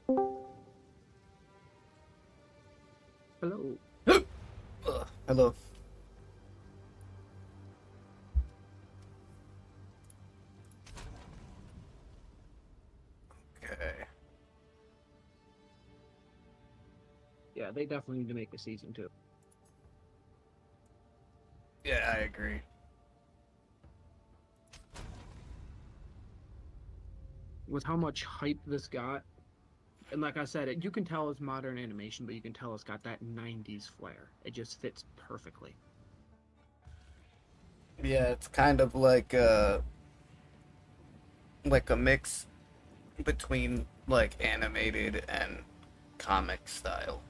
Hello. Hello. Okay. Yeah, they definitely need to make a season 2. Yeah, I agree. With how much hype this got, and like I said, you can tell it's modern animation, but you can tell it's got that 90s flair. It just fits perfectly. Yeah, it's kind of like a mix between like animated and comic style.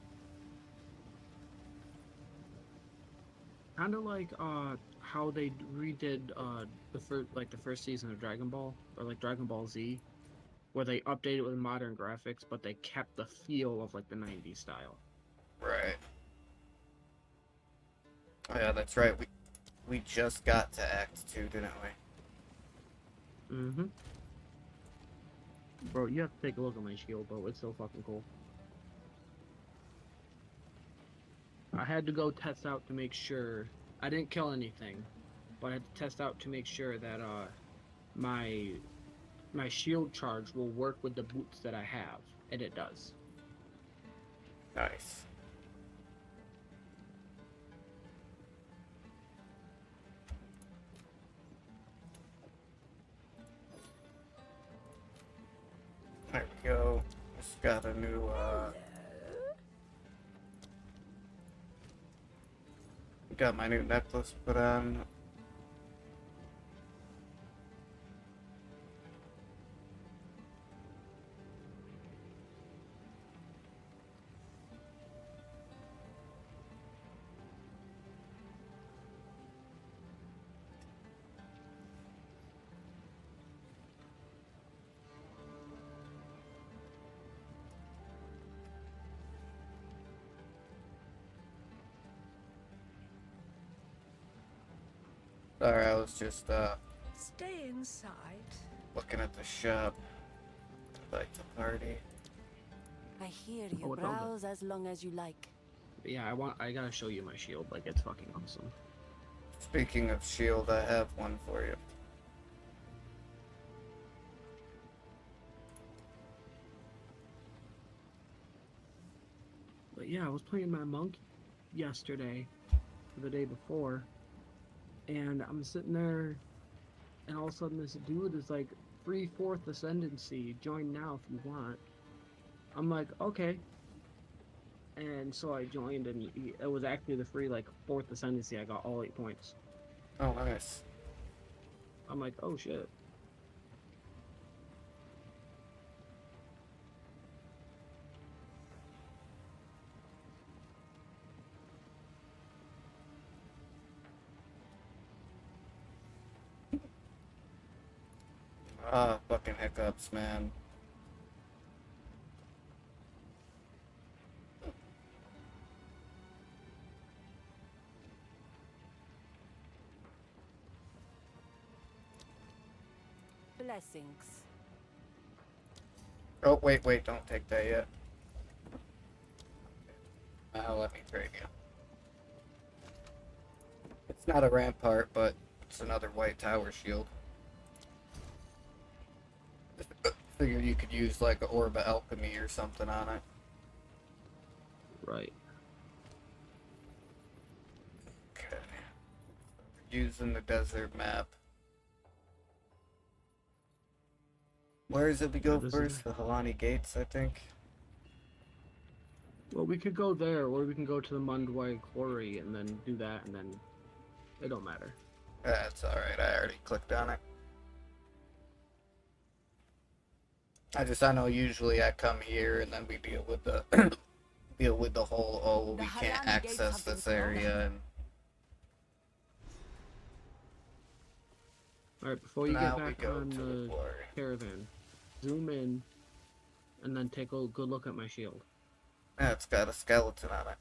Kind of like how they redid the first season of Dragon Ball, or like Dragon Ball Z, where they updated with modern graphics, but they kept the feel of like the 90s style. Right. Oh, yeah, that's right. We just got to Act 2, didn't Mm-hmm. Bro, you have to take a look at my shield, bro. It's so fucking cool. I had to go test out to make sure I didn't kill anything, but I had to test out to make sure that my my shield charge will work with the boots that I have, and it does. we? Nice. There we go. Just got a new got my new necklace put on. Sorry, I was just Stay inside. looking at the shop. Like to party. I hear Oh, you it's all good. browse as long as you like. But yeah, I gotta show you my shield. Like, it's fucking awesome. Speaking of shield, I have one for you. But yeah, I was playing my monk yesterday, or the day before, and I'm sitting there, and all of a sudden this dude is like, free fourth ascendancy. Join now if you want. I'm like, okay. And so I joined, and it was actually the free like fourth ascendancy. I got all 8 points. Oh, nice. I'm like, oh shit. Ah, fucking hiccups, man. Blessings. Oh, wait, don't take that yet. Now let me trade you. It's not a rampart, but it's another white tower shield. Figured you could use like a orb of alchemy or something on it. Right. Okay. Using the desert map. Where is it we go This is first? The Halani Gates, I think. Well, we could go there, or we can go to the Mundwai Quarry and then do that, and then it don't matter. That's alright, I already clicked on it. I know usually I come here and then we deal with the deal with the whole, oh, The we can't Halani Gates access have been this closed. area, and All right, before you now get we back go on to the the quarry. caravan, zoom in, and then take a good look at my shield. Yeah, it's got a skeleton on it.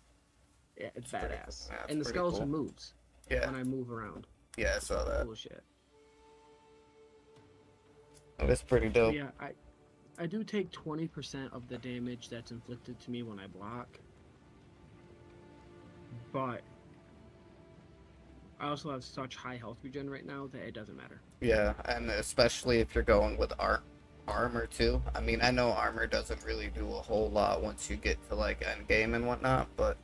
Yeah, it's pretty- badass. yeah, it's And the pretty skeleton cool. moves Yeah, when I move around. yeah, I saw that. Cool shit. Oh, it's pretty But dope. yeah, I do take 20% of the damage that's inflicted to me when I block, but I also have such high health regen right now that it doesn't matter. Yeah, and especially if you're going with armor too. I mean, I know armor doesn't really do a whole lot once you get to like end game and whatnot, but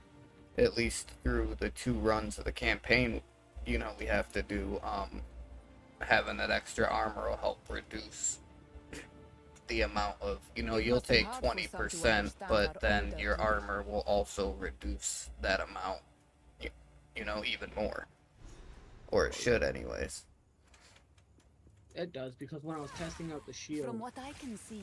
at least through the 2 runs of the campaign, you know, we have to do having that extra armor will help reduce the amount of, you know, you'll must be take hard for some to 20%, understand but our then older your people. armor will also reduce that amount, you know, even more. Or it should anyways. It does, because when I was testing out the shield, From what I can see,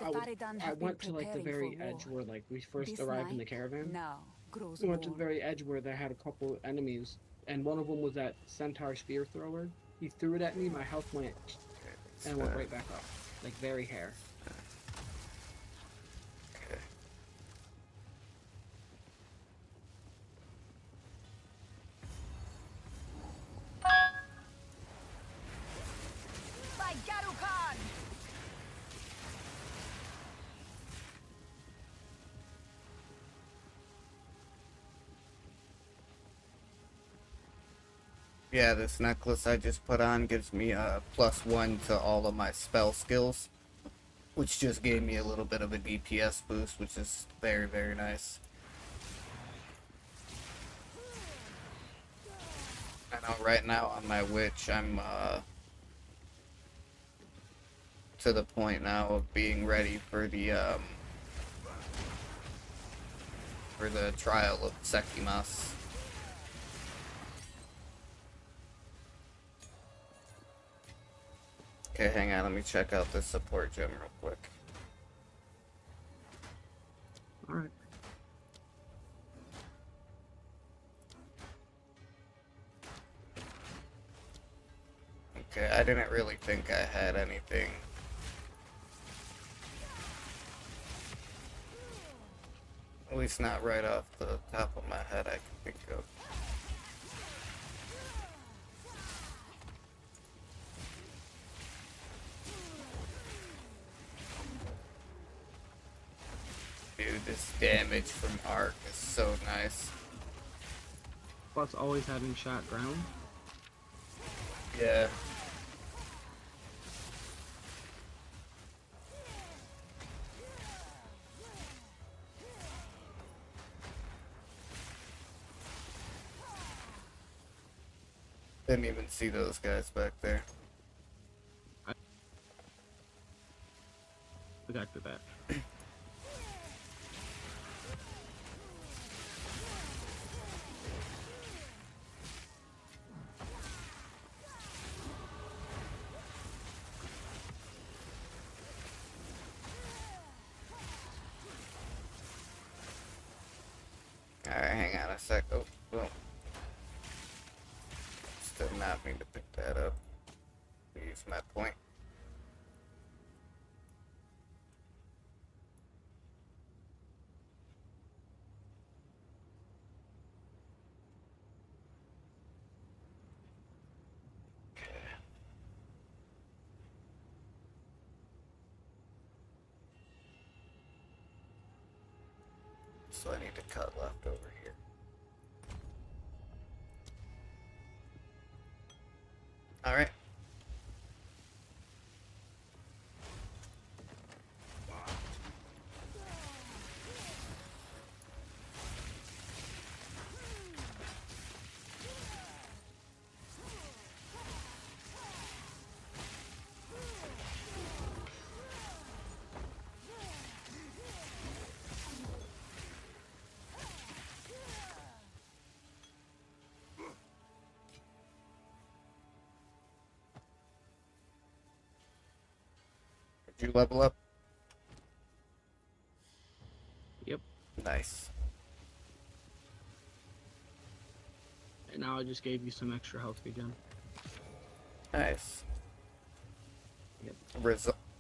the I, would, Faridan I have been went to like the preparing very for edge war. where like we first This arrived in the night caravan. now grows We went to the warm. very edge where they had a couple enemies, and one of them was that centaur spear thrower. He threw it at me, my health went, and it went right back up, like very hair. Okay. By Garukan! Yeah, this necklace I just put on gives me a +1 to all of my spell skills, which just gave me a little bit of a DPS boost, which is very, very nice. I know right now on my witch, I'm to the point now of being ready for the trial of Sekimas. Okay, hang on, let me check out this support gem real quick. Alright. Okay, I didn't really think I had anything. At least not right off the top of my head I can think of. Dude, this damage from arc is so nice. Plus always having shot ground. Yeah. Didn't even see those guys back there. We got to that. Alright, hang on a sec. Oh, boom. Still not mean to pick that up. Use my point. So I need to cut left over here. Alright. Did you level up? Yep. Nice. And now I just gave you some extra health regen. Nice. Yep.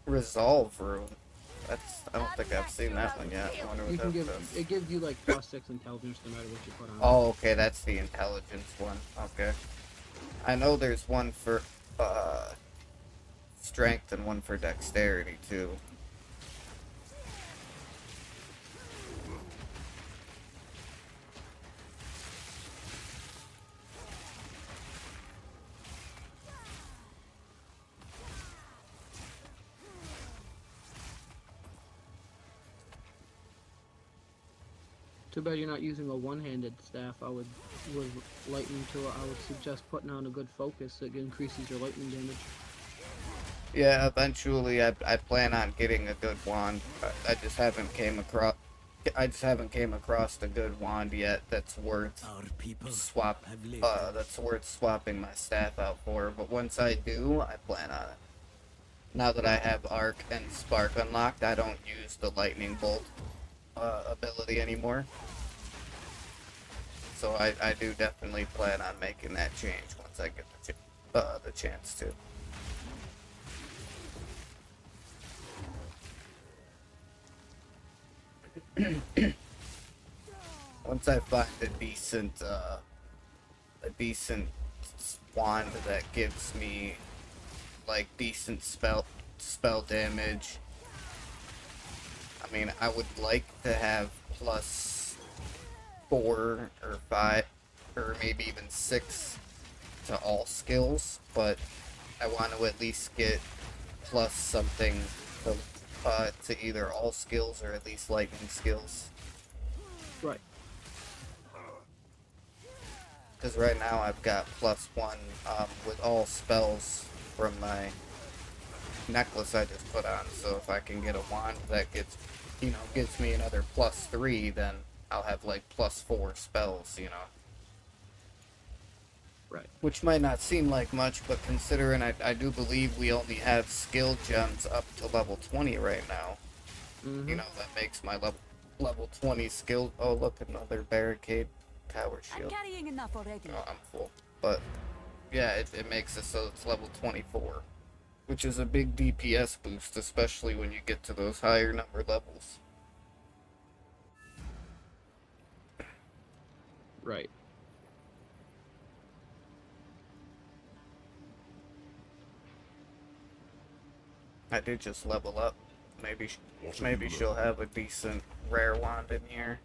Resolve room. That's, I don't think I've seen that one yet. I wonder You what can that give does. it gives you like +6 intelligence no matter what you put on. Oh, okay, that's the intelligence one. Okay. I know there's one for strength and one for dexterity too. Too bad you're not using a one-handed staff. I would, with lightning to it, I would suggest putting on a good focus that increases your lightning damage. Yeah, eventually I plan on getting a good wand. I just haven't came across. I just haven't came across a good wand yet that's worth Our people swap. have lived. That's worth swapping my staff out for. But once I do, I plan on it. Now that I have Arc and Spark unlocked, I don't use the Lightning Bolt ability anymore. So I do definitely plan on making that change once I get the chance to. Once I find a decent wand that gives me like decent spell damage. I mean, I would like to have +4 or 5 or maybe even 6 to all skills, but I want to at least get plus something to either all skills or at least lightning skills. Right. Because right now I've got +1 with all spells from my necklace I just put on. So if I can get a wand that gives me another +3, then I'll have like +4 spells, Right. Which might not seem like much, but considering I do believe we only have skill gems up to level 20 right now. Mm-hmm. That makes my level 20 skill. Oh, look, another barricade tower I'm shield. carrying enough already. Oh, I'm full. But yeah, it makes it so it's level 24, which is a big DPS boost, especially when you get to those higher number levels. Right. I did just level up. Maybe she'll have a decent rare wand in here.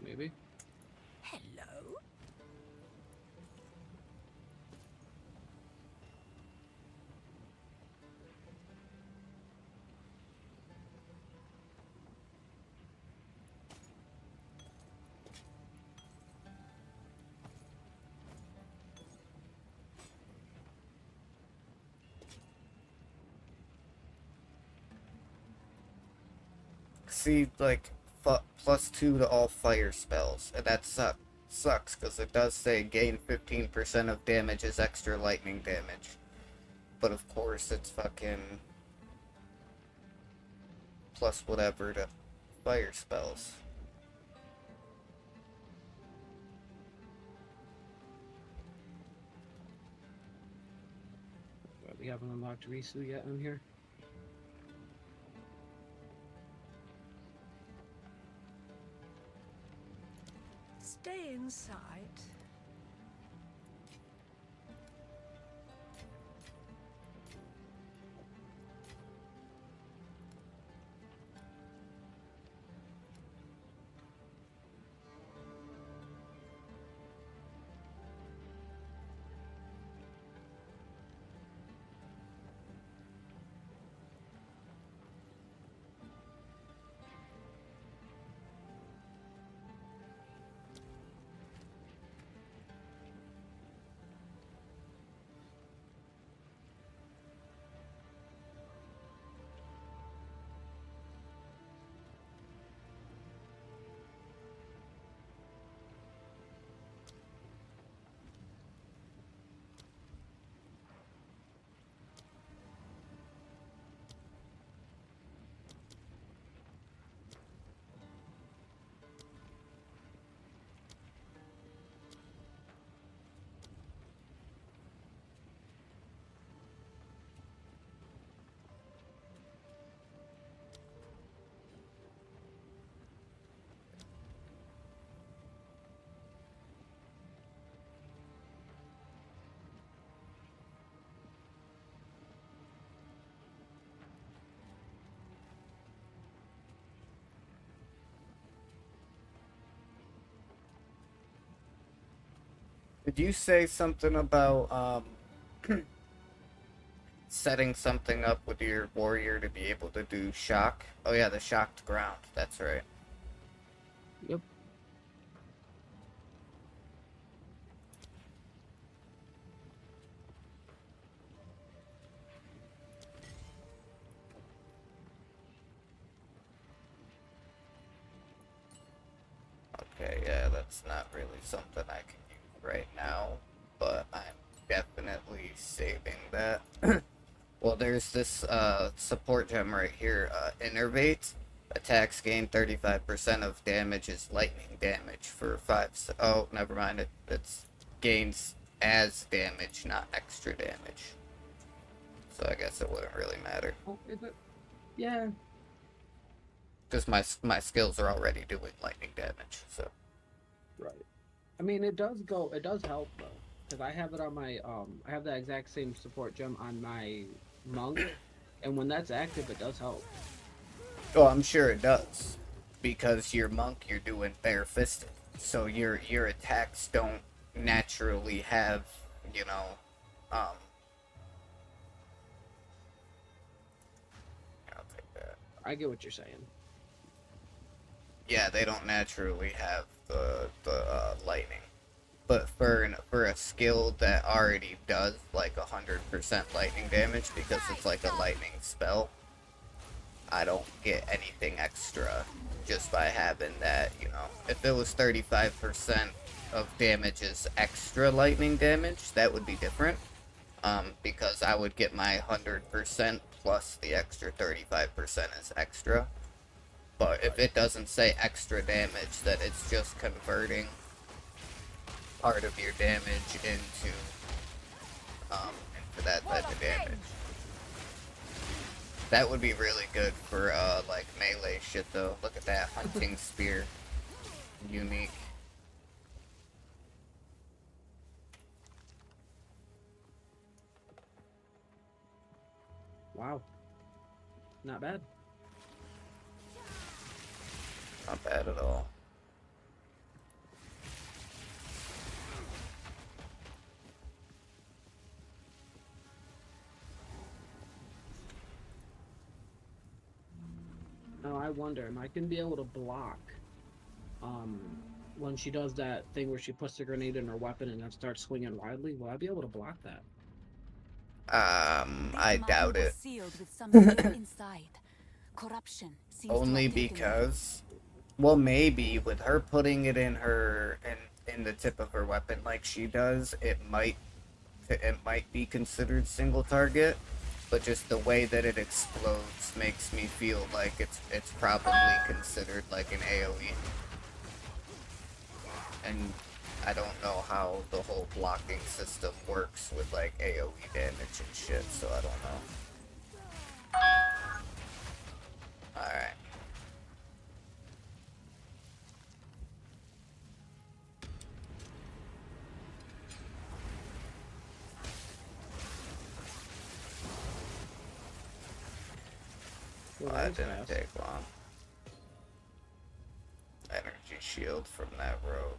Maybe. Hello. See, like, +2 to all fire spells, and that sucks, because it does say gain 15% of damage as extra lightning damage. But of course, it's fucking plus whatever to fire spells. We haven't unlocked Risu yet on here. Stay inside. Did you say something about setting something up with your warrior to be able to do shock? Oh yeah, the shocked ground. That's right. Yep. Okay, yeah, that's not really something I can use right now, but I'm definitely saving that. Well, there's this support gem right here, Innervate. Attacks gain 35% of damage is lightning damage for 5. Oh, never mind. It's gains as damage, not extra damage. So I guess it wouldn't really matter. Oh, is it? Yeah. Because my skills are already doing lightning damage, so. Right. I mean, it does help though, because I have it on my I have that exact same support gem on my monk, and when that's active, it does help. Oh, I'm sure it does. Because your monk, you're doing bare-fisted. So your attacks don't naturally have, you know, I'll take that. I get what you're saying. Yeah, they don't naturally have the lightning. But for a skill that already does like 100% lightning damage because it's like a lightning spell, I don't get anything extra just by having that, you know. If it was 35% of damage is extra lightning damage, that would be different. Because I would get my 100% plus the extra 35% is extra. But if it doesn't say extra damage, that it's just converting part of your damage into that type of damage. That would be really good for like melee shit though. Look at that hunting spear. Unique. Wow. Not bad. Not bad at all. Now I wonder, am I gonna be able to block when she does that thing where she puts the grenade in her weapon and then starts swinging wildly? Will I be able to block that? I doubt it. Sealed with some secret inside. Corruption seems to Only have taken because, well, maybe with her putting it in her in the tip of her weapon like she does, it might be considered single target. But just the way that it explodes makes me feel like it's probably considered like an AoE. And I don't know how the whole blocking system works with like AoE damage and shit, so I don't know. Alright. Well, That that was didn't fast. take long. Energy shield from that road.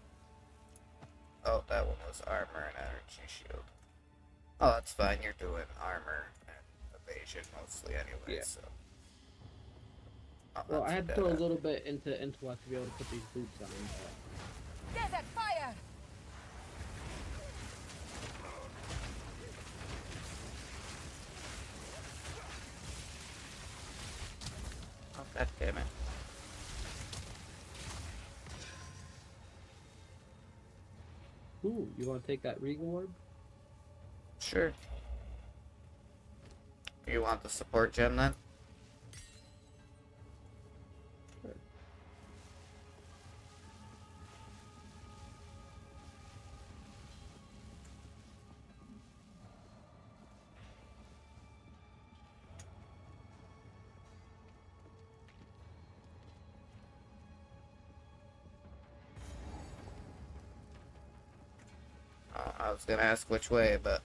Oh, that one was armor and energy shield. Oh, that's fine. You're doing armor and evasion mostly anyway, Yeah. so. Oh, Well, that's I had to dead put a end. little bit into intellect to be able to put these boots on. But... desert fire. Oh, God damn it. Ooh, you want to take that Regal Orb? Sure. You want the support gem then? Sure. Oh, I was gonna ask which way, but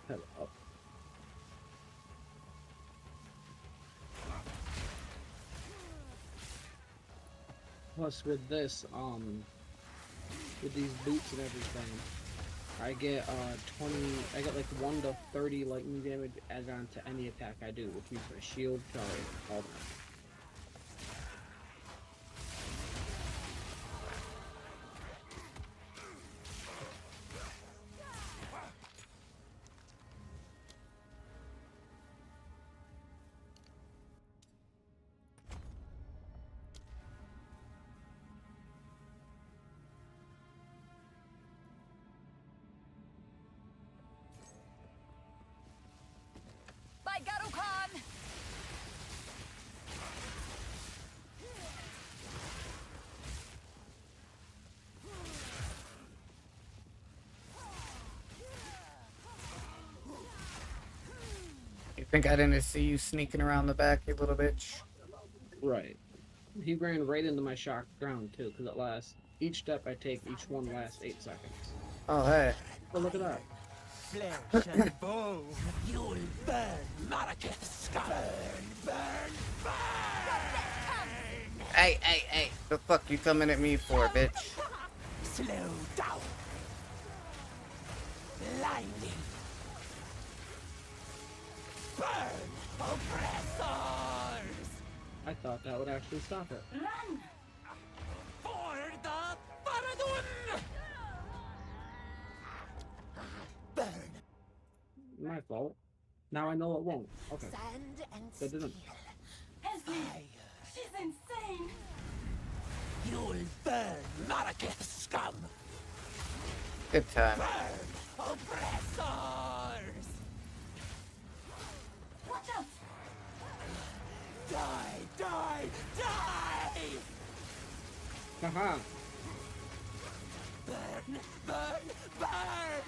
Head up. Plus, with this, with these boots and everything, I get 20. I get like 1 to 30 lightning damage added on to any attack I do, which means my shield, charge, all that. You think I didn't see you sneaking around the back, you little bitch? Right. He ran right into my shock ground too, because it lasts. Each step I take, each one lasts 8 seconds. Oh, hey. Oh, look at that. Flesh and bone, you'll burn, Maraketh scum! Burn, burn! Hey. The fuck you coming at me for, bitch? Slow down! Blinding! Burn, oppressors! I thought that would actually stop it. Run! For the Faradun! Burn! My fault. Now I know it won't. Okay. Sand and That steel. didn't. Help me! Fire! She's insane! You'll burn, Maraketh scum! Good time. Burn, oppressors! Watch out! Die, die, die! Haha. Burn, burn, burn!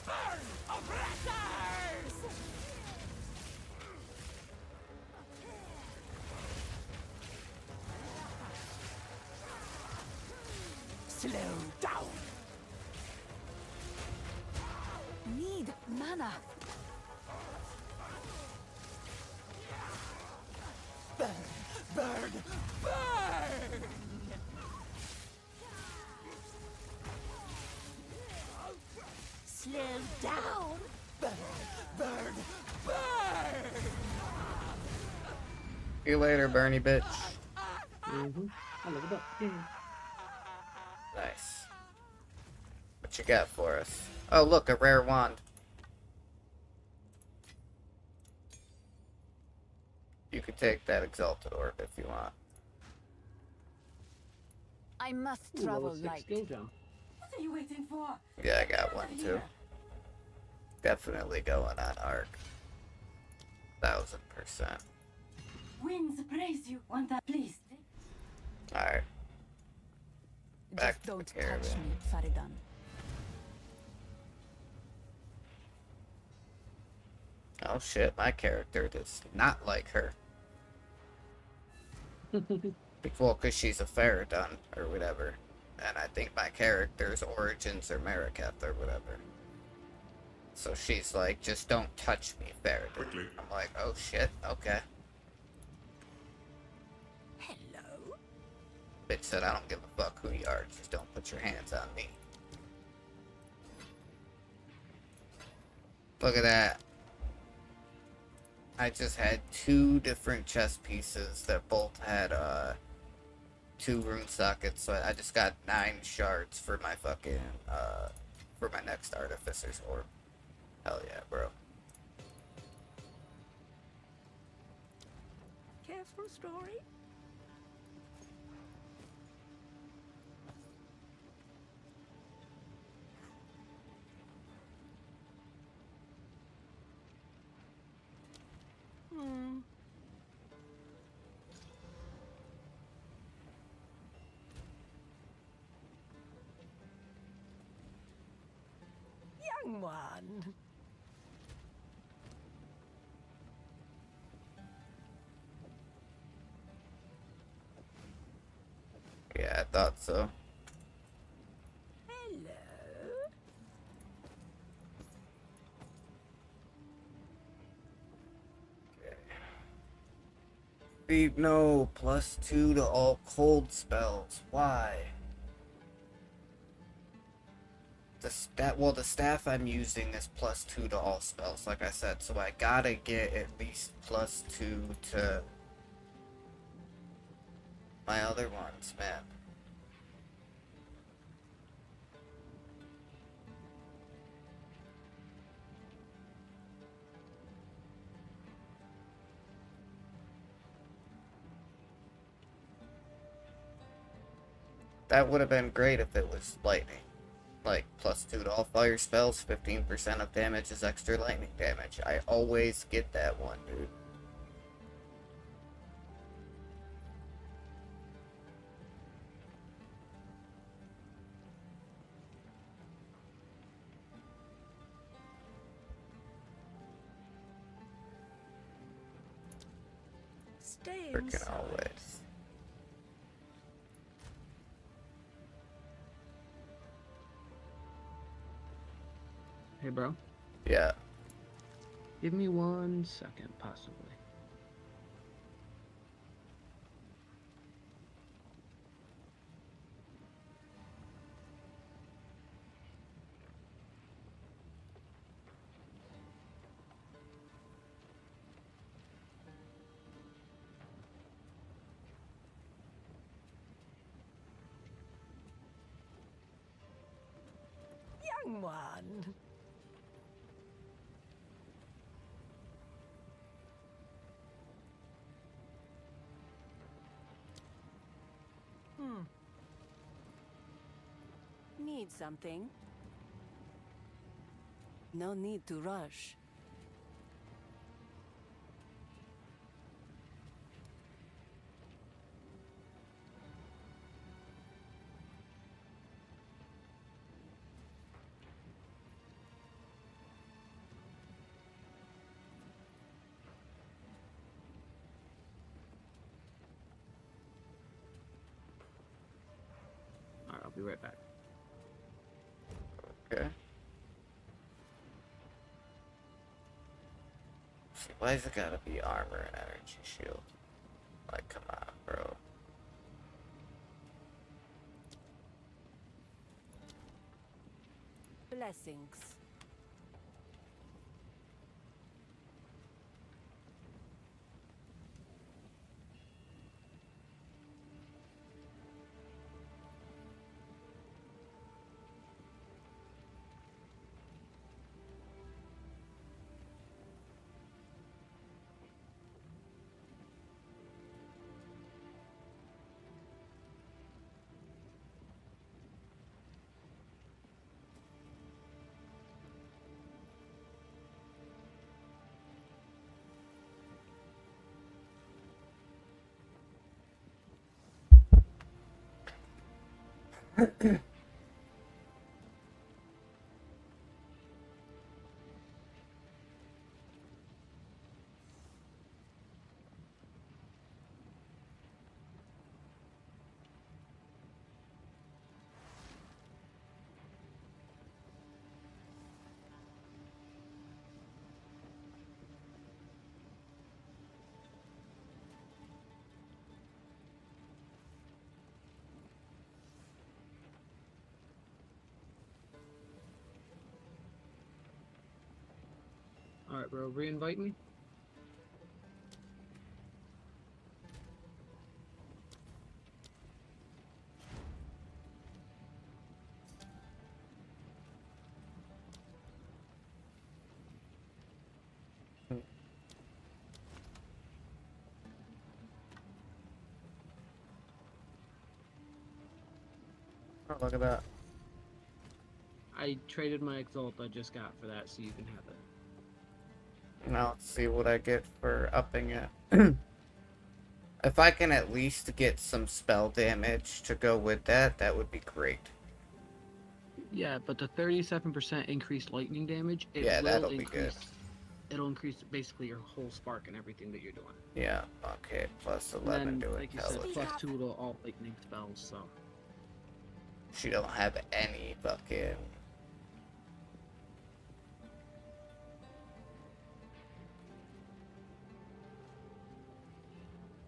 Burn, oppressors! Slow down! Need mana! Burn, burn, burn! Slow down! Burn, burn, burn! See you later, Bernie bitch. Mm-hmm. Oh, look at that. Yeah. Nice. What you got for us? Oh, look, a rare wand. You could take that exalted orb if you want. I must Ooh, travel level 6 light. skill gem. What are you waiting for? Yeah, I got one too. Definitely going on arc. 1000%. Winds praise you. Want that, please? Alright. Back Just to the don't caravan. touch me, Faridan. Oh shit, my character does not like her. Well, because she's a Faradun or whatever. And I think my character's origins are Maraketh or whatever. So she's like, just don't touch me, Faradun. Quickly. I'm like, oh shit, okay. Hello? Bitch said, I don't give a fuck who you are, just don't put your hands on me. Look at that. I just had 2 different chest pieces that both had 2 rune sockets, so I just got 9 shards for my fucking for my next artificer's orb. Hell yeah, bro. Careful story? Young one. Yeah, I thought so. Hello? Beep, no, +2 to all cold spells. Why? The staff I'm using is +2 to all spells, like I said, so I gotta get at least +2 to my other ones, man. That would have been great if it was lightning. Like, +2 to all fire spells, 15% of damage is extra lightning damage. I always get that one, dude. Stay Freaking inside. always. Hey, bro. Yeah. Give me 1 second, possibly. Young one. Need something? No need to rush. Alright, I'll be right back. Okay. See, why's it gotta be armor and energy shield? Like, come on, bro. Blessings. Alright, bro, re-invite me? Oh, look at that. I traded my Exalt I just got for that, so you can have it. Now let's see what I get for upping it. If I can at least get some spell damage to go with that, that would be great. Yeah, but the 37% increased lightning damage, it Yeah, will that'll be increase. good. It'll increase basically your whole spark and everything that you're doing. Yeah, okay, plus And 11 then, to like you said, intelligence. plus 2 to all lightning spells, so. She don't have any fucking...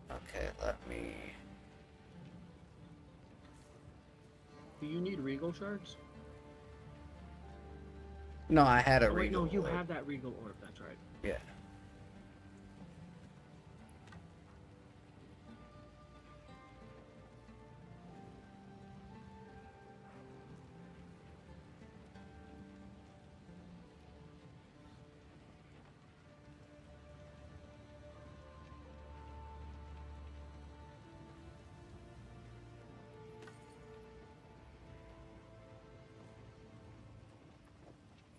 Okay, let me... Do you need Regal Shards? No, I had a Oh, wait, no, regal you orb. have that Regal Orb, that's right. Yeah.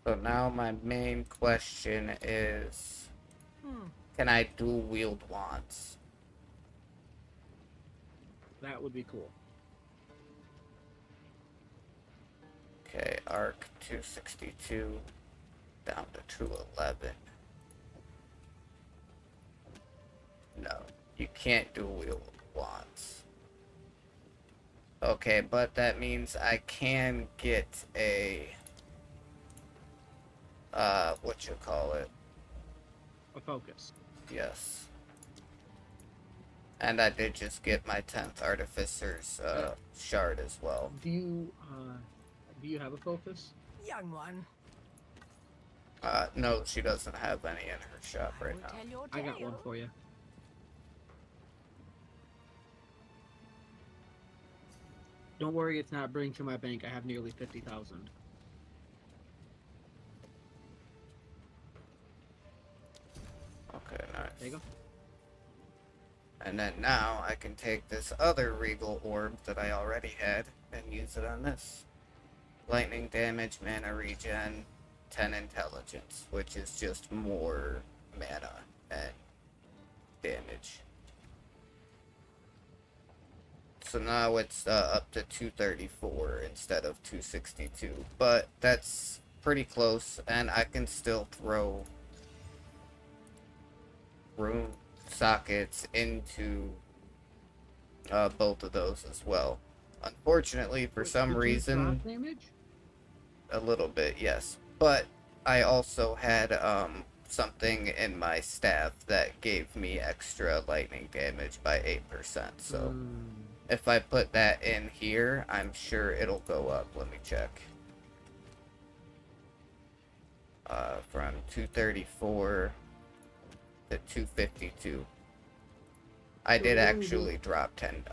So now my main question is, can I dual wield wands? That would be cool. Okay, arc 262 down to 211. No. You can't dual wield wands. Okay, but that means I can get a what you call it? A focus. Yes. And I did just get my 10th Artificer's shard as well. Do you have a focus? Young one. No, she doesn't have any in her shop I right will now. tell your I got one tale. for you. Don't worry, it's not bringing to my bank. I have nearly 50,000. Okay, nice. There you go. And then now I can take this other Regal Orb that I already had and use it on this. Lightning damage, mana regen, 10 intelligence, which is just more mana and damage. So now it's up to 234 instead of 262, but that's pretty close, and I can still throw rune sockets into both of those as well. Unfortunately, for some Did you reason, drop damage? a little bit, yes. But I also had something in my staff that gave me extra lightning damage by 8%. So if I put that in here, I'm sure it'll go up. Let me check. From 234 to 252. I did actually drop 10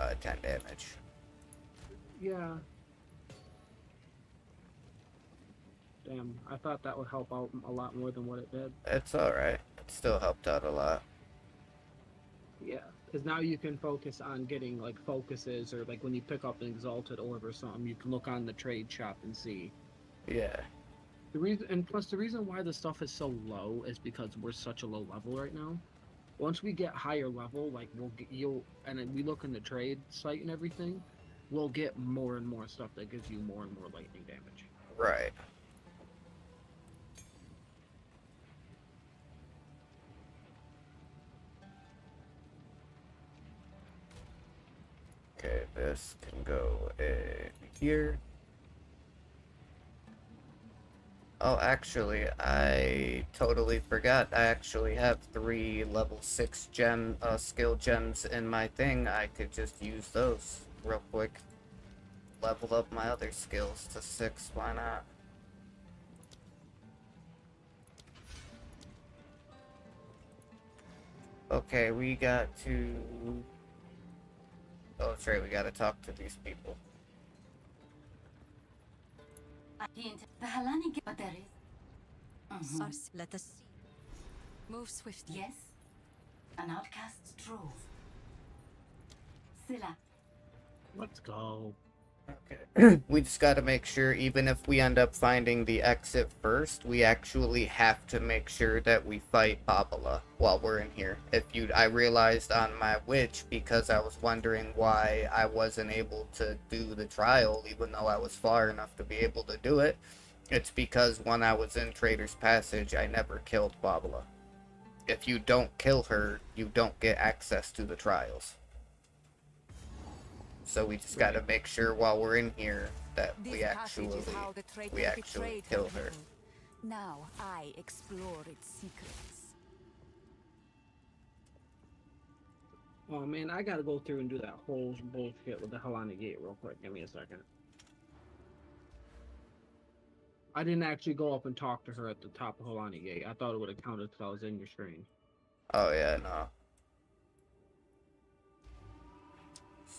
damage. Yeah. Damn, I thought that would help out a lot more than what it did. It's alright. It still helped out a lot. Yeah, because now you can focus on getting like focuses, or like when you pick up an exalted orb or something, you can look on the trade shop and see. Yeah. The reason, and plus the reason why the stuff is so low is because we're such a low level right now. Once we get higher level, like and then we look in the trade site and everything, we'll get more and more stuff that gives you more and more lightning damage. Right. Okay, this can go in here. Oh, actually, I totally forgot. I actually have 3 level 6 skill gems in my thing. I could just use those real quick. Level up my other skills to 6, why not? Okay, we got to... Oh, that's right, we gotta talk to these people. The Halani but there is. Sorceress, let us see. Move swiftly. Yes. An outcast's trove. Silla. Let's go. Okay. We just gotta make sure, even if we end up finding the exit first, we actually have to make sure that we fight Babala while we're in here. I realized on my witch, because I was wondering why I wasn't able to do the trial, even though I was far enough to be able to do it. It's because when I was in Trader's Passage, I never killed Babala. If you don't kill her, you don't get access to the trials. So we just gotta make sure while we're in here that we actually kill her. Now I explore its secrets. Oh man, I gotta go through and do that whole bullshit with the Halani Gate real quick. Give me a second. I didn't actually go up and talk to her at the top of Halani Gate. I thought it would have counted because I was in your stream. Oh yeah, no.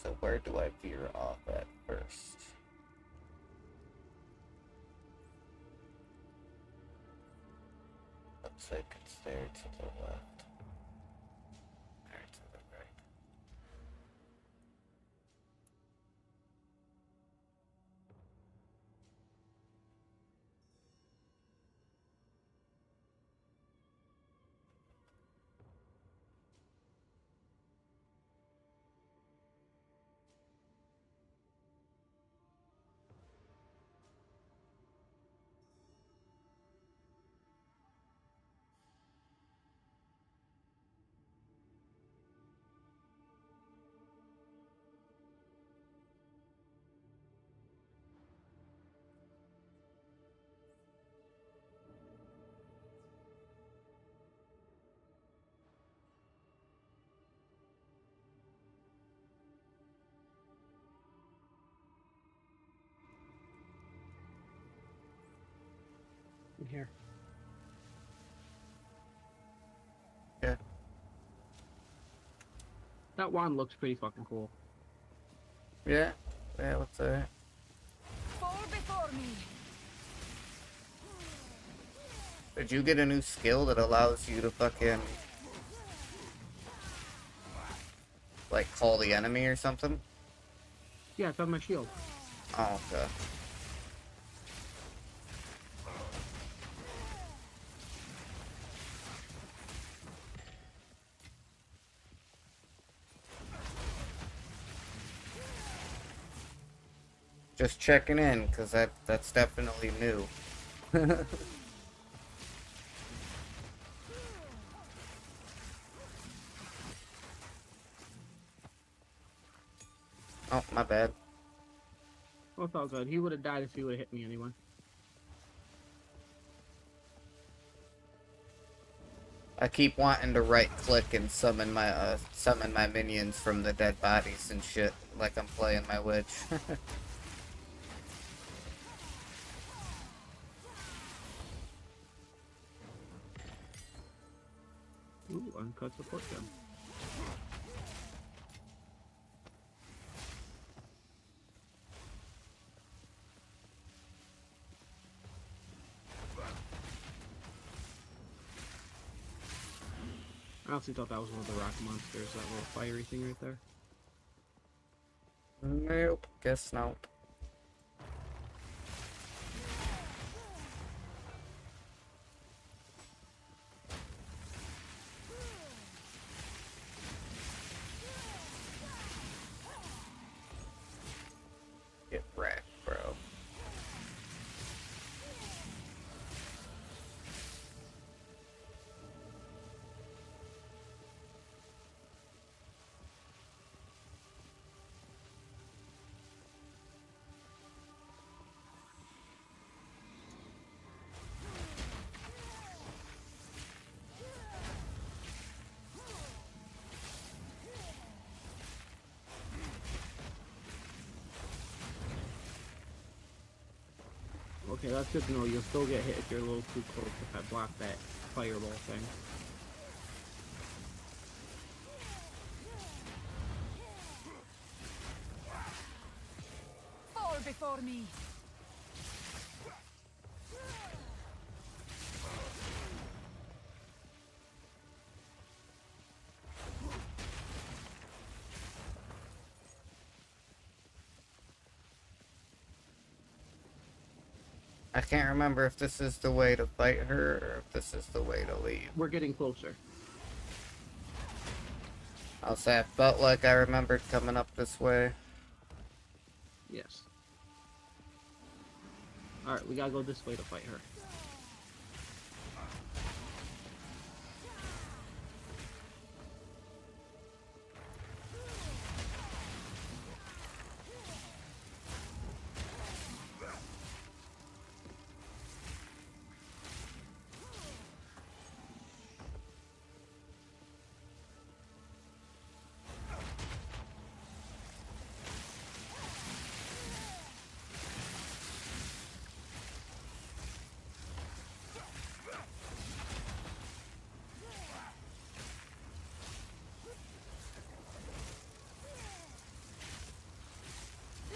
So where do I veer off at first? Looks like it's there to the left. There to the right. in here. Yeah. That wand looks pretty fucking cool. Yeah. Yeah, what's that? Fall before me. Did you get a new skill that allows you to fucking like call the enemy or something? Yeah, it's on my shield. Oh, okay. Just checking in, cause that's definitely new. Oh, my bad. Well, it's all good. He would have died if he would have hit me anyway. I keep wanting to right click and summon my minions from the dead bodies and shit, like I'm playing my witch. Ooh, uncut support gun. I honestly thought that was one of the rock monsters, that little fiery thing right there. Nope, guess not. Get wrecked, bro. Okay, that's good to know. You'll still get hit if you're a little too close if I block that fireball thing. Fall before me. I can't remember if this is the way to fight her or if this is the way to leave. We're getting closer. I'll say I felt like I remembered coming up this way. Yes. Alright, we gotta go this way to fight her.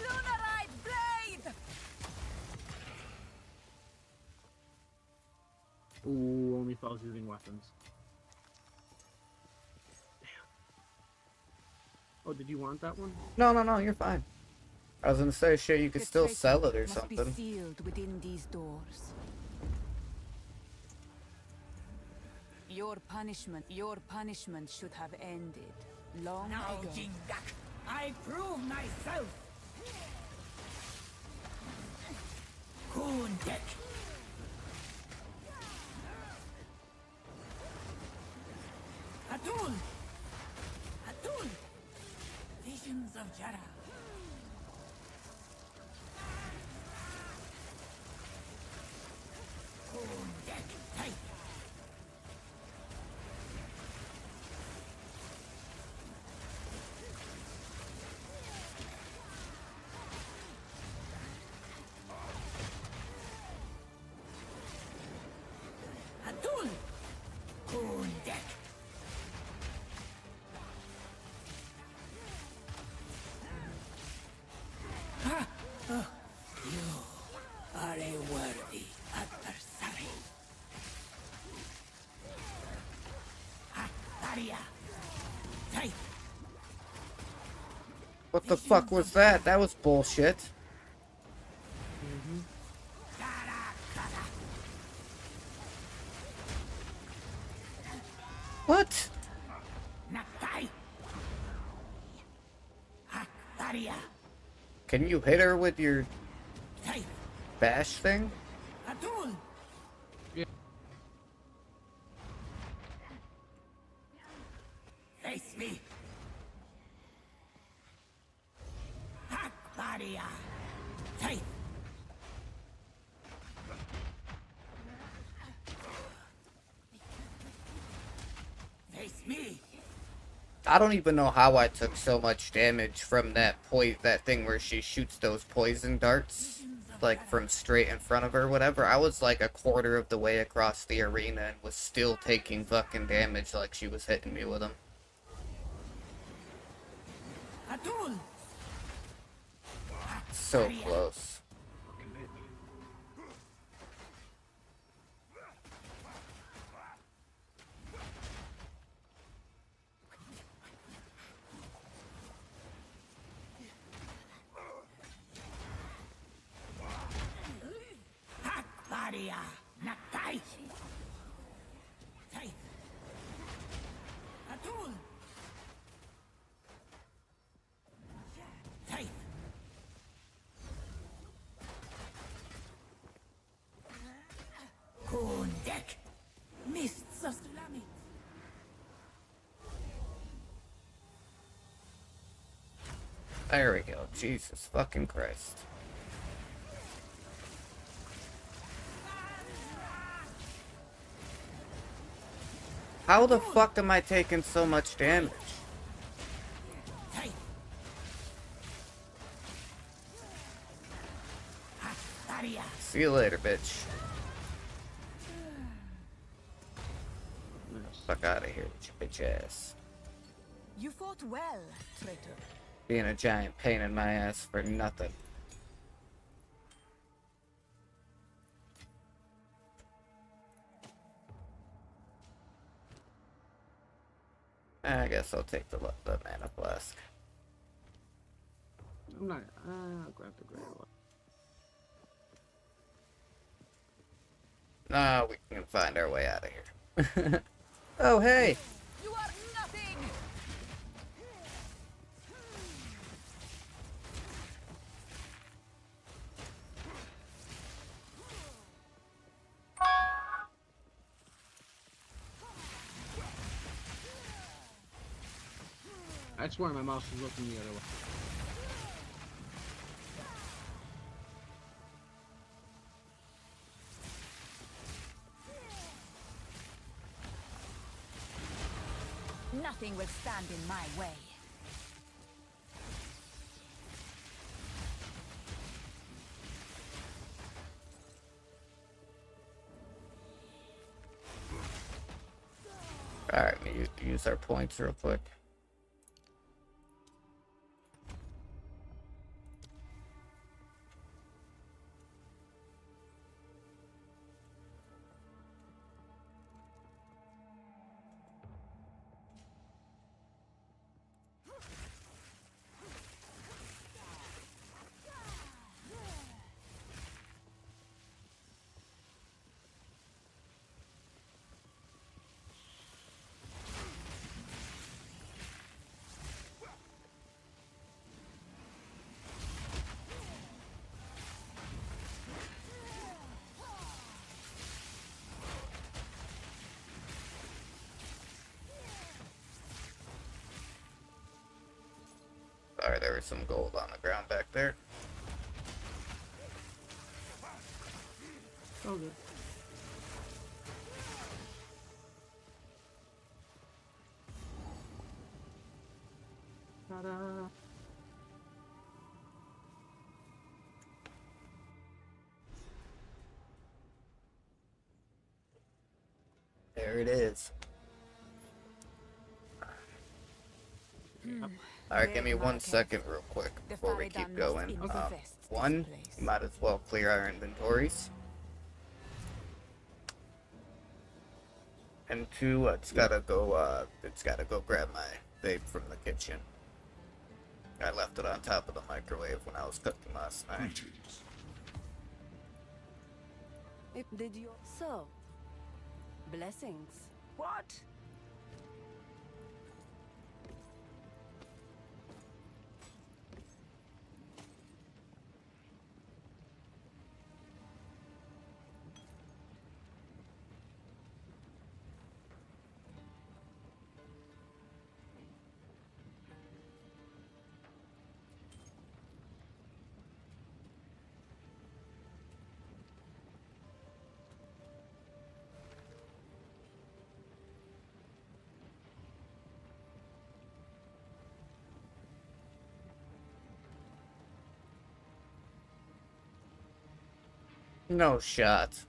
Lunarite blade. Ooh, only if I was using weapons. Damn. Oh, did you want that one? No, you're fine. I was gonna say, shit, you could The still traitor sell it or must something. be sealed within these doors. Your punishment should have ended long Now, ago. Jingdak, I prove myself. Kundek. Atul. Atul. Visions of Jara. Kundek. Tight. Akbaria. Tight. What the fuck was that? That was bullshit. Mm-hmm. What? Nakai. Akbaria. Can you hit her with your Tight. bash thing? Atun. Yeah. Face me. Akbaria. Tight. Face me. I don't even know how I took so much damage from that that thing where she shoots those poison darts, like from straight in front of her, whatever. I was like a quarter of the way across the arena and was still taking fucking damage like she was hitting me with them. Atun. So close. Akbaria. Nakai. Tight. Atun. Tight. Kundek. Mists of Sulamit. There we go. Jesus fucking Christ. How the fuck am I taking so much damage? Tight. Akbaria. See you later, bitch. Fuck out of here with your bitch ass. You fought well, traitor. Being a giant pain in my ass for nothing. I guess I'll take the mana flask. I'm not. I'll grab the great one. Nah, we can find our way out of here. Oh, hey! You are nothing! I swear my mouse is looking the other way. Nothing will stand in my way. Alright, use our points real quick. Sorry, there was some gold on the ground back there. Oh, good. Ta-da! There it is. Alright, give me 1 second real quick before we keep going. One, you might as well clear our inventories. And two, it's gotta go grab my vape from the kitchen. I left it on top of the microwave when I was cooking last night. Did you? So, blessings. What? No shot.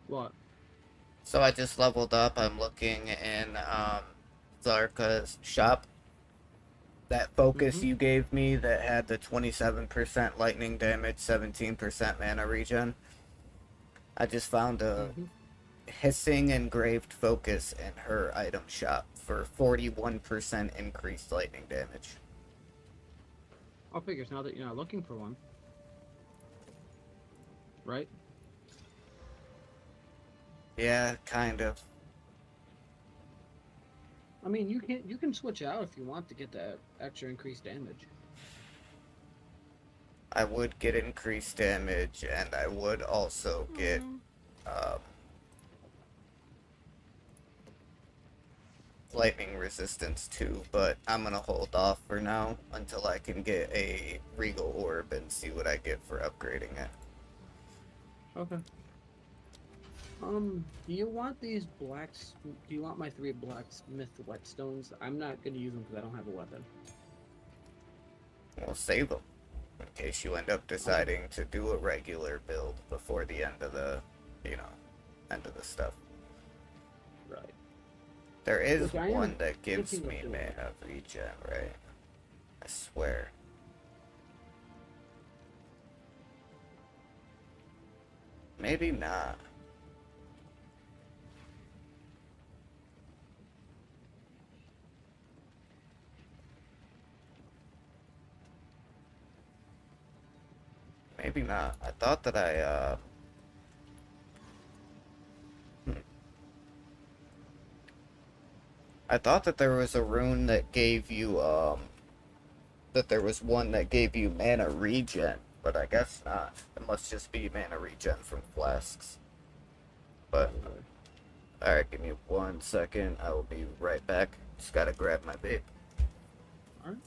What? So I just leveled up. I'm looking in Zarka's shop. That focus you gave me that had the 27% lightning damage, 17% mana regen. I just found a hissing engraved focus in her item shop for 41% increased lightning damage. I'll figure now that you're not looking for one. Right? Yeah, kind of. I mean, you can switch out if you want to get that extra increased damage. I would get increased damage, and I would also get lightning resistance too, but I'm gonna hold off for now until I can get a regal orb and see what I get for upgrading it. Okay. Do you want these blacks? Do you want my 3 blacksmith whetstones? I'm not gonna use them because I don't have a weapon. We'll save them in case you end up deciding to do a regular build before the end of the, end of the stuff. Right. There is Look, I am one that gives thinking of me doing it. mana regen, right? I swear. Maybe not. Maybe not. I thought that I thought that there was a rune that gave you, that there was one that gave you mana regen, but I guess not. It must just be mana regen from flasks. But, alright, give me 1 second. I will be right back. Just gotta grab my vape. Alright.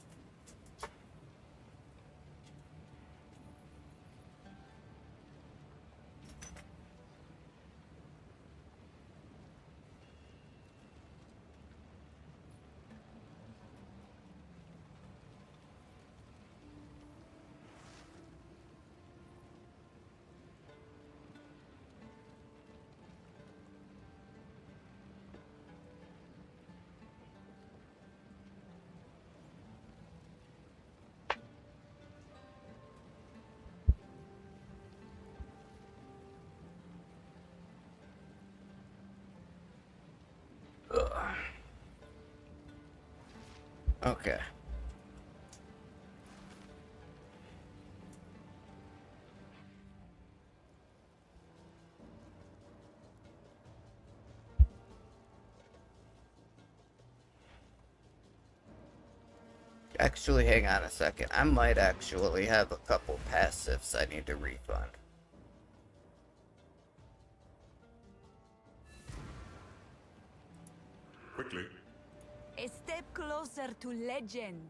Ugh. Okay. Actually, hang on a second. I might actually have a couple passives I need to refund. Quickly. A step closer to legend.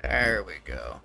There we go.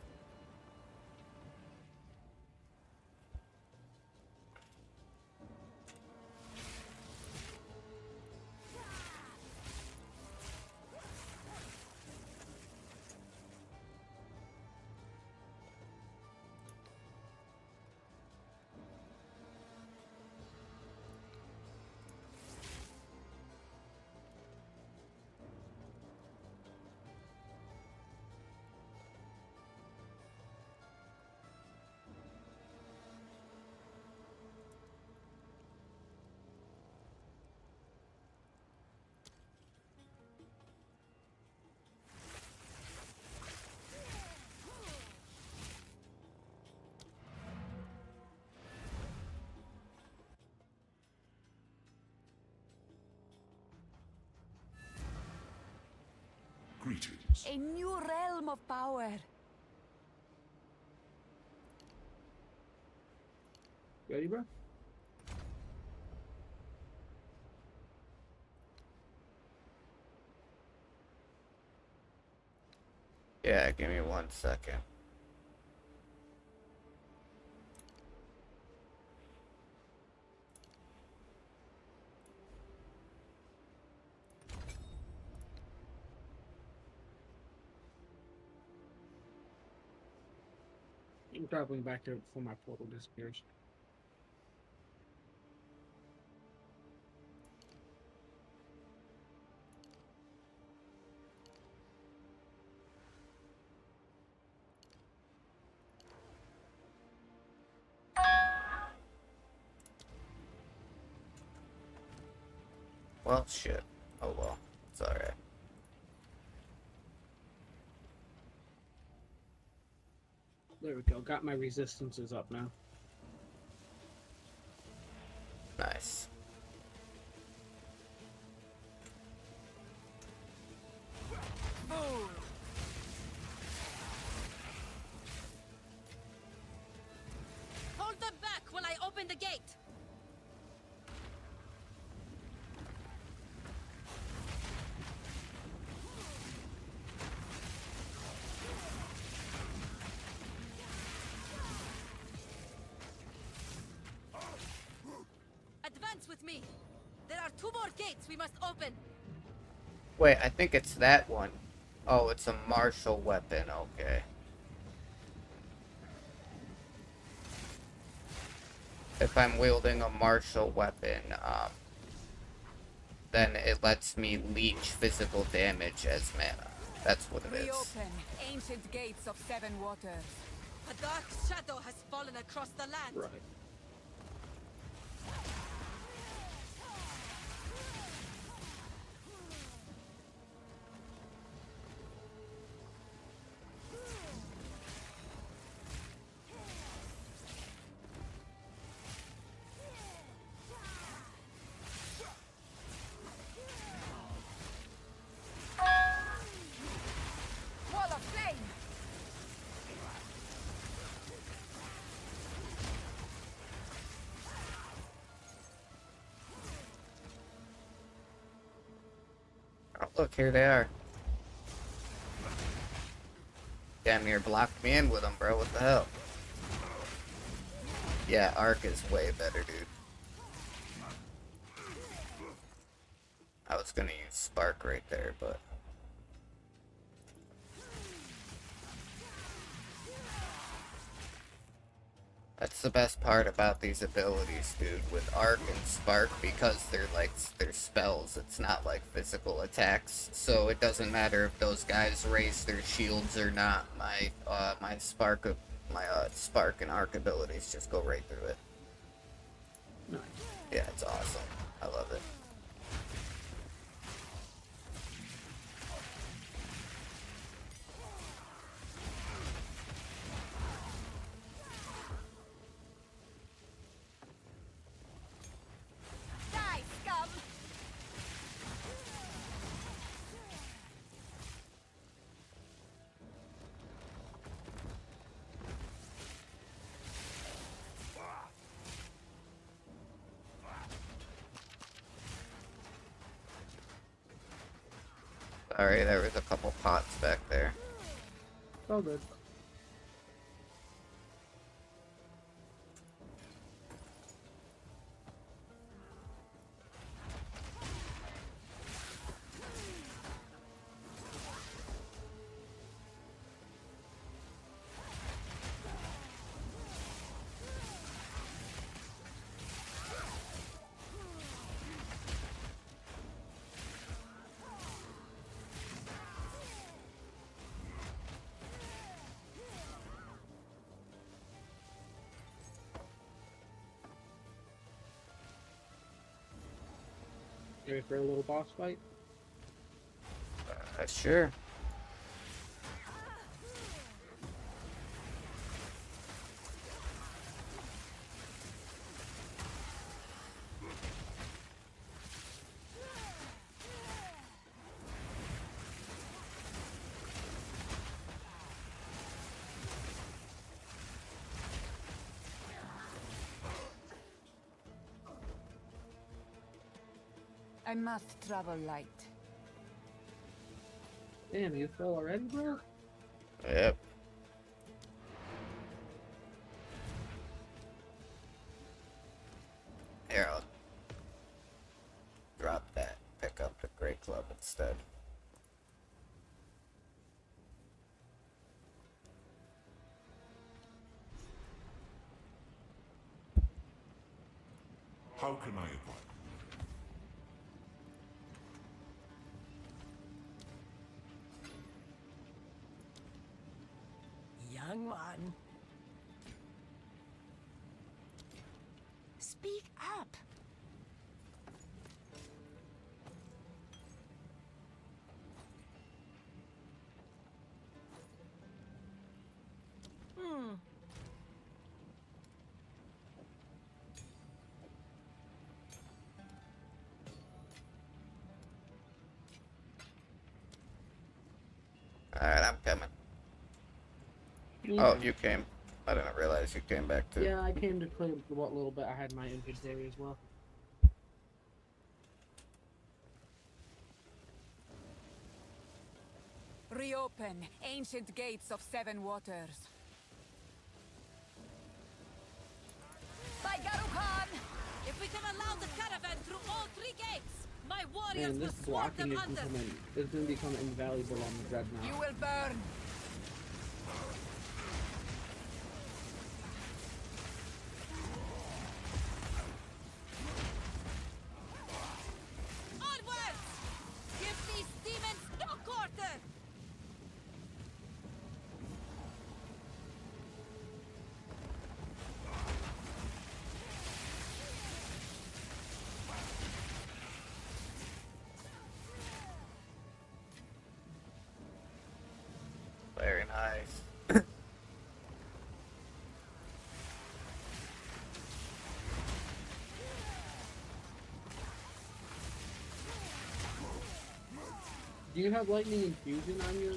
Greetings. A new realm of power. Ready, bro? Yeah, give me 1 second. I'm traveling back there before my portal disappears. Well, shit. Oh well. It's alright. There we go. Got my resistances up now. Nice. Hold them back while I open the gate. Advance with me. There are 2 more gates we must open. Wait, I think it's that one. Oh, it's a martial weapon. Okay. If I'm wielding a martial weapon, then it lets me leech physical damage as mana. That's what it is. Reopen ancient gates of 7 waters. A dark shadow has fallen across the land. Right. Wall of flame. Oh, look, here they are. Damn near blocked me in with them, bro. What the hell? Yeah, Arc is way better, dude. I was gonna use Spark right there, but... That's the best part about these abilities, dude. With Arc and Spark, because they're like, they're spells, it's not like physical attacks. So it doesn't matter if those guys raise their shields or not. My Spark and Arc abilities just go right through it. Nice. Yeah, it's awesome. I love it. Die, scum. Sorry, there was a couple pots back there. It's all good. Ready for a little boss fight? Sure. I must travel light. Damn, you fell already, bro? Yep. Here, I'll drop that. Pick up the Great Club instead. How can I advise? Young one. Speak up. Alright, I'm coming. Oh, you came. I didn't realize you came back too. Yeah, I came to clean up what little bit I had in my inventory as well. Reopen ancient gates of seven waters. By Garukan! If we can allow the caravan through all three gates, my warriors Man, will this swarm blocking them is under. going to become invaluable on the Dreadnought. You will burn. Onwards! Give these demons no quarter! Very nice. Do you have lightning infusion on your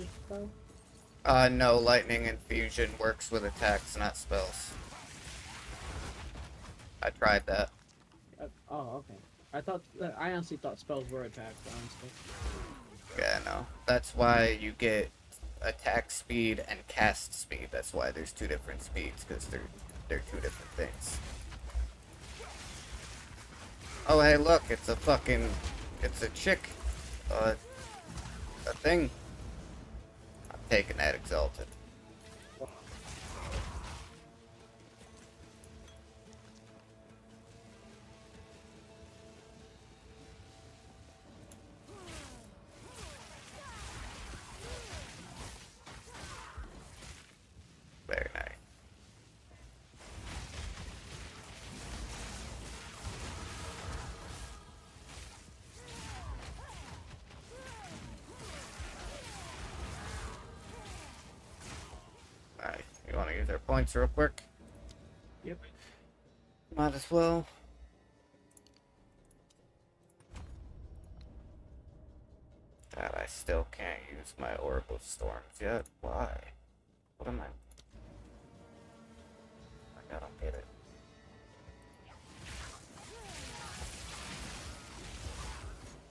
spell? No, Lightning Infusion works with attacks, not spells. I tried that. Oh, okay. I honestly thought spells were attacks, honestly. Yeah, no. That's why you get attack speed and cast speed. That's why there's two different speeds, because they're two different things. Oh, hey, look, it's a chick. A thing. I'm taking that Exalted. Very nice. Alright, you want to use our points real quick? Yep. Might as well. God, I still can't use my Oracle Storms yet. Why? What am I? Like, I don't get it.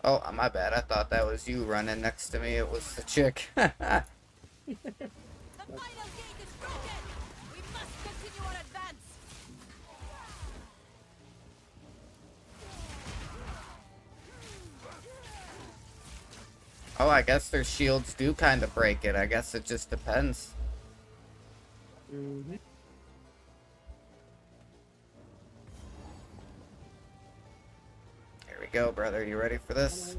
Oh, my bad. I thought that was you running next to me. It was the chick. The Oh, I guess their shields do kind of break it. I guess it just depends. Mm-hmm. Here we go, brother. You ready for this?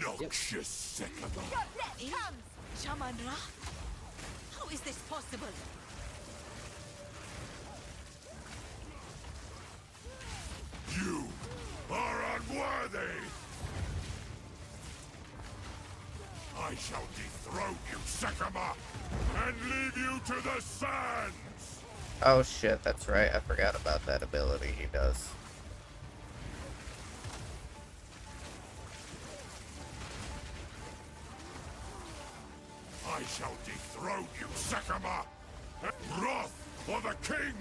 Noxious Sycamore. Your death comes! Shaman Ra? How is this possible? You are unworthy. I shall dethrone you, Sycamore, and leave you to the sands. Oh shit, that's right. I forgot about that ability he does. I shall dethrone you, Sycamore, and wrath for the king.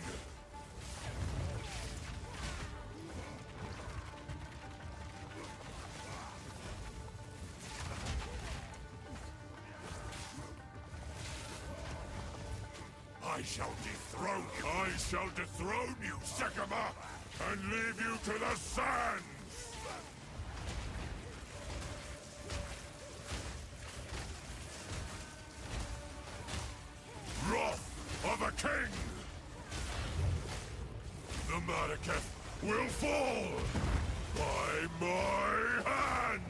I shall dethrone you, Sycamore, and leave you to the sands! Wrath of a king! The Madaketh will fall by my hand!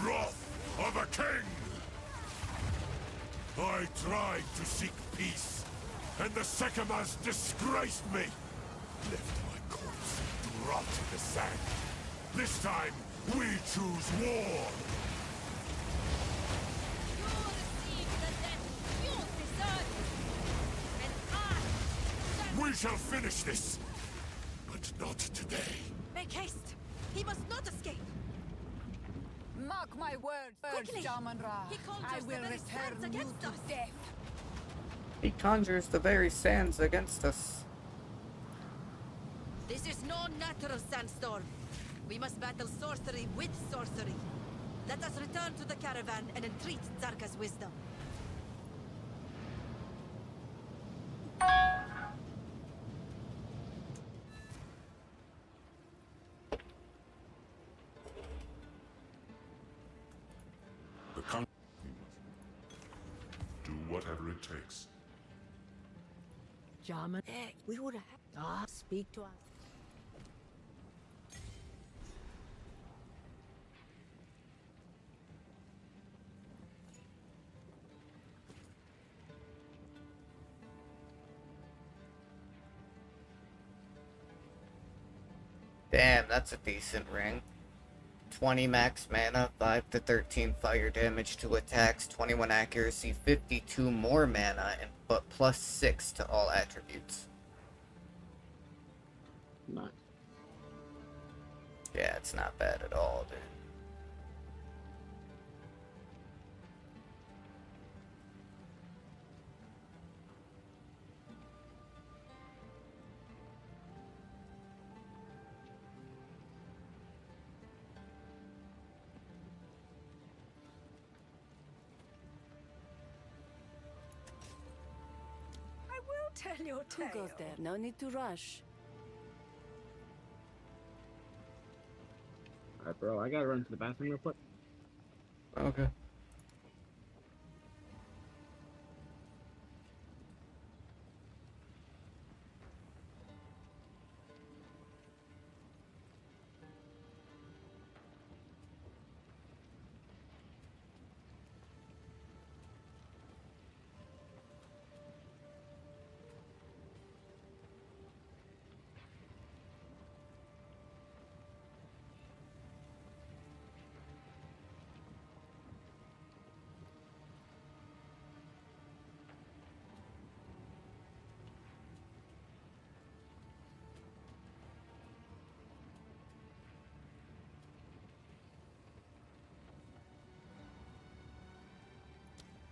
Wrath of a king! I tried to seek peace, and the Sycamores disgraced me. Left my corpse to rot in the sand. This time, we choose war. You receive the death you deserve! And I shall We shall finish this, but not today. make haste! He must not escape! Mark my words, Quickly! Shaman Ra. He conjures I the will very return sands you against to us. death. He conjures the very sands against us. This is no natural sandstorm. We must battle sorcery with sorcery. Let us return to the caravan and entreat Zarka's wisdom. The con- Do whatever it takes. Shaman, we would have speak to us. Damn, that's a decent ring. 20 max mana, 5 to 13 fire damage to attacks, 21 accuracy, 52 more mana, and but plus 6 to all attributes. Not. Yeah, it's not bad at all, dude. I will tell your Who tale. goes there? No need to rush. Alright, bro, I gotta run to the bathroom real quick. Okay.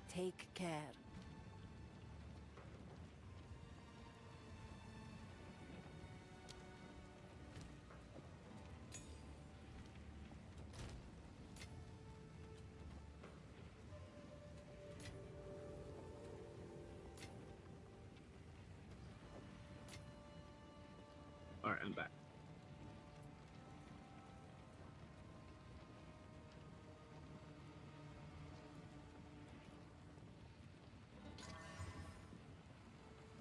Take care. Alright, I'm back.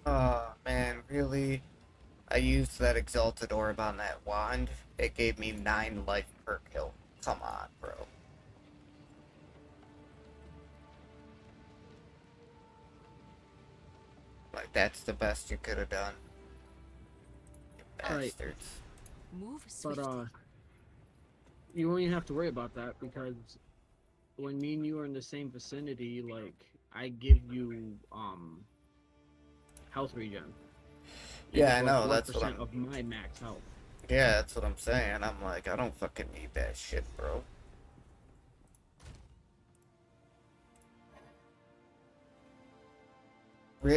Oh man, really? I used that exalted orb on that wand. It gave me 9 life per kill. Come on, bro. Like, that's the best you could have done. You Alright. bastards. Move But, swiftly. you won't even have to worry about that because when me and you are in the same vicinity, like, I give you, health regen. You Yeah, get I like know, that's what 1% I'm... of my max health. Yeah, that's what I'm saying. I'm like, I don't fucking need that shit, bro.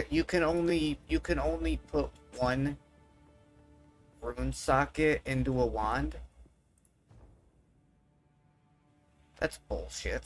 You can only put one rune socket into a wand? That's bullshit.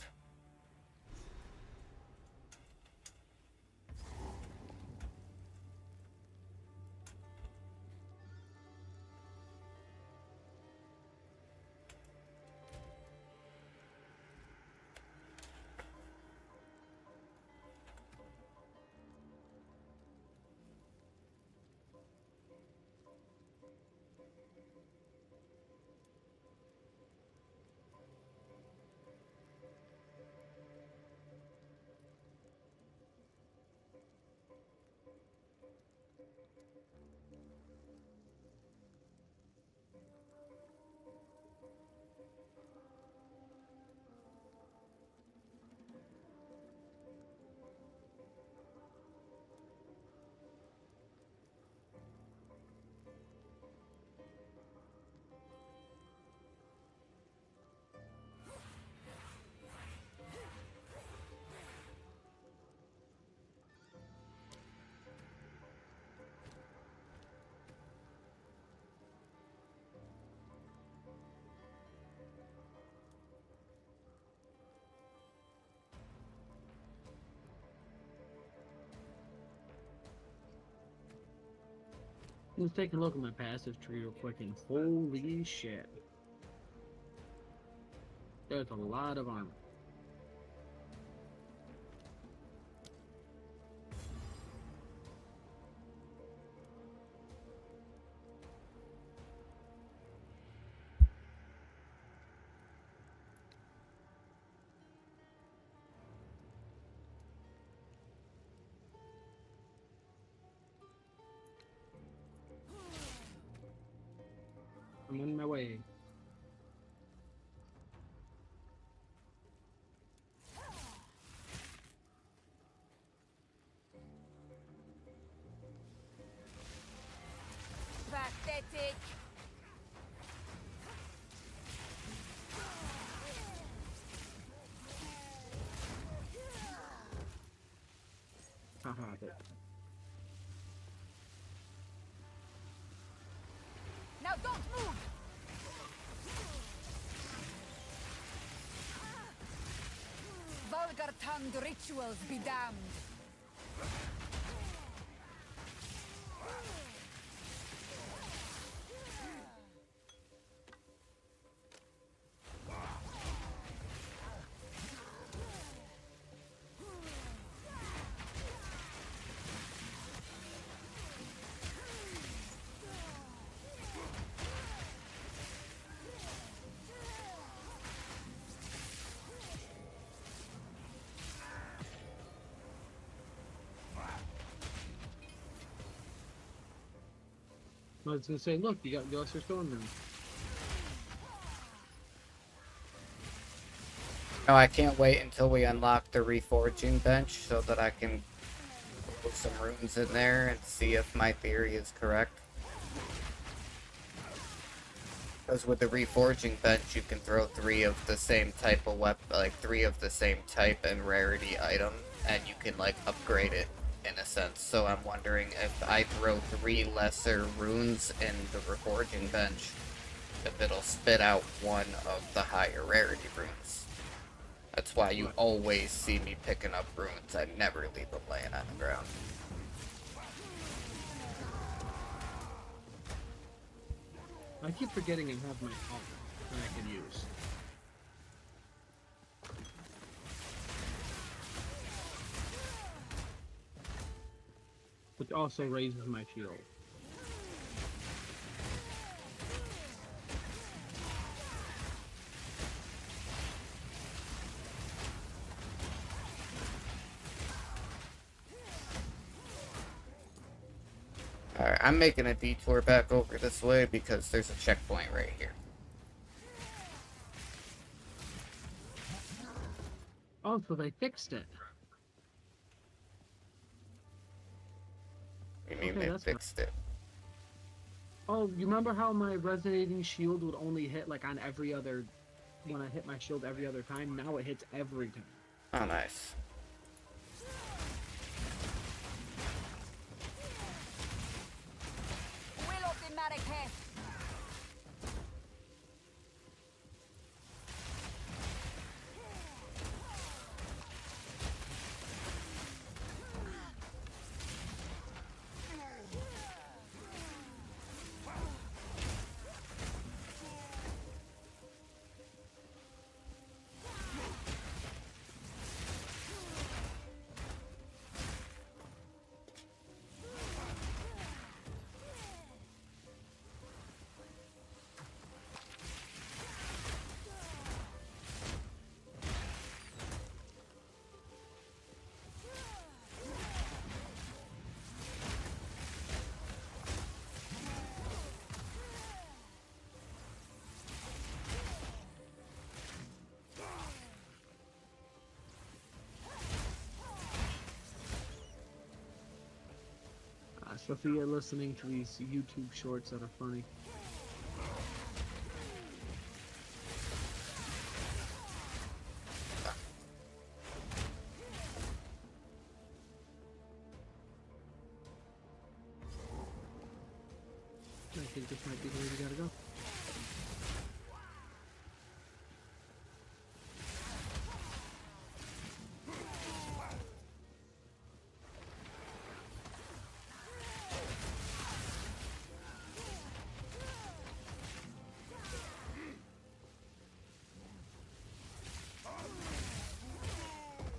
Let's take a look at my passive tree real quick, and holy shit. There's a lot of armor. I'm on my way. Pathetic. Haha, but Now don't move. Vulgar-tongued rituals be damned. I was gonna say, look, you got the Lesser Storm now. No, I can't wait until we unlock the reforging bench so that I can put some runes in there and see if my theory is correct. Because with the reforging bench, you can throw 3 of the same type of weapon, like 3 of the same type and rarity item, and you can like upgrade it in a sense. So I'm wondering if I throw 3 lesser runes in the reforging bench, if it'll spit out 1 of the higher rarity runes. That's why you always see me picking up runes. I never leave them laying on the ground. I keep forgetting I have my armor that I can use. Which also raises my shield. Alright, I'm making a detour back over this way because there's a checkpoint right here. Oh, so they fixed it. You mean Okay, they that's fine. fixed it? Oh, you remember how my resonating shield would only hit like on every other, when I hit my shield every other time? Now it hits every time. Oh, nice. Will of the Marrakesh. Sophia listening to these YouTube shorts that are funny. I think this might be the way we gotta go.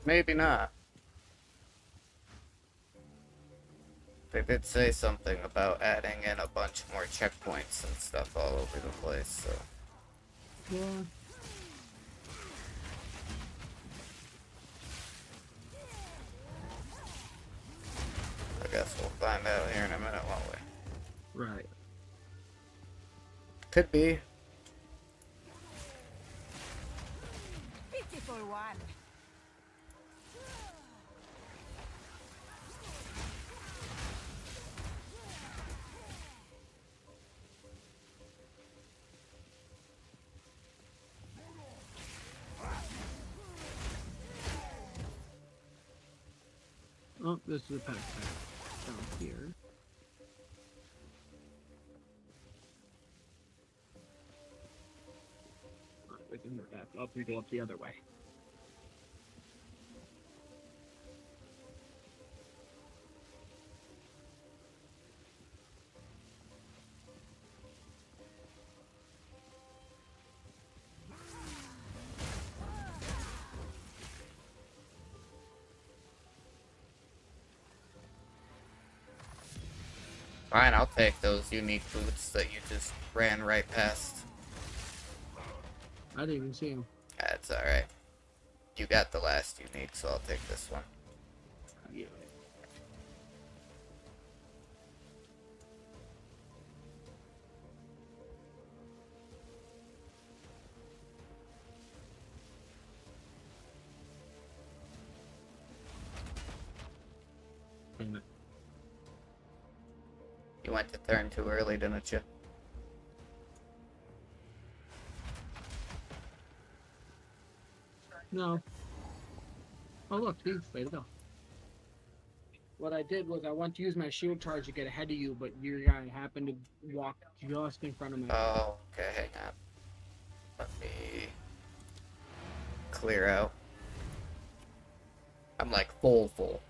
Maybe not. They did say something about adding in a bunch more checkpoints and stuff all over the place, so... Yeah. I guess we'll find out here in a minute, won't we? Right. Could be. Pitiful one. Oh, this is a backpack down here. Alright, we can back up and go up the other way. Fine, I'll take those unique boots that you just ran right past. I didn't even see him. That's alright. You got the last unique, so I'll take this one. Yeah. Damn it. You went to turn too early, didn't you? No. Oh look, Steve, way to go. What I did was I went to use my shield charge to get ahead of you, but your guy happened to walk just in front of me. Oh, okay, hang on. Let me clear out. I'm like full.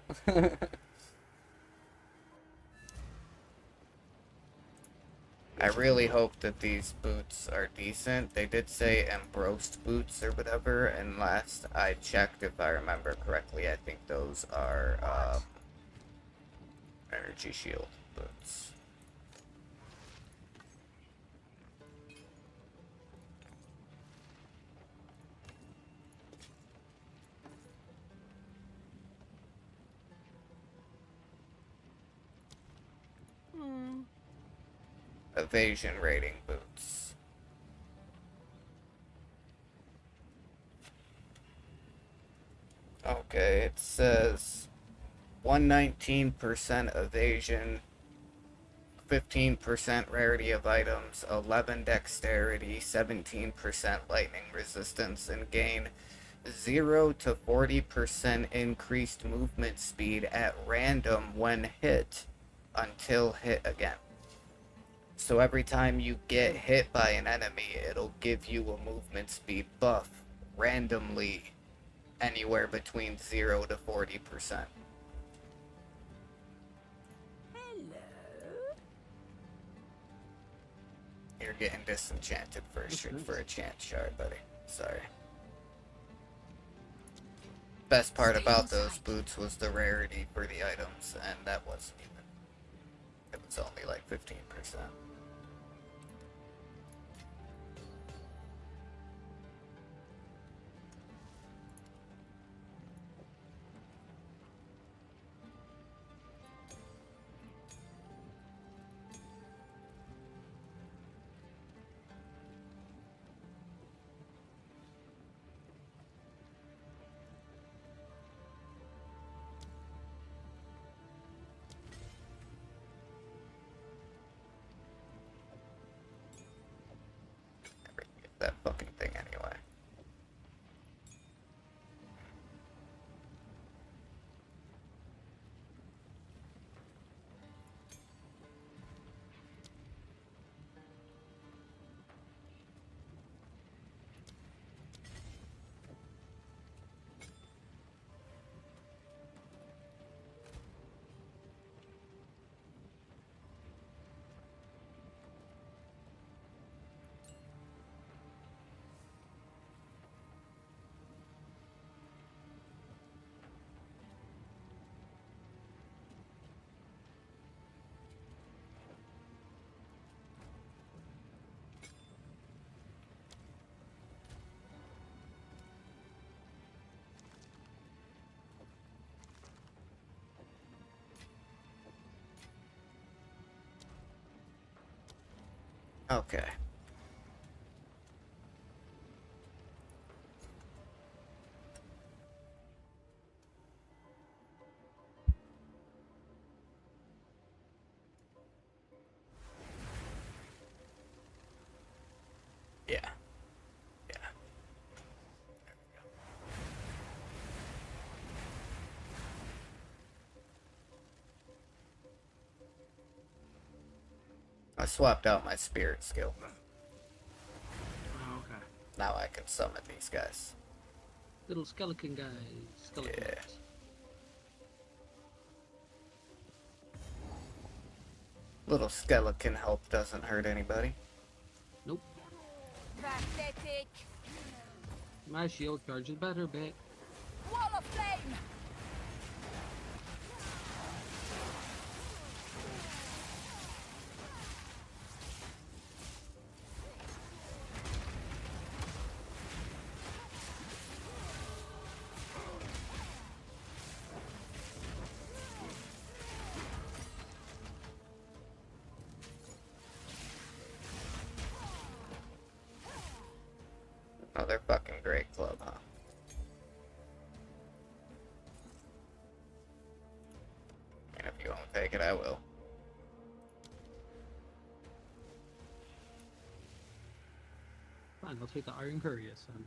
I really hope that these boots are decent. They did say embossed boots or whatever, and last I checked, if I remember correctly, I think those are energy shield boots. Evasion rating boots. Okay, it says 119% evasion, 15% rarity of items, 11 dexterity, 17% lightning resistance, and gain 0 to 40% increased movement speed at random when hit until hit again. So every time you get hit by an enemy, it'll give you a movement speed buff randomly anywhere between 0 to 40%. You're getting disenchanted for a chant shard, buddy. Sorry. Best part about those boots was the rarity for the items, and that wasn't even. It was only like 15%. That fucking thing anyway. Okay. Yeah. Yeah. I swapped out my spirit skill. Oh, okay. Now I can summon these guys. Little skeleton guys. Skeleton Yeah. guys. Little skeleton help doesn't hurt anybody. Nope. Pathetic. My shield charge is better, bitch. Wall of flame. Oh, they're fucking great club, huh? And if you won't take it, I will. Fine, I'll take the Iron Couriers then.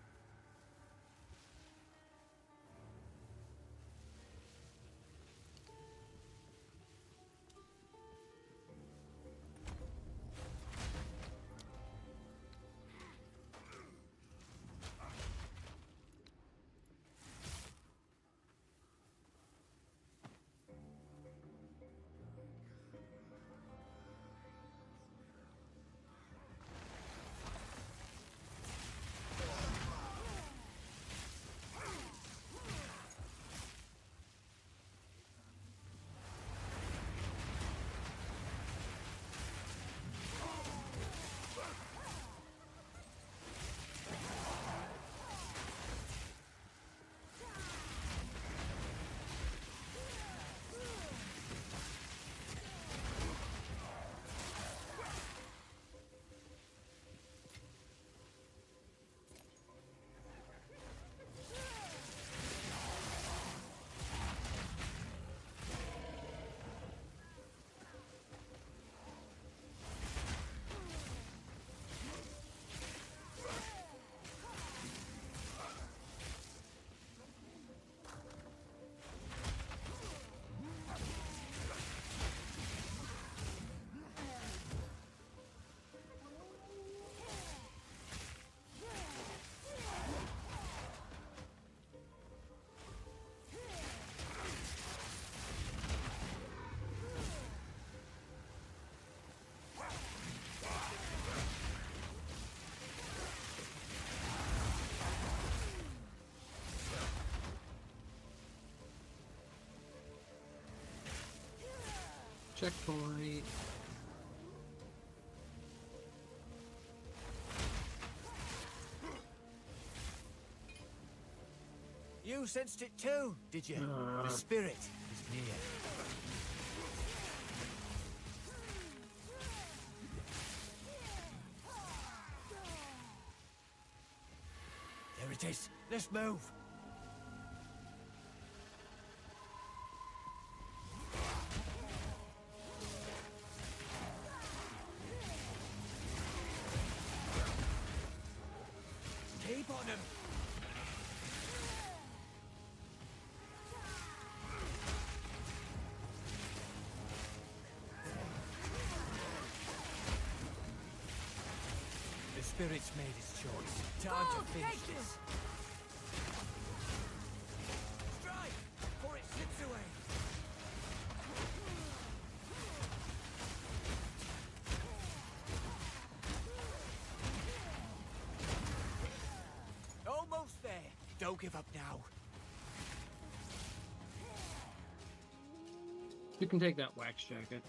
Checkpoint. You sensed it too, did you? The spirit is near. There it is. Let's move. Keep on him. The spirit's made its choice. Time to finish this. Strike! Before it slips away. Almost there. Don't give up now. You can take that wax jacket.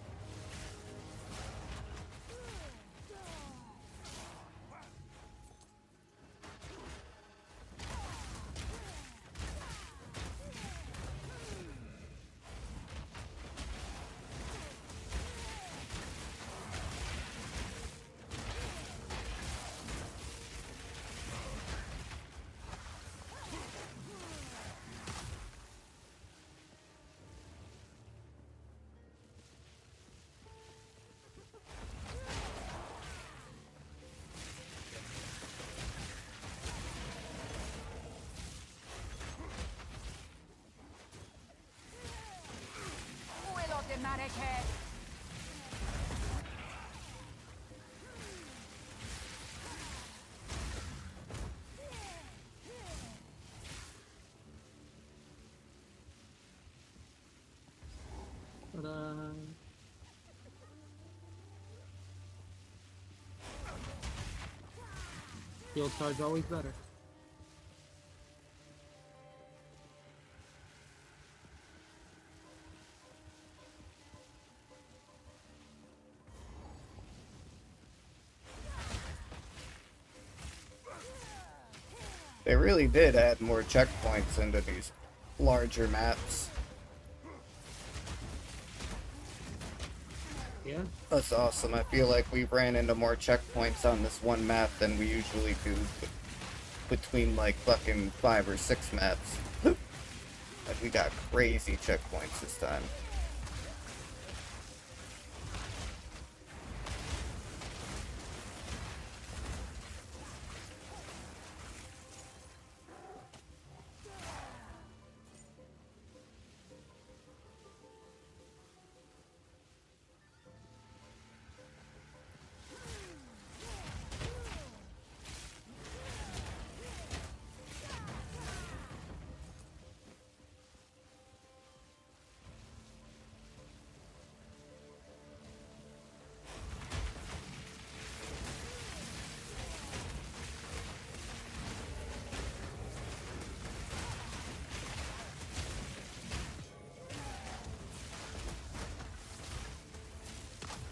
Will of the mannequin. Ta-da. Field charge always better. They really did add more checkpoints into these larger maps. Yeah. That's awesome. I feel like we ran into more checkpoints on this one map than we usually do between like fucking 5 or 6 maps. Like we got crazy checkpoints this time.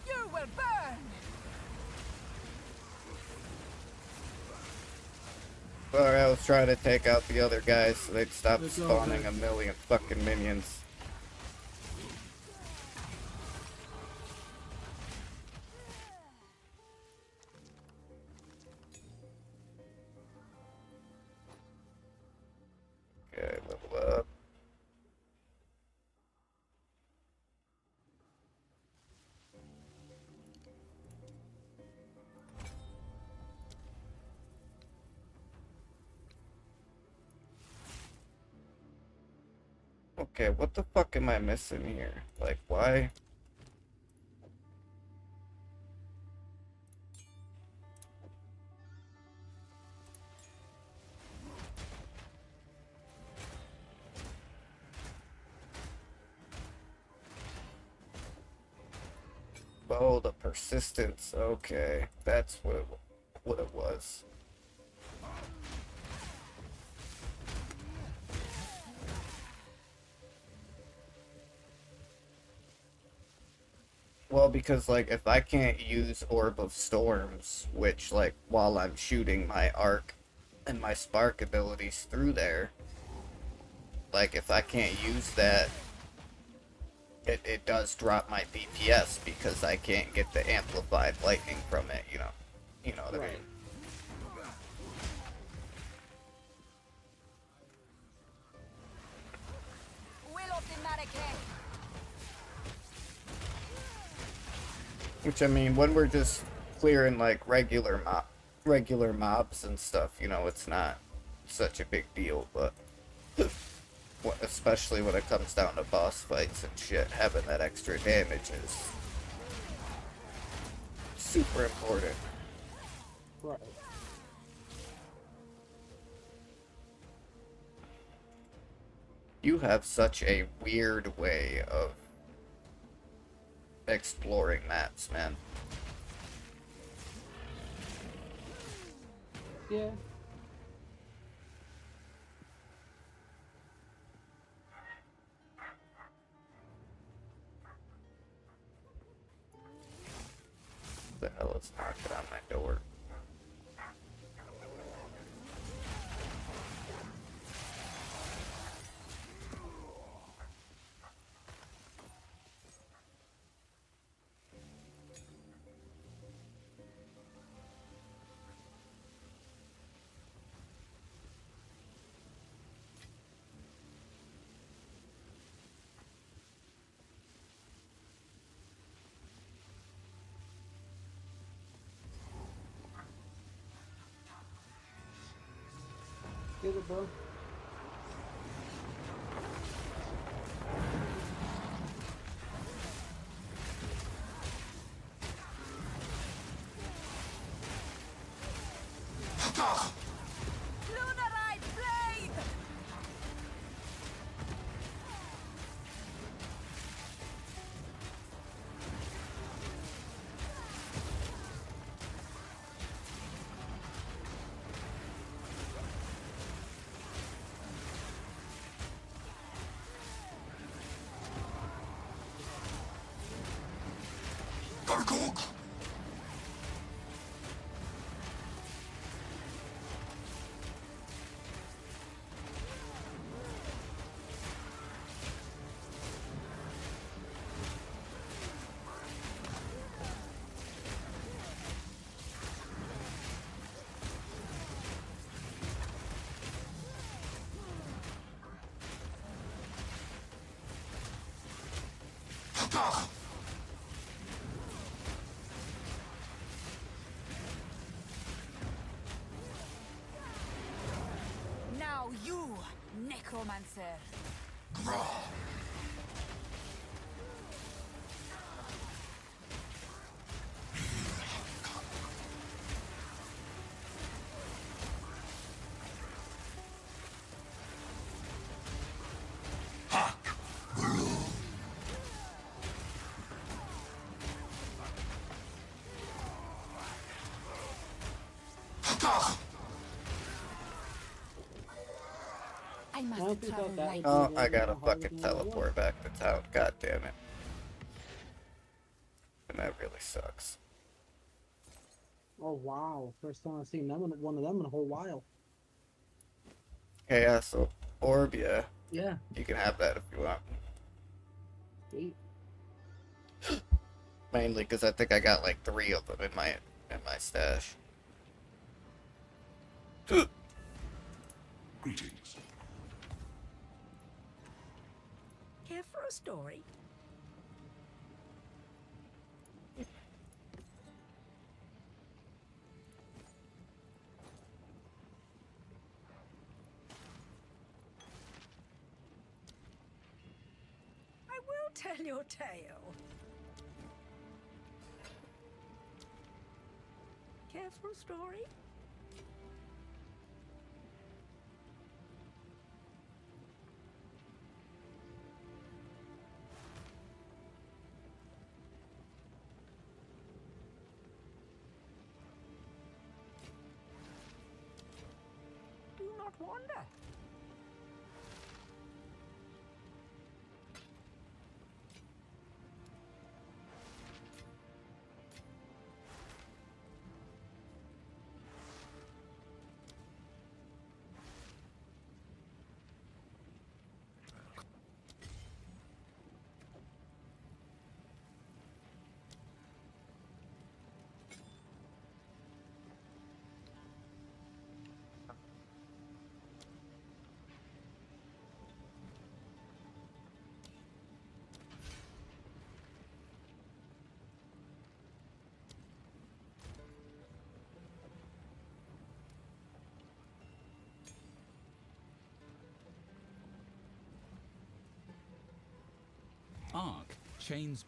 You will burn. Sorry, I was trying to take out the other guys so they'd stop It's all spawning good. a million fucking minions. Okay, level up. Okay, what the fuck am I missing here? Like, why? Oh, the persistence. Okay, that's what it was. Well, because like if I can't use Orb of Storms, which like while I'm shooting my arc and my spark abilities through there, like if I can't use that, it does drop my DPS because I can't get the amplified lightning from it, you know. You know what I Right. mean? Will of the Marrakech. Which I mean, when we're just clearing like regular mobs and stuff, you know, it's not such a big deal, but especially when it comes down to boss fights and shit, having that extra damage is super important. Right. You have such a weird way of exploring maps, man. Yeah. The hell is knocking on my door? Get it, bro. Lunarite blade! Now you, necromancer. I I must don't think travel that light. would Oh, be I gotta a hard fucking thing to do. teleport back to town. God damn it. And that really sucks. Oh wow! First time I've seen them one of them in a whole while. Hey, yeah, so Orb, yeah, Yeah. you can have that if you want. Sweet. Mainly because I think I got like 3 of them in my stash. Greetings. Care for a story? I will tell your tale. Care for a story? Do not wander. arc chains.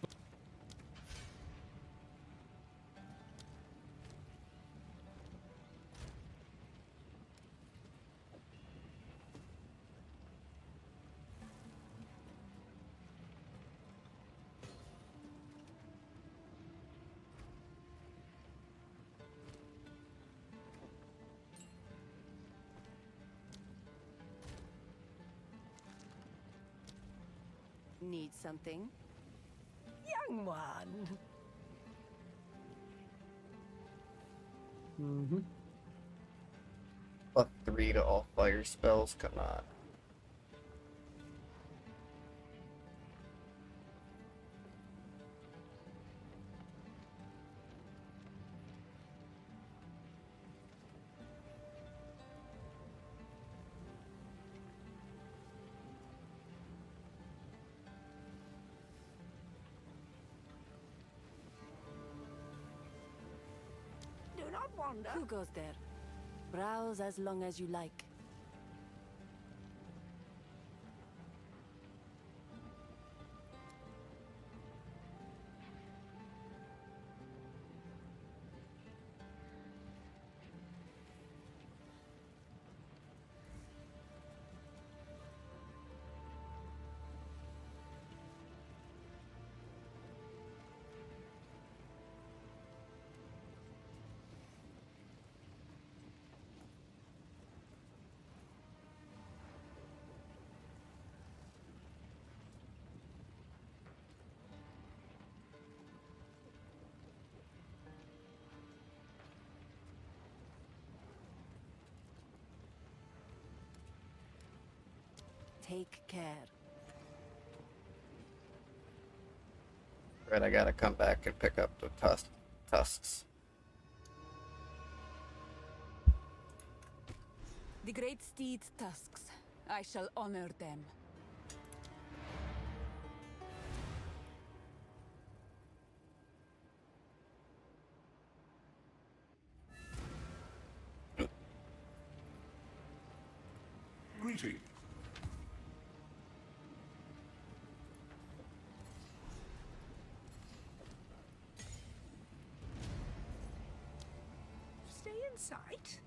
Need something? Young one. Mm-hmm. +3 to all fire spells, come on. Do not wander. Who goes there? Browse as long as you like. Take care. Right, I gotta come back and pick up the tusks. The great steed's tusks. I shall honor them. Greetings. Stay in sight.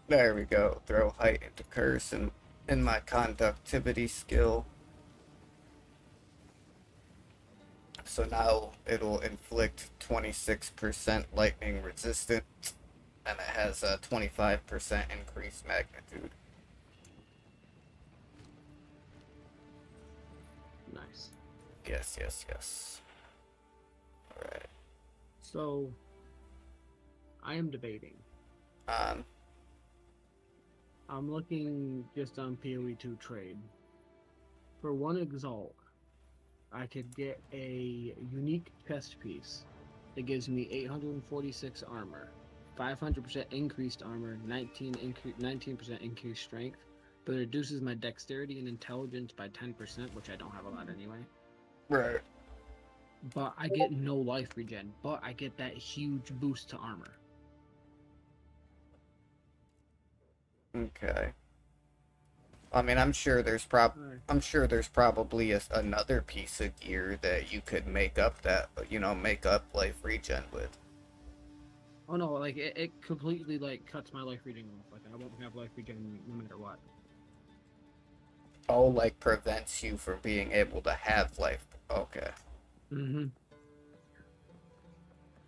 There we go. Throw height into curse and in my conductivity skill. So now it'll inflict 26% lightning resistant, and it has a 25% increased magnitude. Nice. Yes, yes, yes. Alright. So, I am debating. I'm looking just on PoE2 trade. For one exalt, I could get a unique chest piece that gives me 846 armor, 500% increased armor, 19% increased strength, but it reduces my dexterity and intelligence by 10%, which I don't have a lot anyway. Right. But I get no life regen, but I get that huge boost to armor. Okay. I mean, I'm sure there's probably another piece of gear that you could make up that, make up life regen with. Oh no, like it completely like cuts my life regen off. Like I won't have life regen no matter what. Oh, like prevents you from being able to have life. Okay. Mm-hmm.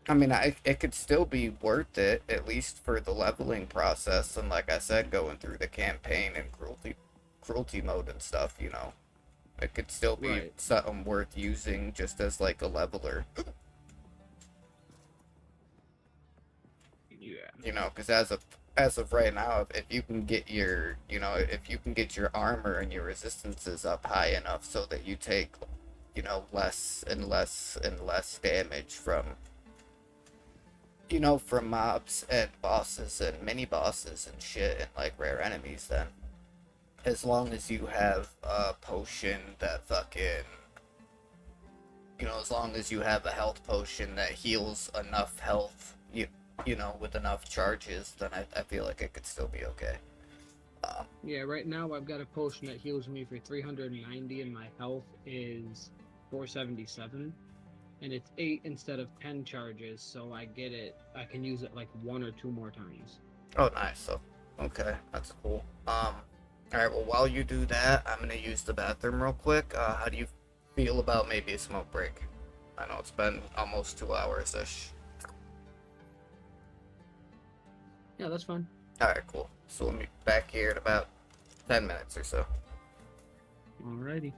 I mean, it could still be worth it, at least for the leveling process, and like I said, going through the campaign and cruelty mode and stuff, It could still be something worth using just as like a leveler. Yeah. Because as of right now, if you can get your armor and your resistances up high enough so that you take you know, less and less and less damage from, you know, from mobs and bosses and mini bosses and shit and like rare enemies, then as long as you have a potion that fucking, you know, as long as you have a health potion that heals enough health, you know, with enough charges, then I feel like it could still be okay. Yeah, right now I've got a potion that heals me for 390 and my health is 477. And it's 8 instead of 10 charges, so I can use it like 1 or 2 more times. Oh, nice. So, okay, that's cool. Alright, well, while you do that, I'm gonna use the bathroom real quick. How do you feel about maybe a smoke break? I know it's been almost 2 hours-ish. Yeah, that's fine. Alright, cool. So we'll meet back here in about 10 minutes or so. Alrighty.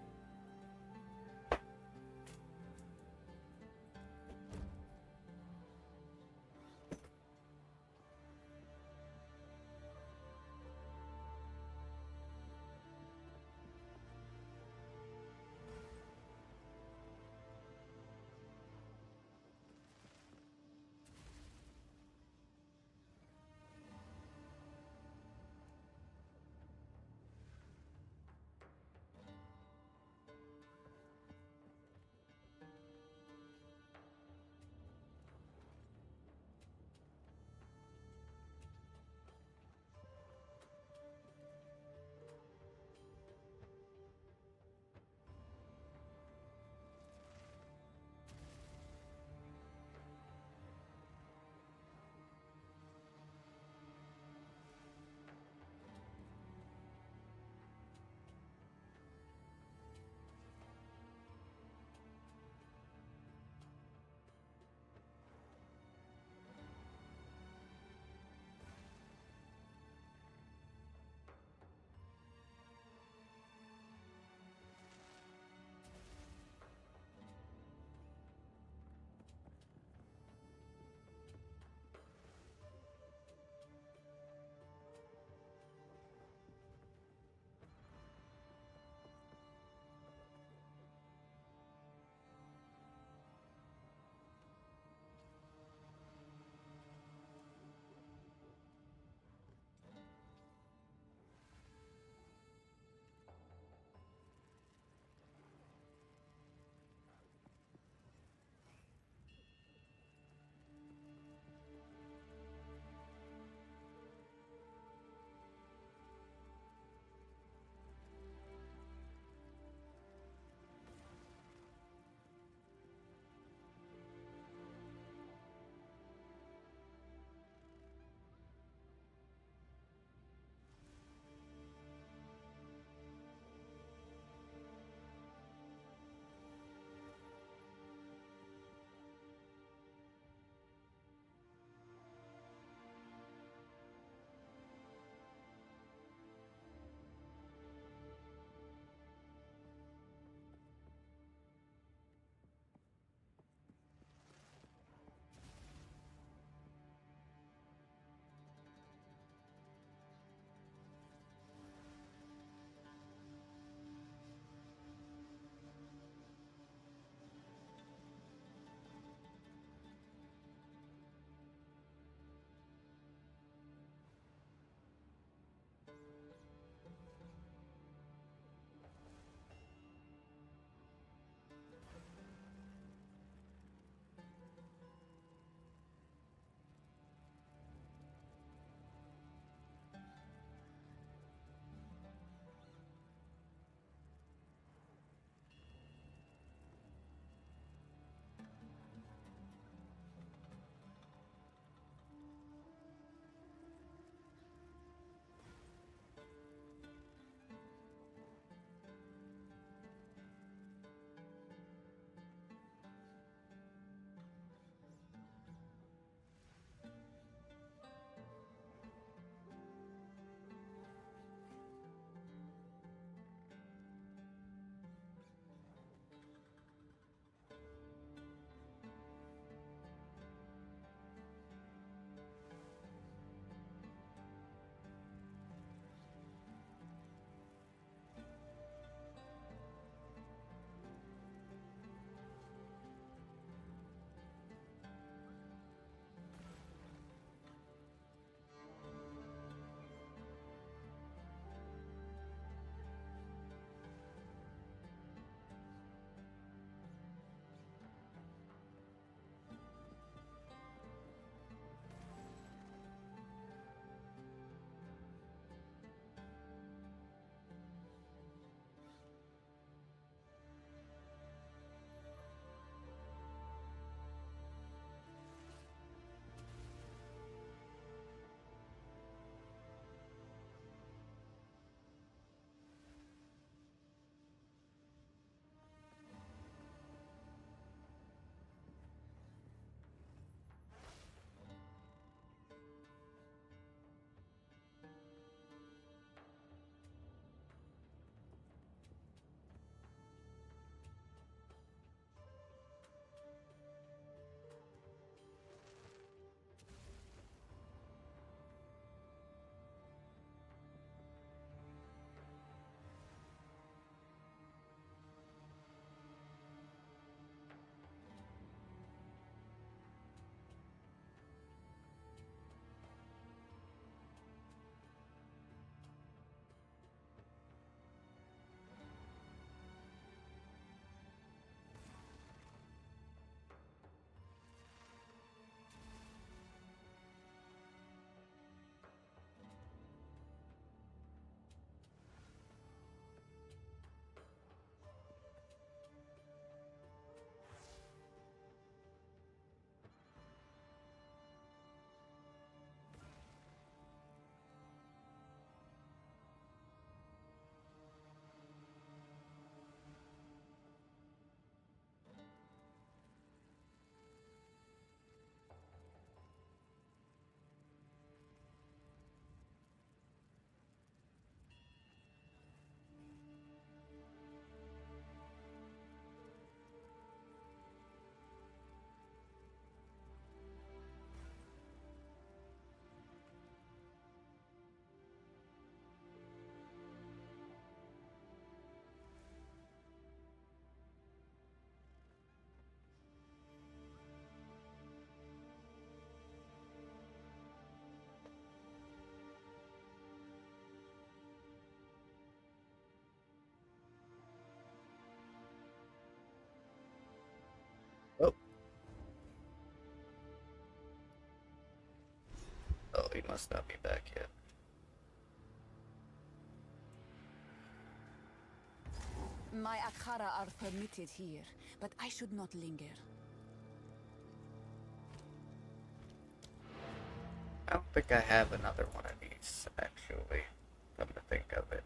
must not be back yet. My Akara are permitted here, but I should not linger. I don't think I have another one of these, actually, come to think of it.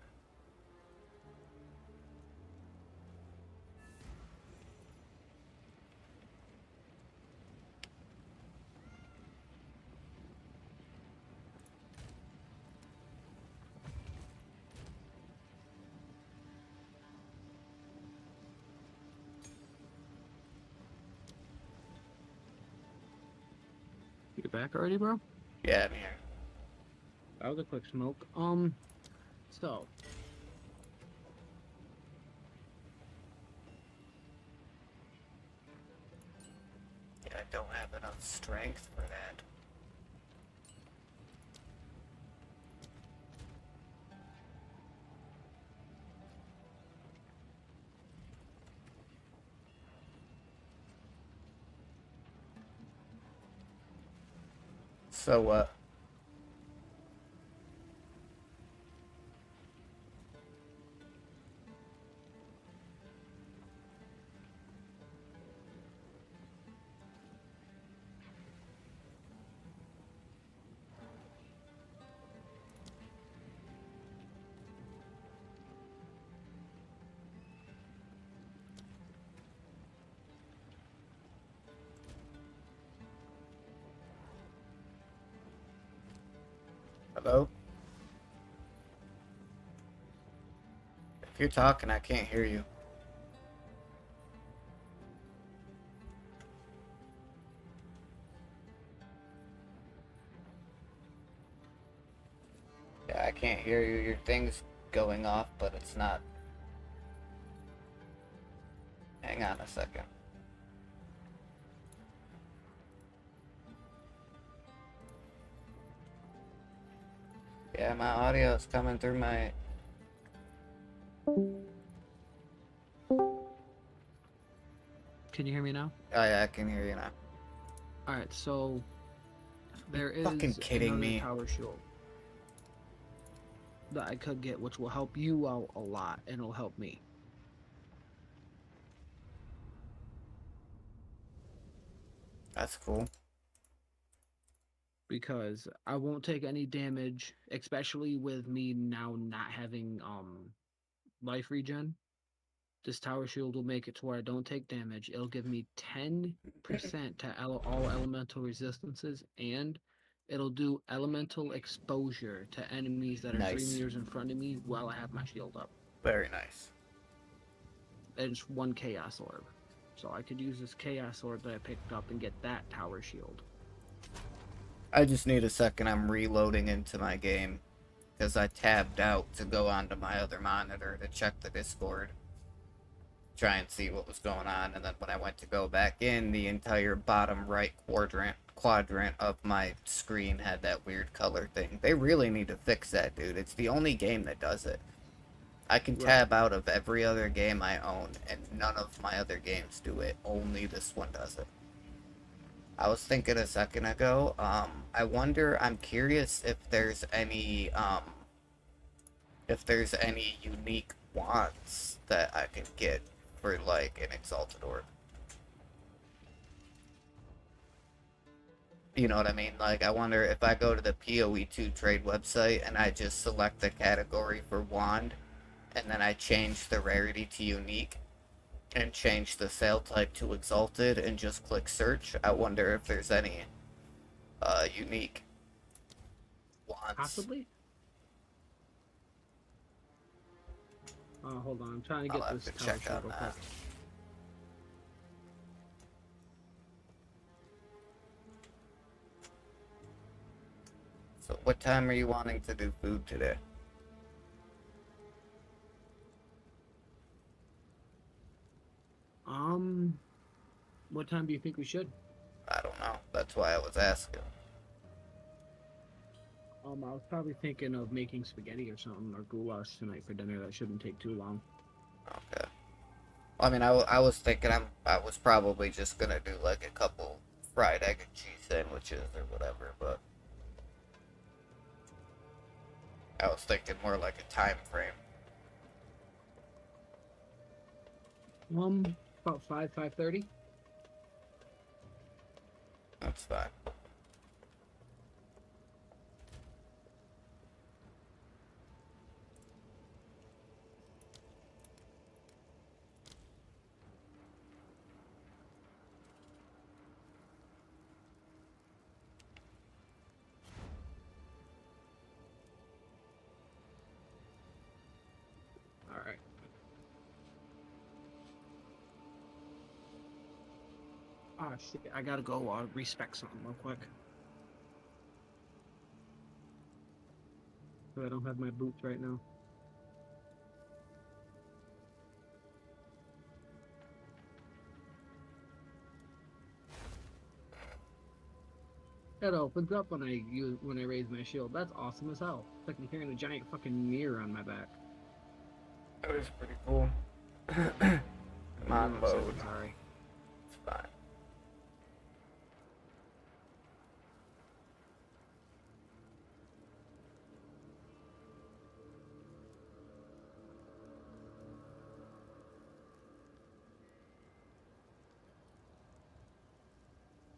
You back already, bro? Yeah, I'm here. That was a quick smoke. So Yeah, I don't have enough strength for that. So what? Hello? If you're talking, I can't hear you. Yeah, I can't hear you. Your thing's going off, but it's not. Hang on a second. Yeah, my audio is coming through my... can you hear me now? Oh yeah, I can hear you now. Alright, so there is Fucking kidding another me. tower shield that I could get, which will help you out a lot, and it'll help me. That's cool. Because I won't take any damage, especially with me now not having life regen. This tower shield will make it to where I don't take damage. It'll give me 10% to all elemental resistances, and it'll do elemental exposure to enemies that are 3 Nice. meters in front of me while I have my shield up. Very nice. And it's 1 chaos orb. So I could use this chaos orb that I picked up and get that tower shield. I just need a second. I'm reloading into my game because I tabbed out to go onto my other monitor to check the Discord, try and see what was going on, and then when I went to go back in, the entire bottom right quadrant of my screen had that weird color thing. They really need to fix that, dude. It's the only game that does it. I can tab out of every other game I own, and none of my other games do it. Only this one does it. I was thinking a second ago, I wonder, I'm curious if there's any unique wands that I can get for, like, an Exalted Orb. You know what I mean? Like, I wonder if I go to the PoE2 trade website and I just select the category for wand, and then I change the rarity to unique, and change the sale type to Exalted, and just click search. I wonder if there's any unique wands. Possibly? Hold on, I'm trying to I'll get have this to tower check shield on real that. quick. So what time are you wanting to do food today? What time do you think we should? I don't know. That's why I was asking. I was probably thinking of making spaghetti or something, or goulash tonight for dinner. That shouldn't take too long. Okay. I mean, I was thinking I was probably just gonna do like a couple fried egg and cheese sandwiches or whatever, but I was thinking more like a time frame. About 5:30. That's fine. All right. Ah, shit. I gotta go respec something real quick. So I don't have my boots right now. It opens up when I raise my shield. That's awesome as hell. It's like I'm carrying a giant fucking mirror on my back. That was pretty cool. Come on, load. Sorry. It's fine.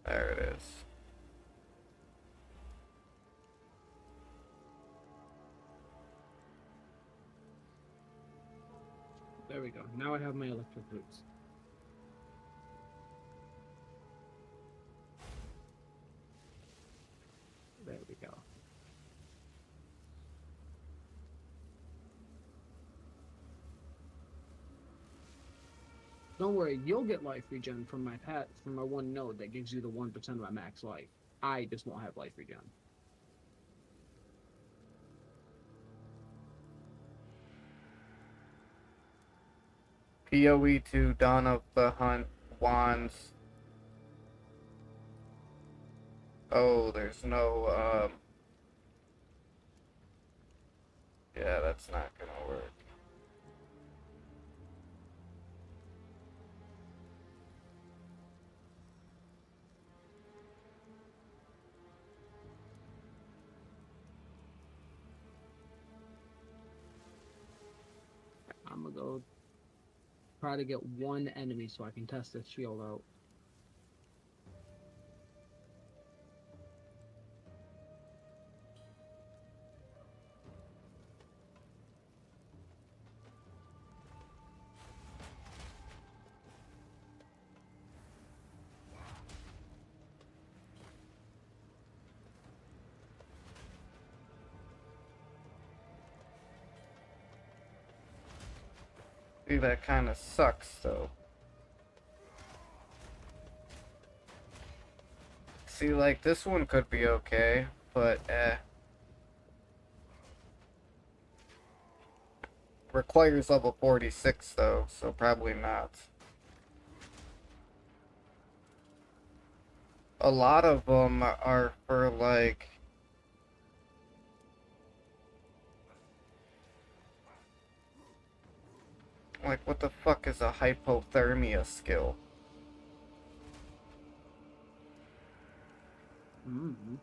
There it is. There we go. Now I have my electric boots. There we go. Don't worry, you'll get life regen from my from my one node that gives you the 1% of my max life. I just won't have life regen. PoE2, Dawn of the Hunt, Wands. Oh, there's no, yeah, that's not gonna work. I'm gonna go try to get one enemy so I can test this shield out. See, that kind of sucks, though. See, like, this one could be okay, but, requires level 46, though, so probably not. A lot of them are for, like... Like, what the fuck is a hypothermia skill? Mm-hmm.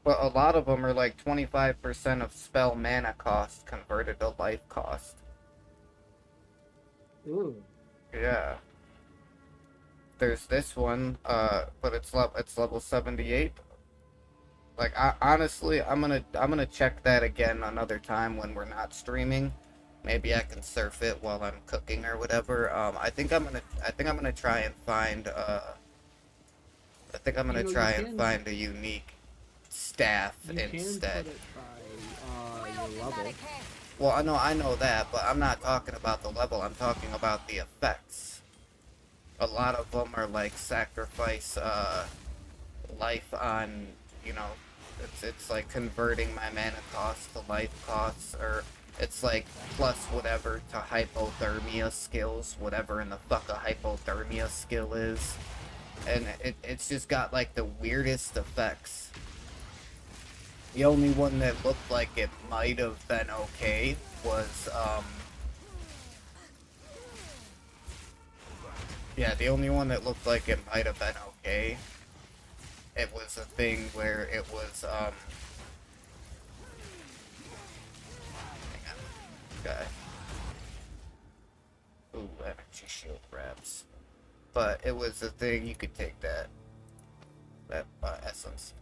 But a lot of them are like 25% of spell mana cost converted to life cost. Ooh. Yeah. There's this one, but it's level 78. Like, honestly, I'm gonna check that again another time when we're not streaming. Maybe I can surf it while I'm cooking or whatever. I think I'm gonna try and find find a unique staff You instead. can put it by your level. Well, I know that, but I'm not talking about the level. I'm talking about the effects. A lot of them are like sacrifice life on, you know, it's like converting my mana cost to life costs, or it's like plus whatever to hypothermia skills, whatever in the fuck a hypothermia skill is. And it's just got like the weirdest effects. The only one that looked like it might have been okay was, yeah, the only one that looked like it might have been okay, it was a thing where it was, guy. Ooh, energy shield grabs. But it was a thing, you could take that essence.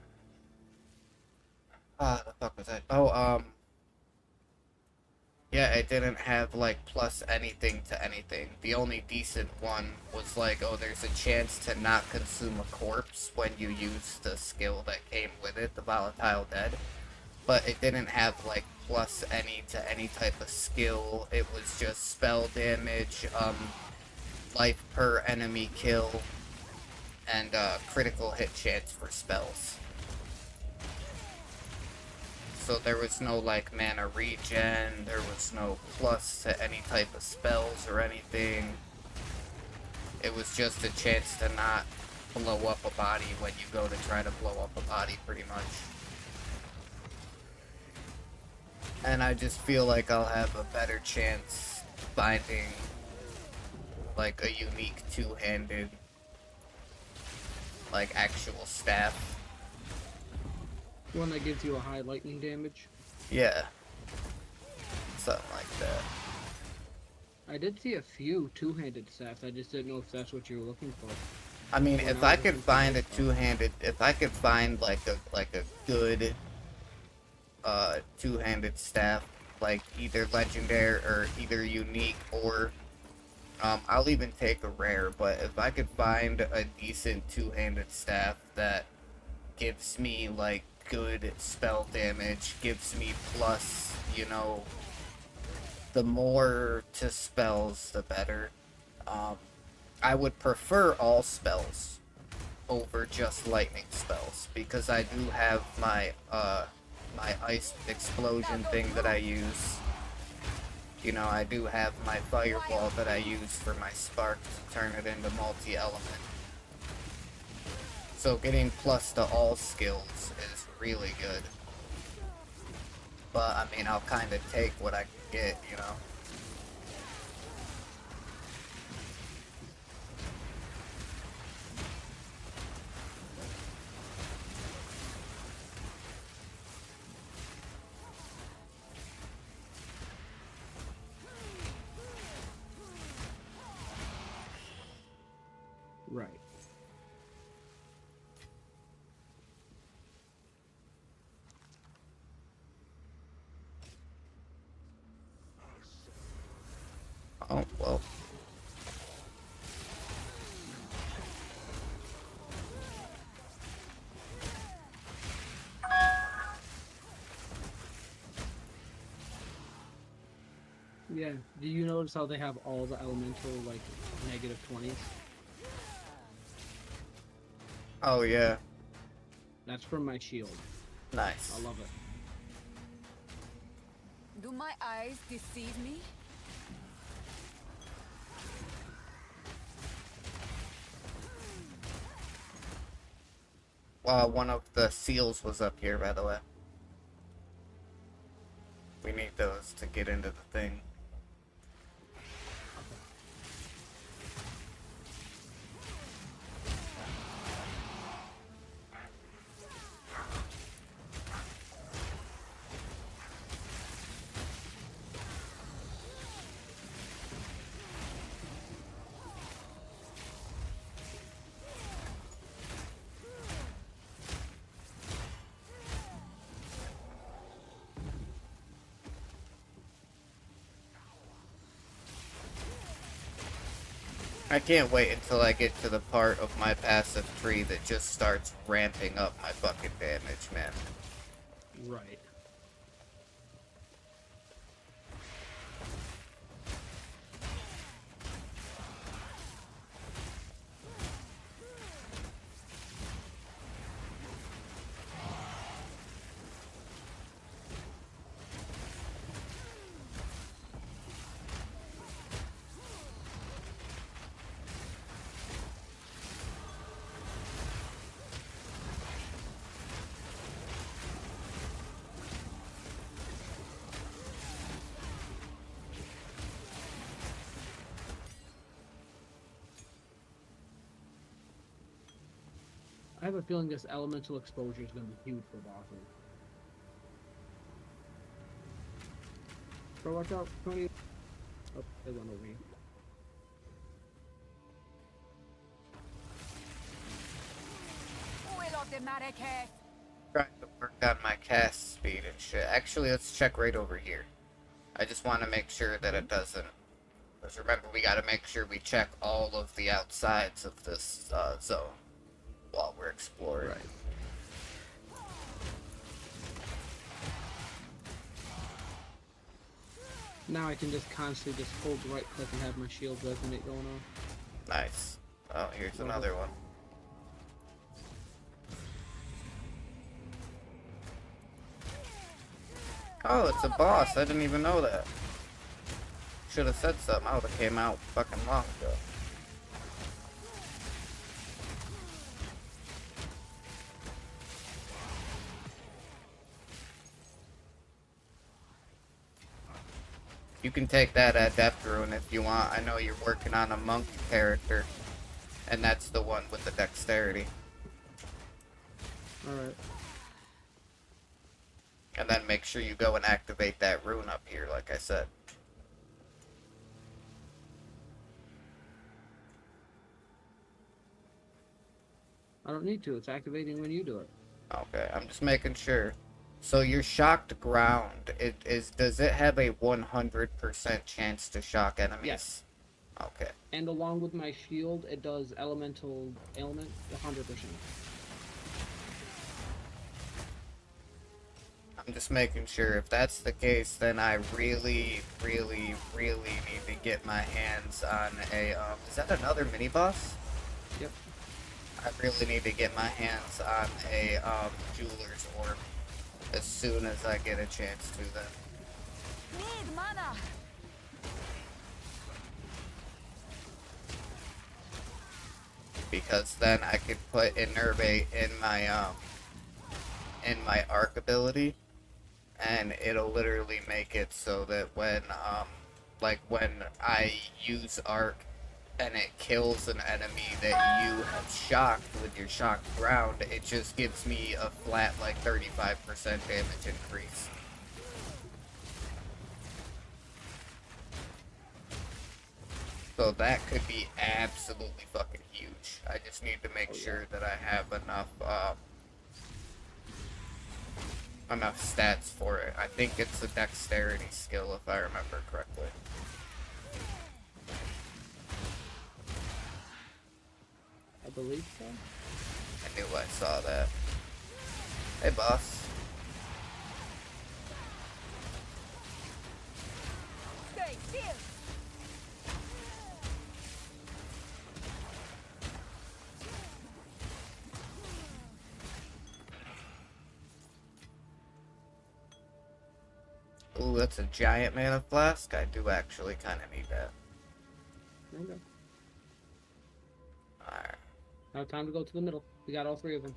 The fuck was that? Oh, yeah, it didn't have, like, plus anything to anything. The only decent one was like, oh, there's a chance to not consume a corpse when you use the skill that came with it, the Volatile Dead. But it didn't have, like, plus any to any type of skill. It was just spell damage, life per enemy kill, and critical hit chance for spells. So there was no like mana regen, there was no plus to any type of spells or anything. It was just a chance to not blow up a body when you go to try to blow up a body, pretty much. And I just feel like I'll have a better chance finding like a unique two-handed like actual staff. One that gives you a high lightning damage. Yeah. Something like that. I did see a few two-handed staffs. I just didn't know if that's what you were looking for. I mean, Well, if now I we're could looking find for a this two-handed, if I could find like a good two-handed staff, like either legendary or either unique or I'll even take a rare, but if I could find a decent two-handed staff that gives me like good spell damage, gives me plus, you know, the more to spells the better. I would prefer all spells over just lightning spells because I do have my my ice explosion thing that I use. You know, I do have my fireball that I use for my spark to turn it into multi-element. So getting plus to all skills is really good. But, I mean, I'll kind of take what I can get, you know? Right. Oh, well. Yeah. Do you notice how they have all the elemental, like, negative 20s? Oh, yeah. That's from my shield. Nice. I love it. Do my eyes deceive me? One of the seals was up here, by the way. We need those to get into the thing. I can't wait until I get to the part of my passive tree that just starts ramping up my fucking damage, man. Right. I have a feeling this elemental exposure is going to be huge for bosses. Bro, watch out, Tony. Oh, they went over me. Will of the Marrakech. Trying to work on my cast speed and shit. Actually, let's check right over here. I just want to make sure that it doesn't. Because remember, we got to make sure we check all of the outsides of this zone while we're exploring. Right. Now I can just constantly just hold right click and have my shield resonate going on. Nice. Oh, here's another one. Oh, it's a boss. I didn't even know that. Should have said something. I would have came out fucking long ago. You can take that at Depth Rune if you want. I know you're working on a monk character. And that's the one with the dexterity. Alright. And then make sure you go and activate that rune up here, like I said. I don't need to. It's activating when you do it. Okay, I'm just making sure. So your shocked ground, does it have a 100% chance to shock enemies? Yes. Okay. And along with my shield, it does elemental ailment 100%. I'm just making sure. If that's the case, then I really, really, really need to get my hands on a, is that another mini-boss? Yep. I really need to get my hands on a, jeweler's orb as soon as I get a chance to then. Need mana. Because then I could put Innervate in my arc ability, and it'll literally make it so that when like when I use arc and it kills an enemy that you have shocked with your shocked ground, it just gives me a flat like 35% damage increase. So that could be absolutely fucking huge. I just need to make sure that I have enough stats for it. I think it's a dexterity skill if I remember correctly. I believe so. I knew I saw that. Hey, boss. Stay still. Ooh, that's a giant mana flask. I do actually kind of need that. Okay. Alright. Now time to go to the middle. We got all three of them.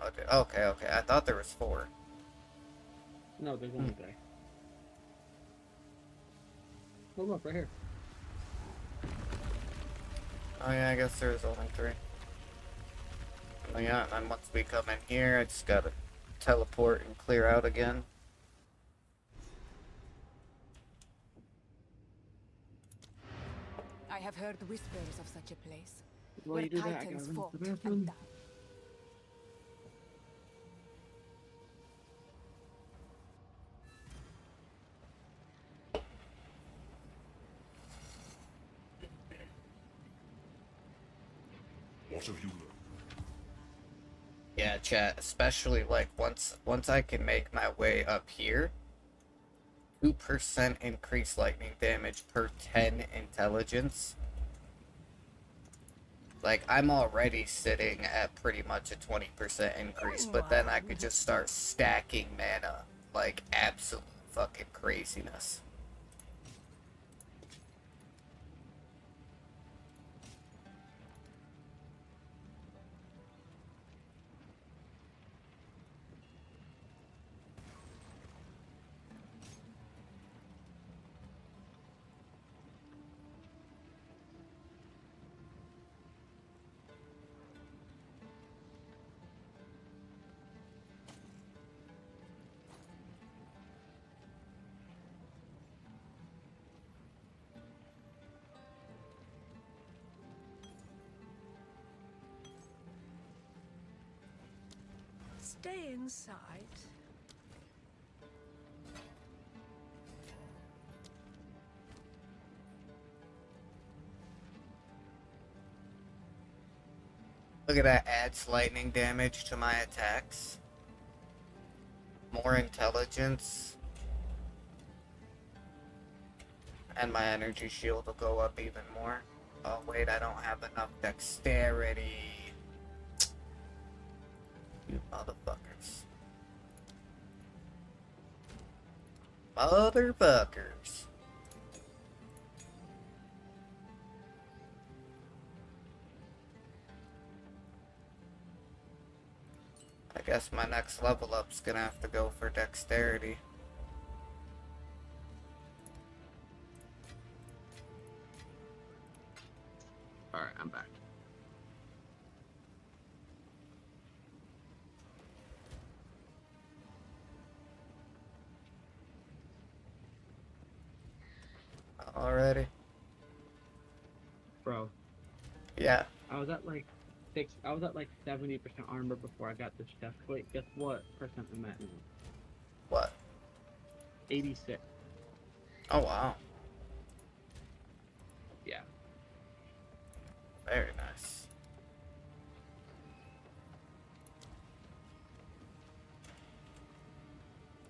Okay. I thought there was 4. No, there's only 3. Oh, look, right here. Oh yeah, I guess there's only 3. Oh yeah, and once we come in here, I just gotta teleport and clear out again. I have heard whispers of such a place. While Where you do that, I gotta titans run fought to the and bathroom. died. What have you learned? Yeah, chat, especially like once I can make my way up here, 2% increased lightning damage per 10 intelligence. Like, I'm already sitting at pretty much a 20% increase, but then I could just start stacking mana like absolute fucking craziness. Stay in sight. Look at that, adds lightning damage to my attacks. More intelligence. And my energy shield will go up even more. Oh wait, I don't have enough dexterity. You motherfuckers. Motherfuckers. I guess my next level up's gonna have to go for dexterity. Alright, I'm back. Already? Bro, Yeah. I was at like 70% armor before I got this chest plate. Guess what percent I'm at now? What? 86. Oh wow. Yeah. Very nice.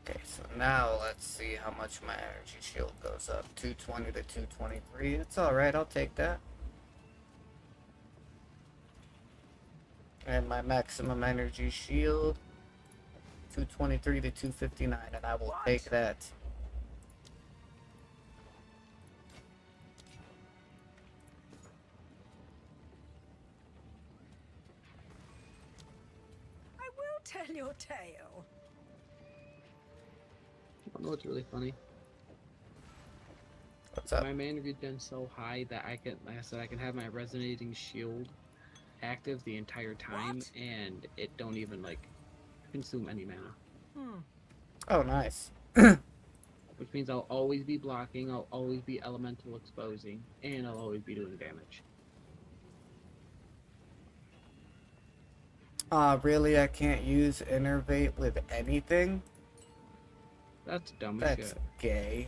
Okay, so now let's see how much my energy shield goes up. 220 to 223. It's alright, I'll take that. And my maximum energy shield, 223 to 259, and I will take that. I will tell your tale. I know what's really funny. What's up? My mana regen's so high that I can, like I said, I can have my resonating shield active the entire time, What? and it don't even like consume any mana. Hmm. Oh, nice. Which means I'll always be blocking, I'll always be elemental exposing, and I'll always be doing damage. Really? I can't use Innervate with anything? That's dumb as That's shit. gay.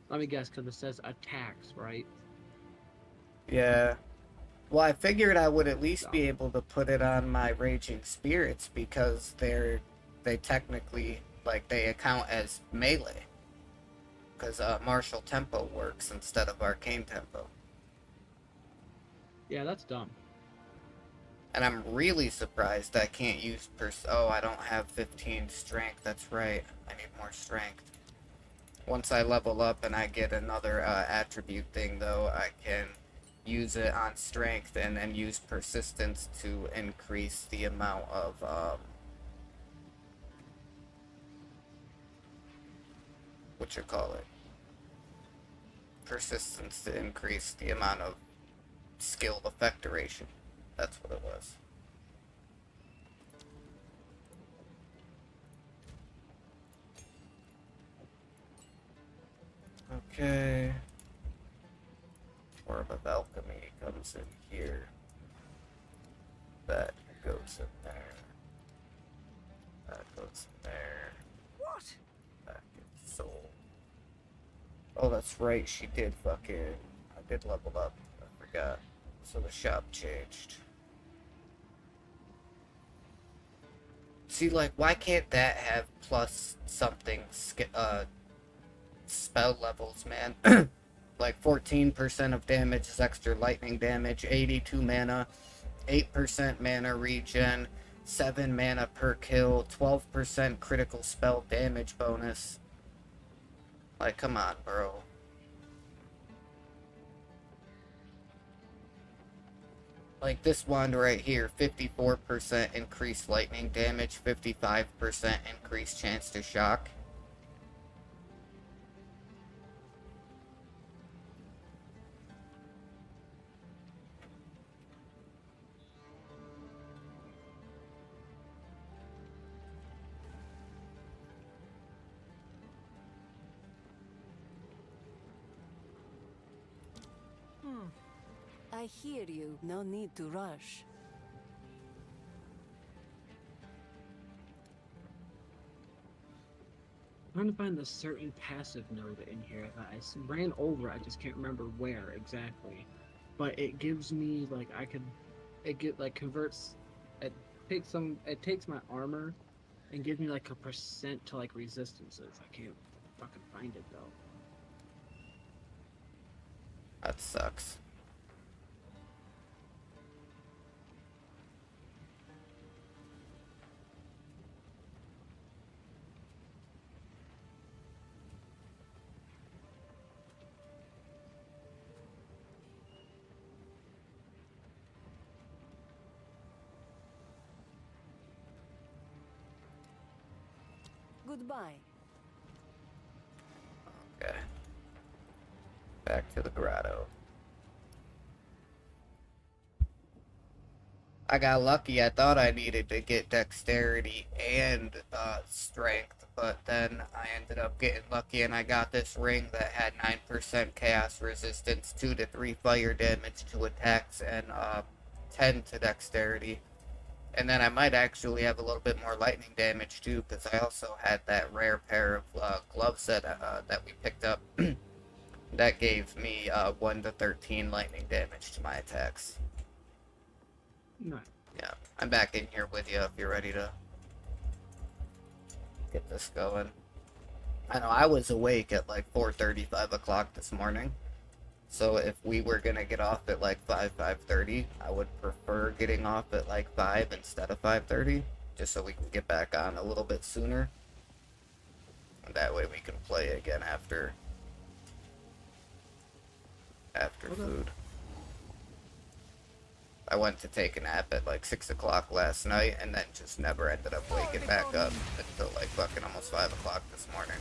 Let me guess, because it says attacks, right? Yeah. Well, I figured I would at least be able to put it on my Raging Spirits because they technically, like, they account as melee. Because Martial Tempo works instead of Arcane Tempo. Yeah, that's dumb. And I'm really surprised I can't use oh, I don't have 15 strength. That's right. I need more strength. Once I level up and I get another attribute thing, though, I can use it on strength and then use persistence to increase the amount of what you call it? Persistence to increase the amount of skilled effect duration. That's what it was. Okay. Orb of Alchemy comes in here. That goes in there. That goes in there. What? That gets sold. Oh, that's right. She did fucking. I did level up. I forgot. So the shop changed. See, like, why can't that have plus something spell levels, man? Like 14% of damage is extra lightning damage, 82 mana, 8% mana regen, 7 mana per kill, 12% critical spell damage bonus. Like, come on, bro. Like this wand right here, 54% increased lightning damage, 55% increased chance to shock. I hear you. No need to rush. I'm trying to find the certain passive node in here that ran over. I just can't remember where exactly, but it gives me like converts. It It takes my armor and gives me like a percent to like resistances. I can't fucking find it though. That sucks. Goodbye. Okay. Back to the grotto. I got lucky. I thought I needed to get dexterity and strength, but then I ended up getting lucky and I got this ring that had 9% chaos resistance, 2 to 3 fire damage to attacks, and 10 to dexterity. And then I might actually have a little bit more lightning damage too, because I also had that rare pair of gloves that we picked up. That gave me 1 to 13 lightning damage to my attacks. No. Yeah, I'm back in here with you if you're ready to get this going. I know I was awake at like 4:30, 5 o'clock this morning. So if we were gonna get off at like 5:30, I would prefer getting off at like 5 instead of 5:30, just so we can get back on a little bit sooner. And that way we can play again after food. I went to take a nap at like 6 o'clock last night and then just never ended up waking back up until like fucking almost 5 o'clock this morning.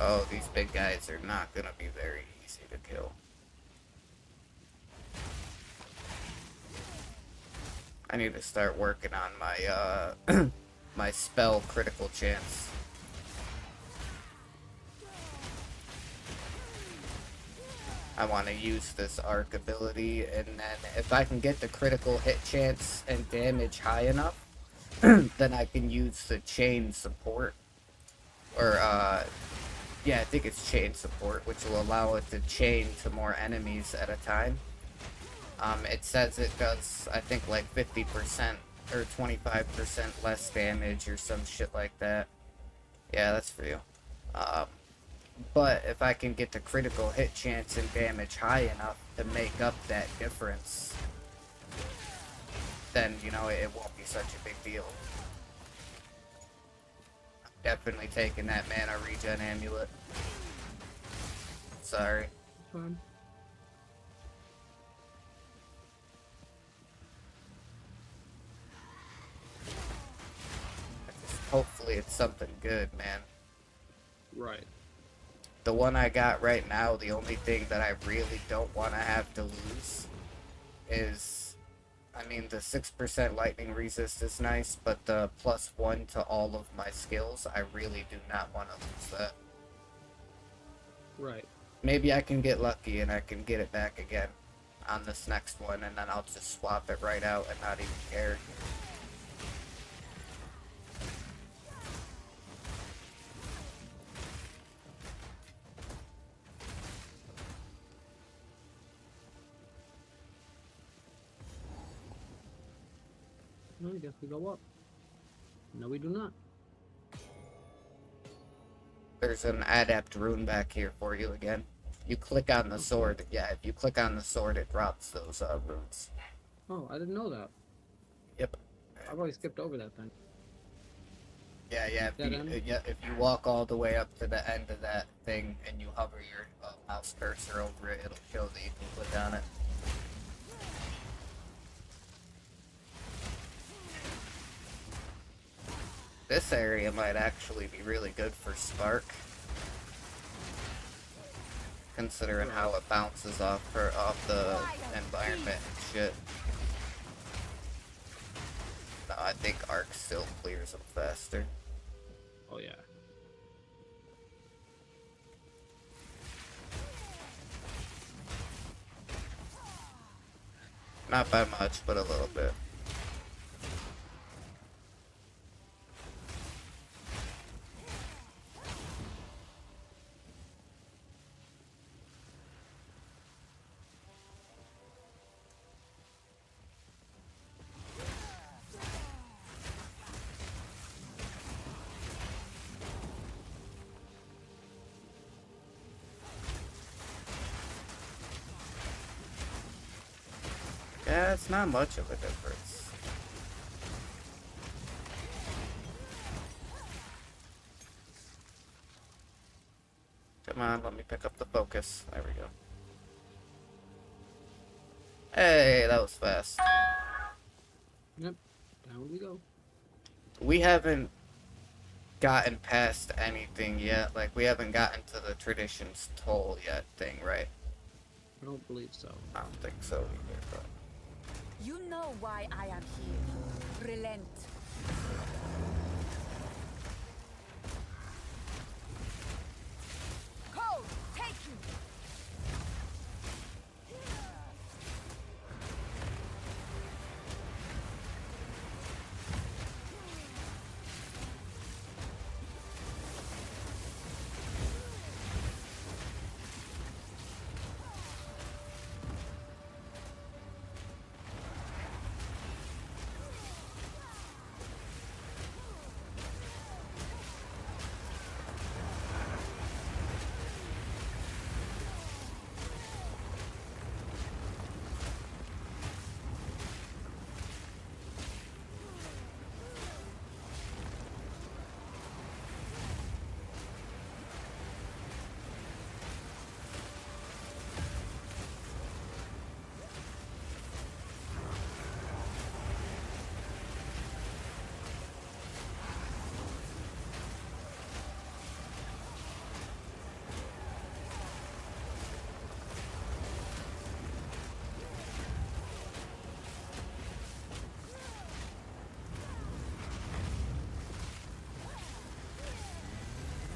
Oh, these big guys are not gonna be very easy to kill. I need to start working on my my spell critical chance. I want to use this arc ability, and then if I can get the critical hit chance and damage high enough, then I can use the chain support. Or, yeah, I think it's chain support, which will allow it to chain to more enemies at a time. It says it does, I think, like 50% or 25% less damage or some shit like that. Yeah, that's for you. But if I can get the critical hit chance and damage high enough to make up that difference, then, you know, it won't be such a big deal. Definitely taking that mana regen amulet. Sorry. Fine. Hopefully it's something good, man. Right. The one I got right now, the only thing that I really don't want to have to lose is, I mean, the 6% lightning resist is nice, but the +1 to all of my skills, I really do not want to lose that. Right. Maybe I can get lucky and I can get it back again on this next one, and then I'll just swap it right out and not even care. No, I guess we go up. No, we do not. There's an adept rune back here for you again. You click on the sword. Yeah, if you click on the sword, it drops those runes. Oh, I didn't know that. Yep. I've always skipped over that thing. Yeah, yeah. Dead end? If you walk all the way up to the end of that thing and you hover your mouse cursor over it, it'll show that you can click on it. This area might actually be really good for Spark, considering how it bounces off the environment and shit. No, I think Arc still clears them faster. Oh yeah. Not by much, but a little bit. Yeah, it's not much of a difference. Come on, let me pick up the focus. There we go. Hey, that was fast. Yep. Down we go. We haven't gotten past anything yet. Like, we haven't gotten to the traditions toll yet thing, right? I don't believe so. I don't think so either, but... You know why I am here. Relent. Code, take you.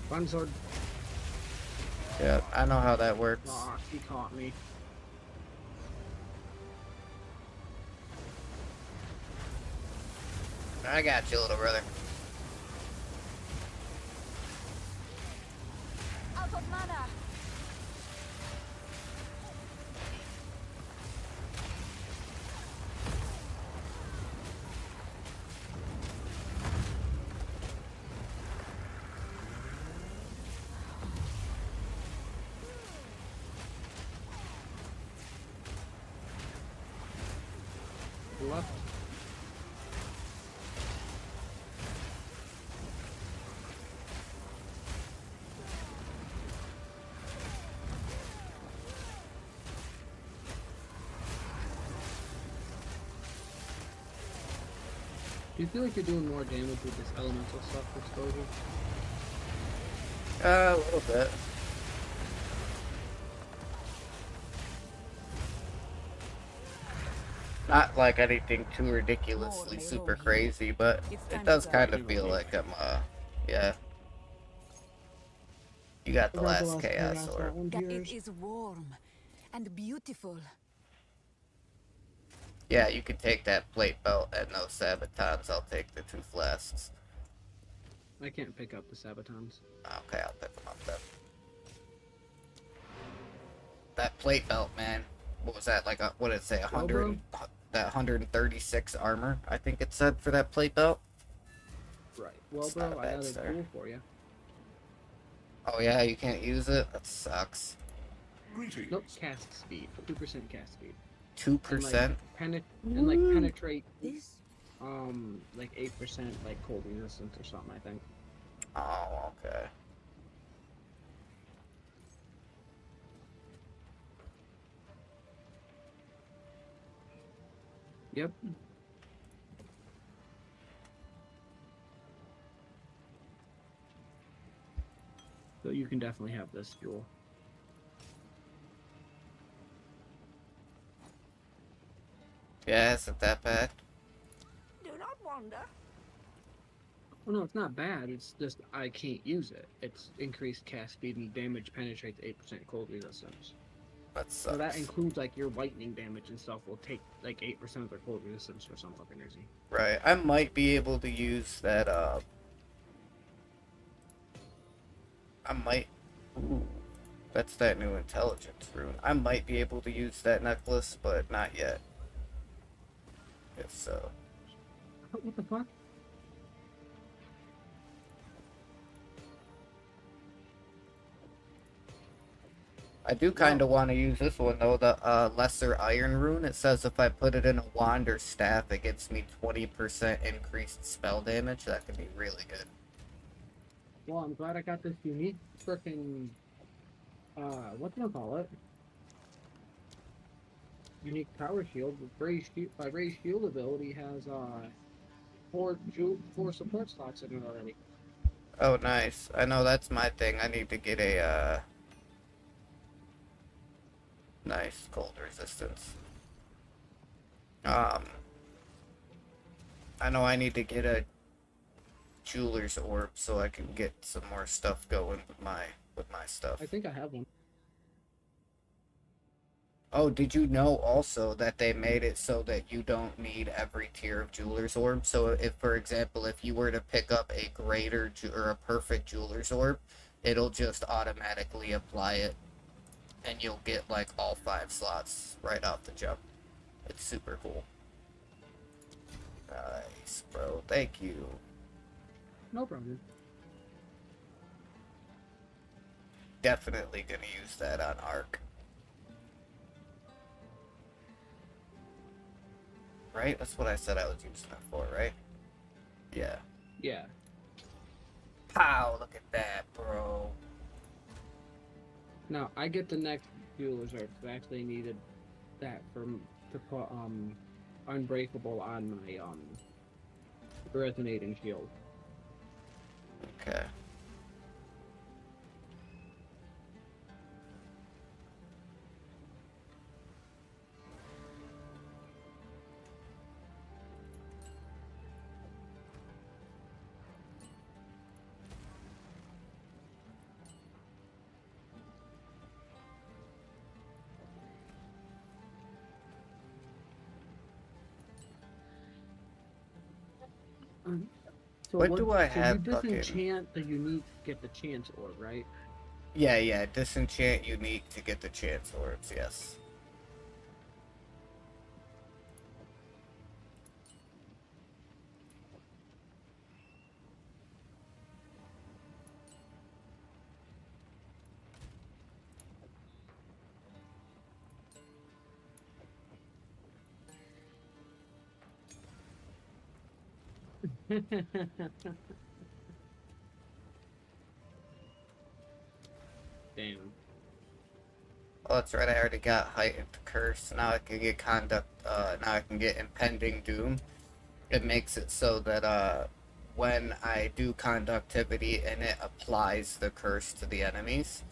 Fun sword. Yeah, I know how that works. Ah, he caught me. I got you, little brother. Out of mana. Left. Do you feel like you're doing more damage with this elemental stuff exposure? A little bit. Not like anything too ridiculously super crazy, but it does kind of feel like I'm, yeah. You got the last chaos orb. It is warm and beautiful. Yeah, you can take that plate belt and those sabatons. I'll take the 2 flasks. I can't pick up the sabatons. Okay, I'll pick them up then. That plate belt, man. What was that? Like, what did it say? 100? That 136 armor, I think it said, for that plate belt. Right. Well, It's not bro, a I bad got a start. tool for you. Oh yeah, you can't use it? That sucks. Greetings. Nope, cast speed. 2% cast speed. 2%? And like penetrate, like 8% like cold resistance or something, I think. Oh, okay. Yep. So you can definitely have this fuel. Yeah, isn't that bad? Do not wander. Well, no, it's not bad. It's just I can't use it. It's increased cast speed and damage penetrates 8% cold resistance. That So that sucks. includes like your lightning damage and stuff will take like 8% of their cold resistance for some fucking reason. Right. I might be able to use that, I might... Ooh. That's that new intelligence rune. I might be able to use that necklace, but not yet. If so. What the fuck? I do kind of want to use this one though, the lesser iron rune. It says if I put it in a wand or staff, it gives me 20% increased spell damage. That could be really good. Well, I'm glad I got this unique freaking what do I call it? Unique power shield. My raised shield ability has four support slots in it already. Oh, nice. I know that's my thing. I need to get a nice cold resistance. I know I need to get a jeweler's orb so I can get some more stuff going with my stuff. I think I have one. Oh, did you know also that they made it so that you don't need every tier of jeweler's orb? So if, for example, if you were to pick up a greater or a perfect jeweler's orb, it'll just automatically apply it, and you'll get like all 5 slots right off the jump. It's super cool. Nice, bro. Thank you. No problem. Definitely gonna use that on Arc. Right? That's what I said I was using it for, right? Yeah. Yeah. Pow! Look at that, bro. Now I get the next jeweler's orb. So I actually needed that to put unbreakable on my resonating shield. Okay. So What do I so have you fucking- disenchant the unique to get the chance orb, right? Yeah, disenchant unique to get the chance orbs, yes. Damn. Oh, that's right, I already got heightened curse. Now I can get now I can get impending doom. It makes it so that, when I do conductivity and it applies the curse to the enemies,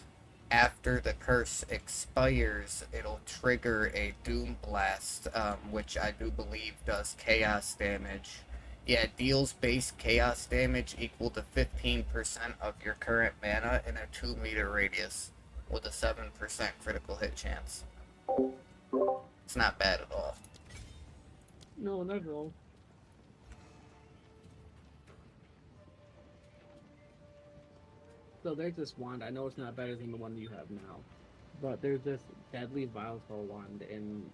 after the curse expires, it'll trigger a Doom Blast, which I do believe does chaos damage. Yeah, it deals base chaos damage equal to 15% of your current mana in a 2-meter radius, with a 7% critical hit chance. It's not bad at all. No, not at all. So there's this wand. I know it's not better than the one you have now, but there's this deadly volatile wand in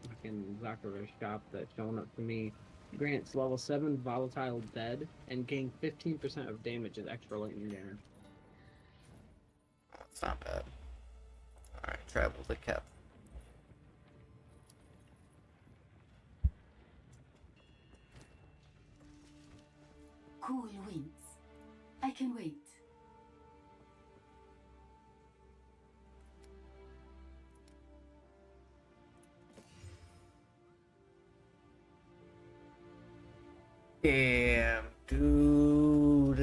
fucking Zakara's shop that's shown up to me. Grants level 7 volatile dead and gain 15% of damage as extra lightning damage. It's not bad. Alright, travel the cap. Cool winds. I can wait. Damn, dude.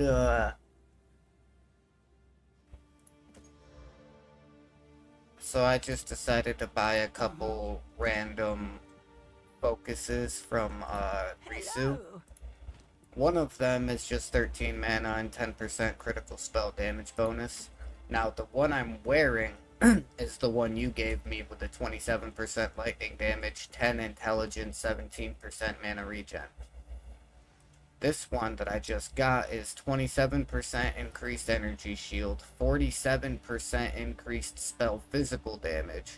So I just decided to buy a couple random focuses from Risu. Hello. One of them is just 13 mana and 10% critical spell damage bonus. Now, the one I'm wearing is the one you gave me with the 27% lightning damage, 10 intelligence, 17% mana regen. This one that I just got is 27% increased energy shield, 47% increased spell physical damage,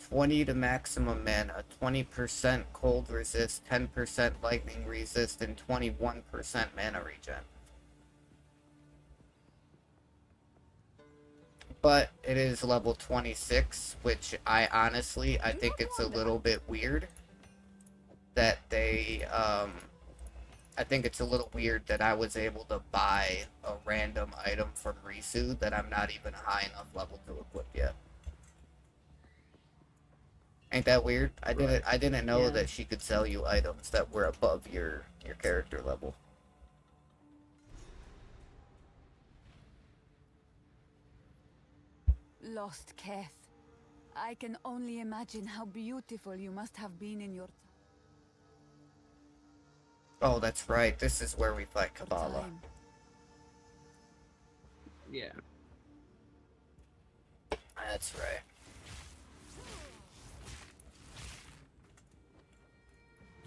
20 to maximum mana, 20% cold resist, 10% lightning resist, and 21% mana regen. But it is level 26, which I think it's a little bit weird that I think it's a little weird that I was able to buy a random item from Risu that I'm not even a high enough level to equip yet. Ain't that weird? I didn't know that she could sell you items that were above your character level. Lost Keth. I can only imagine how beautiful you must have been in your Oh, that's right. This is where we fight Kabbalah. time. Yeah. That's right.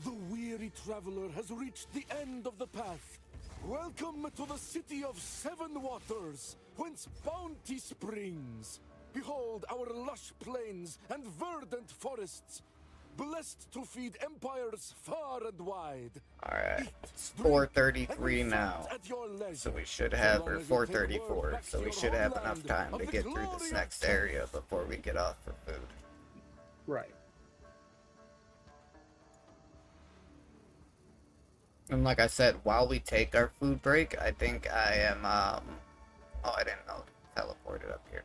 The weary traveler has reached the end of the path. Welcome to the city of Seven Waters, whence bounty springs. Behold our lush plains and verdant forests, blessed to feed empires far and wide. Alright, Eat, it's drink, 4:33 and now. at your leisure. So we should So have, long or as you take 4:34, word back so to we your should have enough homeland time of to the get through this glorious next area before we get off for food. Right. And like I said, while we take our food break, I think I am, oh, I didn't know, teleported up here.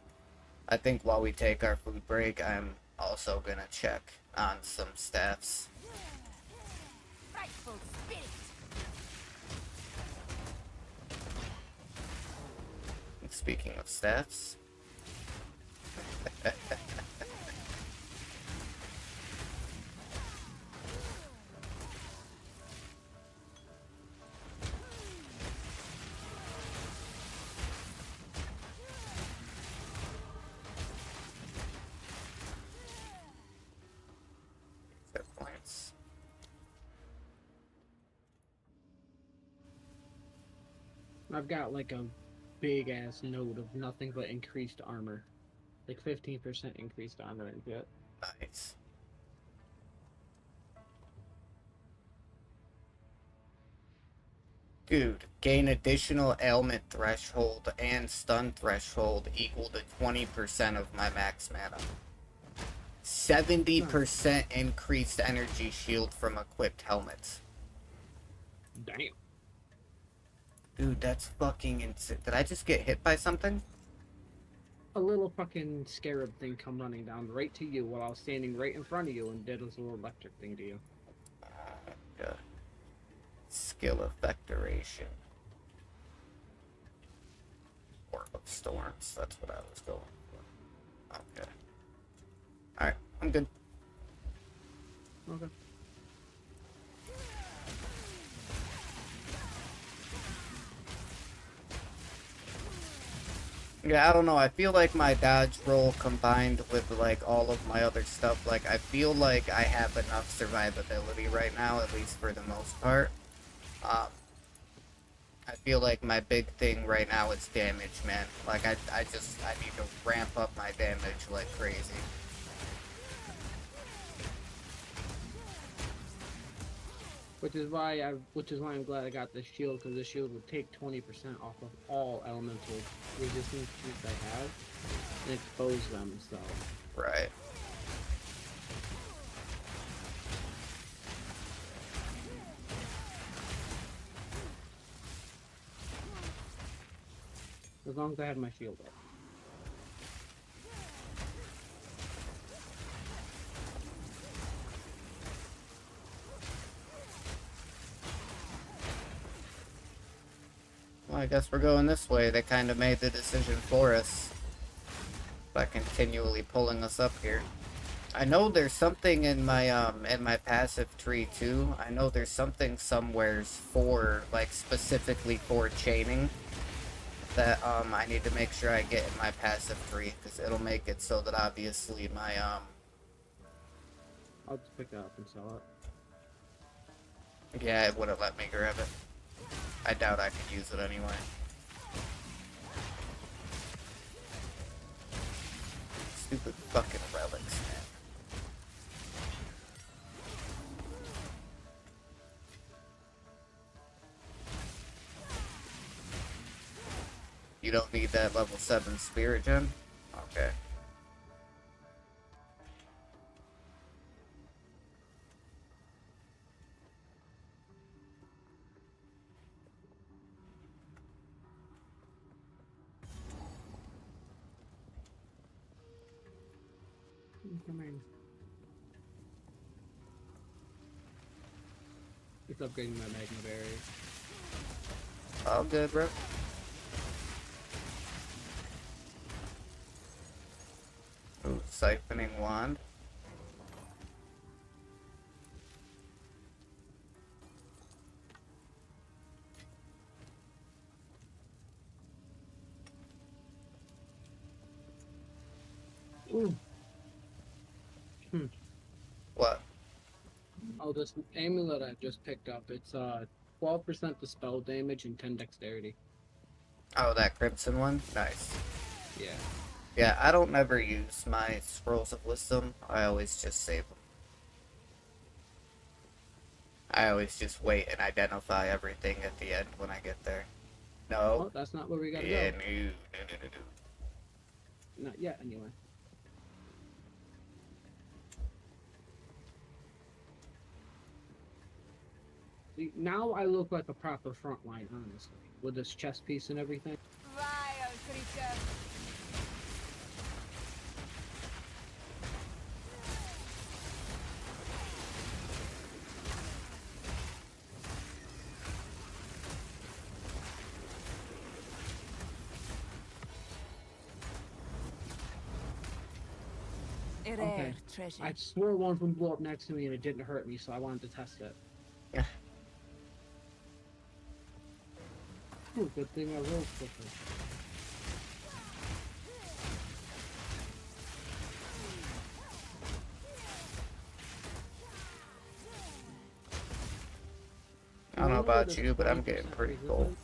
I think while we take our food break, I'm also gonna check on some staffs. Frightful spirit! And speaking of staffs, hit points. I've got like a big ass node of nothing but increased armor. Like 15% increased armor and shit. Nice. Dude, gain additional ailment threshold and stun threshold equal to 20% of my max mana. 70% increased energy shield from equipped helmets. Damn. Dude, that's fucking insane. Did I just get hit by something? A little fucking scarab thing come running down right to you while I was standing right in front of you and did this little electric thing to you. Yeah. Skill effect duration. Orb of Storms, that's what I was going for. Okay. Alright, I'm good. Okay. Yeah, I don't know. I feel like my dodge roll combined with like all of my other stuff, like I feel like I have enough survivability right now, at least for the most part. I feel like my big thing right now is damage, man. Like I need to ramp up my damage like crazy. Which is why I'm glad I got this shield, because this shield would take 20% off of all elemental resistance sheets I have and expose them, so. Right. As long as I had my shield up. Well, I guess we're going this way. They kind of made the decision for us by continually pulling us up here. I know there's something in my passive tree too. I know there's something somewheres for like specifically for chaining that I need to make sure I get in my passive tree because it'll make it so that obviously my I'll just pick it up and sell it. yeah, it wouldn't let me grab it. I doubt I could use it anyway. Stupid fucking relics, man. You don't need that level 7 spirit gem? Okay. Incoming. It's upgrading my magma berry. All good, bro. Ooh, siphoning wand. Ooh. What? Oh, this amulet I just picked up. It's 12% dispel damage and 10 dexterity. Oh, that crimson one? Nice. Yeah. Yeah, I don't never use my scrolls of wisdom. I always just save them. I always just wait and identify everything at the end when I get there. No. Oh, that's not where we gotta Yeah, go. no. Not yet, anyway. See, now I look like a proper frontline, honestly, with this chest piece and everything. Vile creature. A rare Okay. treasure. I swore one of them blew up next to me and it didn't hurt me, so I wanted to test it. Yeah. Ooh, good thing I rolled quickly. I don't know about you, but I'm getting pretty cold.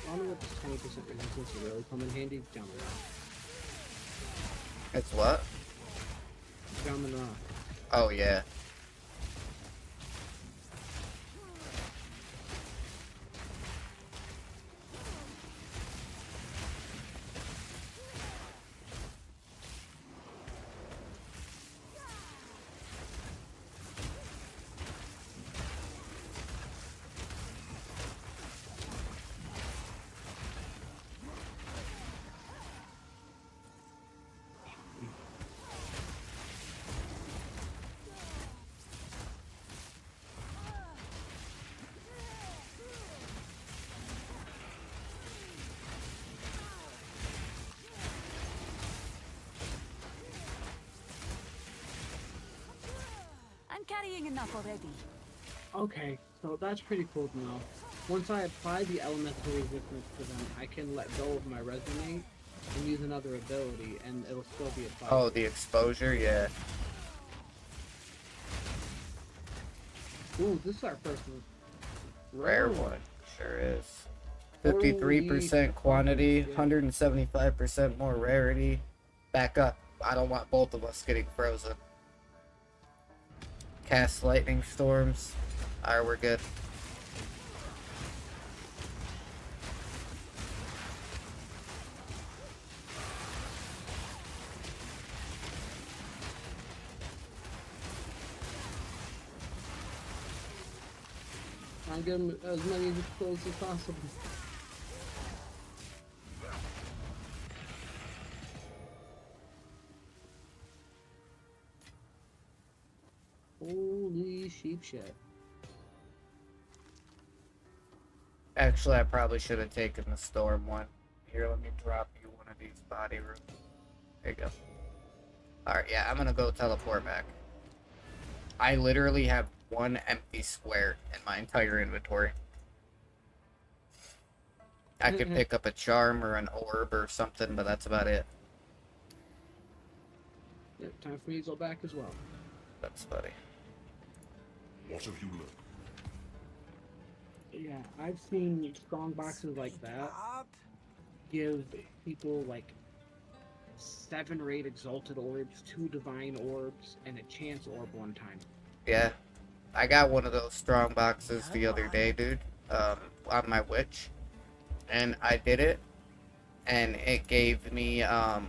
I don't know what this 20% resistance will really come in handy. Diamond rock. It's what? Diamond rock. Oh, yeah. I'm carrying enough already. Okay, so that's pretty cool to know. Once I apply the elemental resistance to them, I can let go of my resume and use another ability, and it'll still be applied. Oh, the exposure? Yeah. Ooh, this is our first one. Rare one. Sure is. 53% quantity, 175% more rarity. Back up. I don't want both of us getting frozen. Cast lightning storms. Alright, we're good. Try and get them as many exposed as possible. Holy sheep shit. Actually, I probably should have taken the storm one. Here, let me drop you one of these body rooms. There you go. Alright, yeah, I'm gonna go teleport back. I literally have one empty square in my entire inventory. I could pick up a charm or an orb or something, but that's about it. Yeah, time for me to go back as well. That's funny. What have you learned? Yeah, I've seen strong boxes like that Up. give people like 7 or 8 exalted orbs, 2 divine orbs, and a chance orb one time. Yeah. I got one of those strong boxes the other day, dude, on my witch. And I did it, and it gave me, I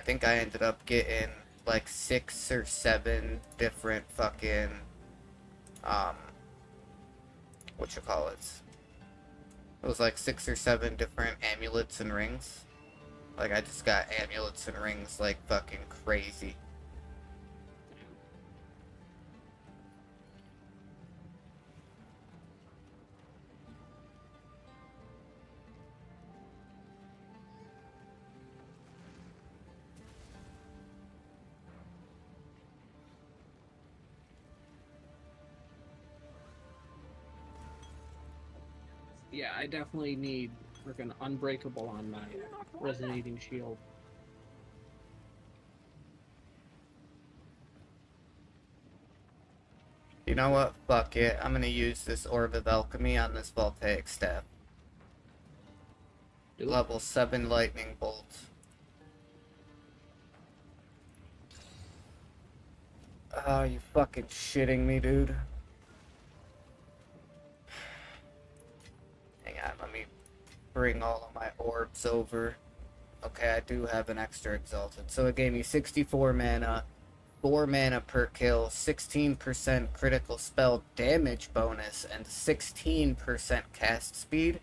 think I ended up getting like 6 or 7 different fucking, it was like 6 or 7 different amulets and rings. Like, I just got amulets and rings like fucking crazy. Yeah, I definitely need freaking unbreakable on my resonating shield. You know what? Fuck it. I'm gonna use this Orb of Alchemy on this Voltaic Staff. Do it. Level 7 Lightning Bolt. Oh, you fucking shitting me, dude. Hang on, let me bring all of my orbs over. Okay, I do have an extra Exalted. So it gave me 64 mana, 4 mana per kill, 16% critical spell damage bonus, and 16% cast speed.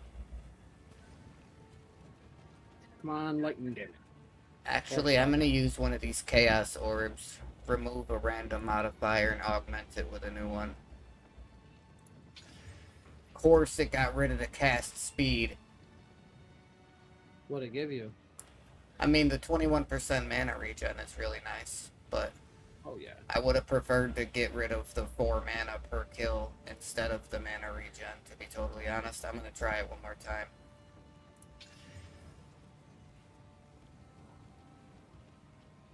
Come on, lightning damage. Actually, I'm gonna use one of these Chaos Orbs, remove a random modifier, and augment it with a new one. Of course, it got rid of the cast speed. What'd it give you? I mean, the 21% mana regen is really nice, but Oh yeah. I would have preferred to get rid of the 4 mana per kill instead of the mana regen, to be totally honest. I'm gonna try it one more time.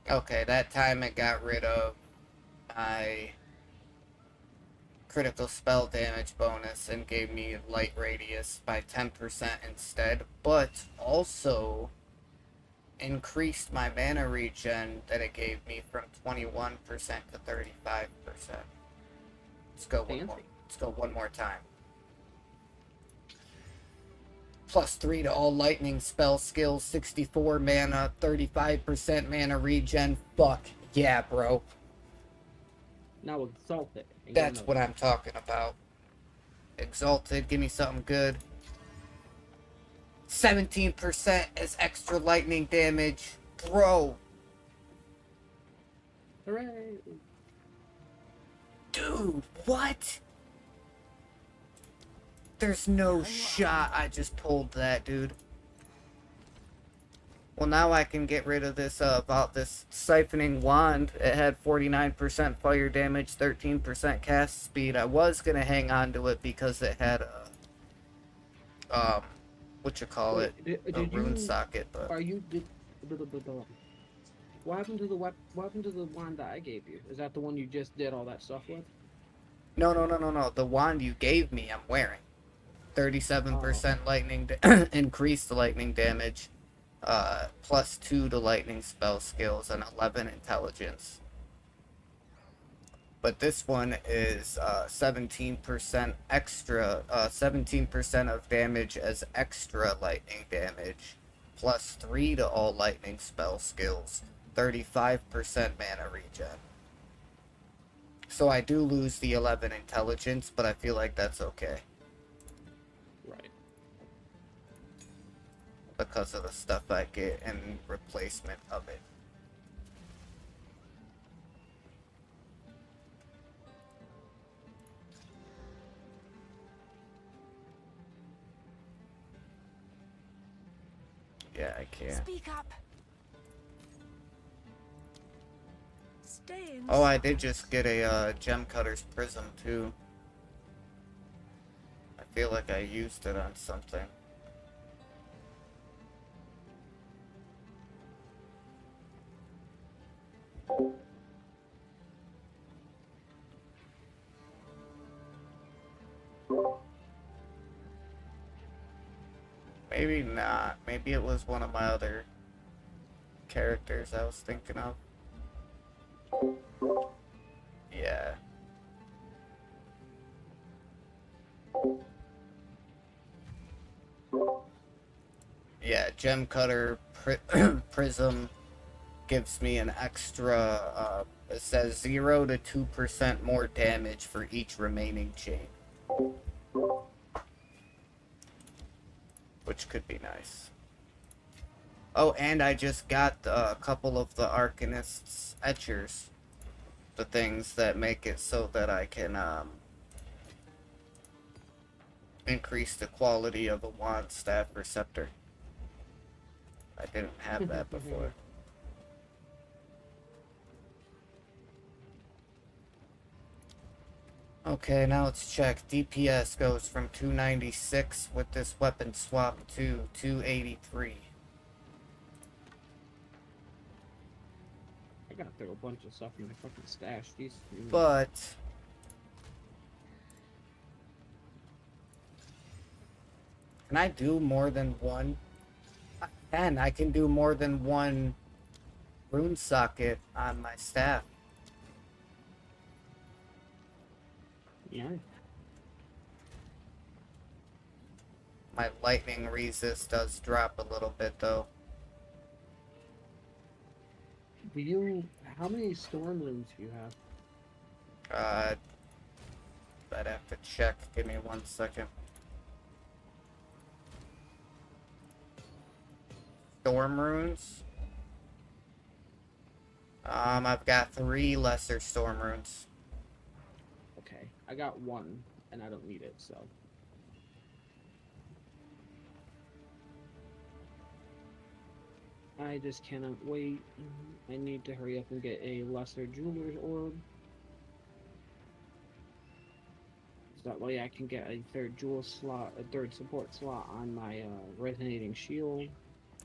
Okay, that time it got rid of my critical spell damage bonus and gave me light radius by 10% instead, but also increased my mana regen that it gave me from 21% to 35%. Let's go one more. Fancy. Let's go one more time. +3 to all lightning spell skills, 64 mana, 35% mana regen. Fuck yeah, bro. Now exalt it. and get That's another what I'm talking about. Exalted, give me something good. 17% as extra lightning damage. Bro, Hooray! dude, what? There's no shot I just pulled that, dude. Well, now I can get rid of this, about this siphoning wand. It had 49% fire damage, 13% cast speed. I was gonna hang on to it because it had a, a rune socket, but Are you did? What happened to the what happened to the wand that I gave you? Is that the one you just did all that stuff with? no. The wand you gave me, I'm wearing. 37% lightning, increased lightning damage, +2 to lightning spell skills, and 11 intelligence. But this one is 17% extra, 17% of damage as extra lightning damage, +3 to all lightning spell skills, 35% mana regen. So I do lose the 11 intelligence, but I feel like that's okay. Right. Because of the stuff I get in replacement of it. Yeah, I can't. Speak up. Stay inside. Oh, I did just get a gem cutter's prism too. I feel like I used it on something. Maybe not. Maybe it was one of my other characters I was thinking of. Yeah. Yeah, gem cutter prism gives me an extra, it says 0 to 2% more damage for each remaining chain. Which could be nice. Oh, and I just got a couple of the Arcanist's etchers. The things that make it so that I can, increase the quality of a wand, staff, or scepter. I didn't have that before. Okay, now let's check. DPS goes from 296 with this weapon swap to 283. I gotta throw a bunch of stuff in my fucking stash. But can I do more than one? I can do more than one rune socket on my staff. Yeah. My lightning resist does drop a little bit though. How many storm runes do you have? I'd have to check. Give me 1 second. Storm runes. I've got 3 lesser storm runes. Okay, I got 1, and I don't need it, so. I just cannot wait. I need to hurry up and get a lesser jeweler's orb. So that way I can get a third jewel slot, a third support slot on my resonating shield.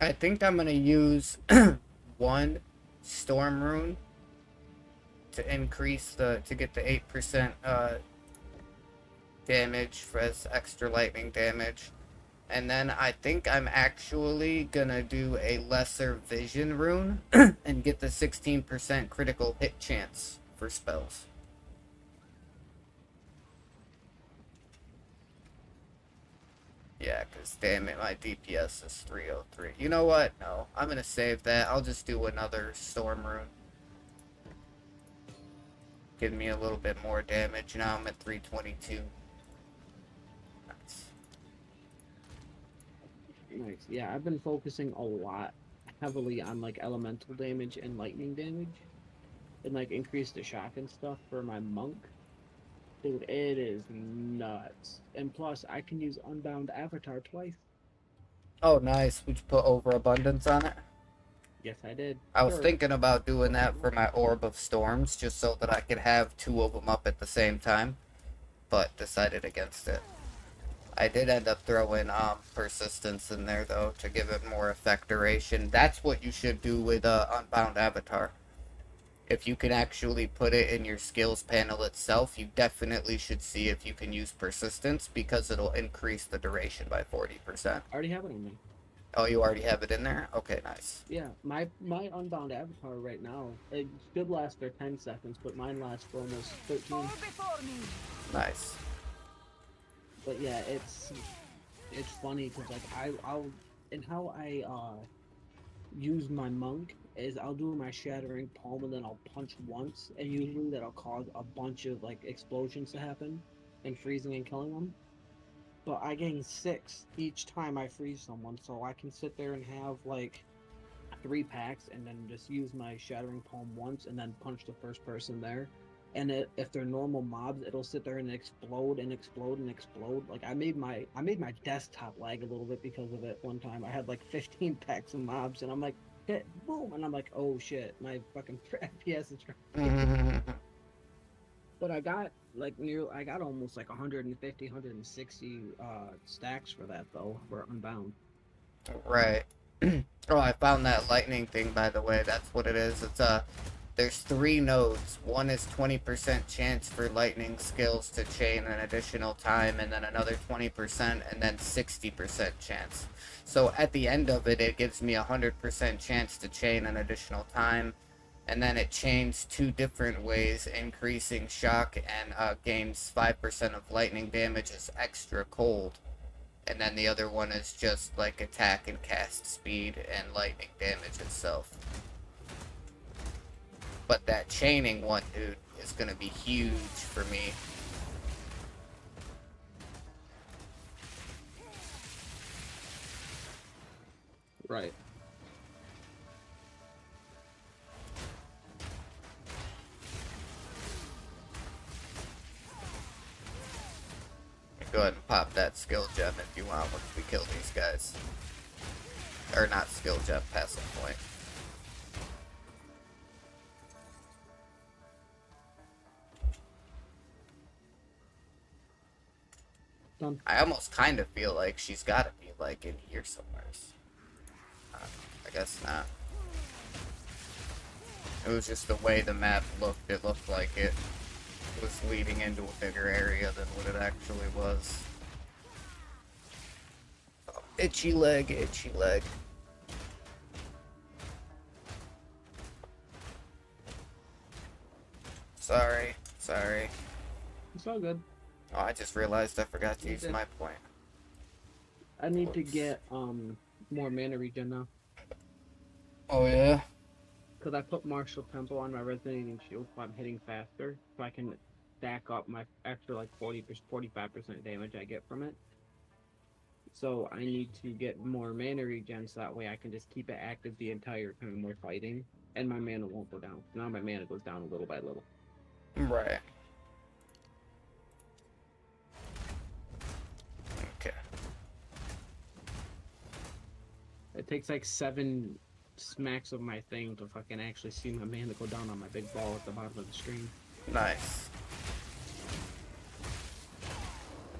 I think I'm gonna use 1 storm rune to increase to get the 8% damage for as extra lightning damage. And then I think I'm actually gonna do a lesser vision rune and get the 16% critical hit chance for spells. Yeah, because damn it, my DPS is 303. You know what? No, I'm gonna save that. I'll just do another storm rune. Give me a little bit more damage. Now I'm at 322. Nice. Yeah, I've been focusing a lot heavily on like elemental damage and lightning damage. And like increase the shock and stuff for my monk. Dude, it is nuts. And plus I can use Unbound Avatar twice. Oh, nice. Would you put overabundance on it? Yes, I did. I was Sure. thinking about doing that for my Orb of Storms, just so that I could have 2 of them up at the same time, but decided against it. I did end up throwing Persistence in there, though, to give it more effect duration. That's what you should do with Unbound Avatar. If you can actually put it in your skills panel itself, you definitely should see if you can use Persistence, because it'll increase the duration by 40%. I already have it on me. Oh, you already have it in there? Okay, nice. Yeah, my Unbound Avatar right now, it should last for 10 seconds, but mine lasts for almost 13. Before me. Nice. But yeah, it's funny because like I'll and how I use my monk is I'll do my shattering palm and then I'll punch once, and usually that'll cause a bunch of like explosions to happen and freezing and killing them. But I gain 6 each time I freeze someone, so I can sit there and have like 3 packs and then just use my shattering palm once and then punch the first person there. And if they're normal mobs, it'll sit there and explode and explode and explode. Like I made my desktop lag a little bit because of it one time. I had like 15 packs of mobs, and I'm like, hit, boom, and I'm like, oh shit, my fucking FPS is Mhm. But I got I got almost like 150, 160 stacks for that though, for Unbound. Right. Oh, I found that lightning thing, by the way. That's what it is. It's there's 3 nodes. One is 20% chance for lightning skills to chain an additional time, and then another 20%, and then 60% chance. So at the end of it, it gives me 100% chance to chain an additional time, and then it chains 2 different ways, increasing shock and gains 5% of lightning damage as extra cold. And then the other one is just like attack and cast speed and lightning damage itself. But that chaining one, dude, is gonna be huge for me. Right. Go ahead and pop that skill gem if you want once we kill these guys. Or not skill gem, passive point. Done. I almost kind of feel like she's gotta be like in here somewhere. I guess not. It was just the way the map looked. It looked like it was leading into a bigger area than what it actually was. Oh, itchy leg, itchy leg. Sorry, sorry. It's all good. Oh, I just realized I forgot to use my point. I need to get more mana regen now. Oh yeah? Because I put Martial Tempo on my Resonating Shield so I'm hitting faster, so I can stack up my extra like 45% damage I get from it. So I need to get more mana regen so that way I can just keep it active the entire time we're fighting, and my mana won't go down. Now my mana goes down little by little. Right. Okay. It takes like 7 smacks of my thing to fucking actually see my mana go down on my big ball at the bottom of the screen. Nice.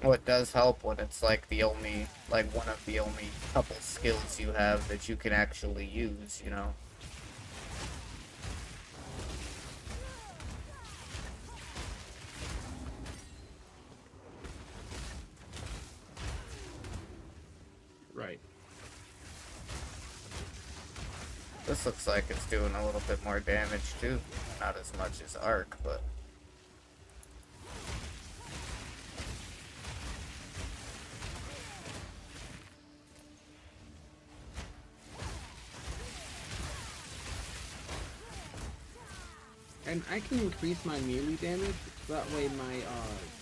What does help when it's like the only, like one of the only couple skills you have that you can actually use, you know? Right. This looks like it's doing a little bit more damage too. Not as much as Arc, but... And I can increase my melee damage, so that way my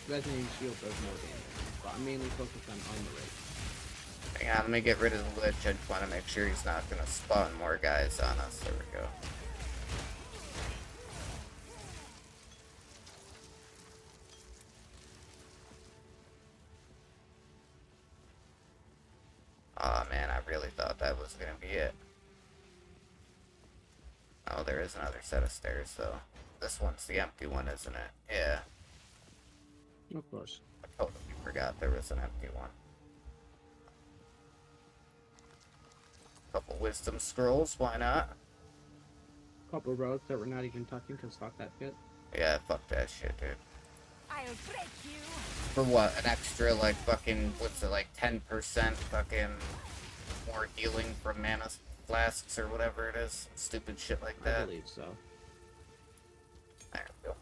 Resonating Shield does more damage. But I'm mainly focused on armor rate. Hang on, let me get rid of the Lich. I just want to make sure he's not going to spawn more guys on us. There we go. Aw, man, I really thought that was going to be it. Oh, there is another set of stairs, though. This one's the empty one, isn't it? Yeah. Of course. I totally forgot there was an empty one. Couple wisdom scrolls, why not? Couple roads that we're not even touching because fuck that shit. Yeah, fuck that shit, dude. I'll break you. For what? An extra, like, fucking, what's it, like, 10% fucking more healing from mana flasks or whatever it is? Stupid shit like that. I believe so. There we go.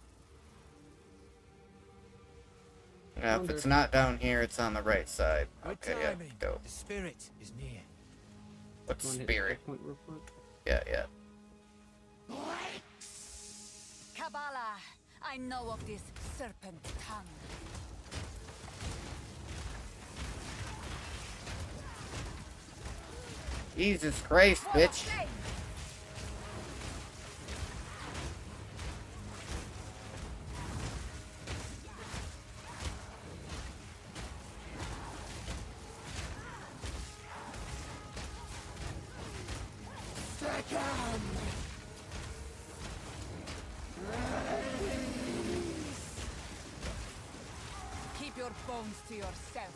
Yeah, if it's not down here, it's on the right side. Good Okay, yeah, timing. go. The spirit is near. What's Wanna hit spirit? the point real quick? Yeah, yeah. Kabbalah, I know of this serpent tongue. Jesus Christ, bitch. your bones to yourself.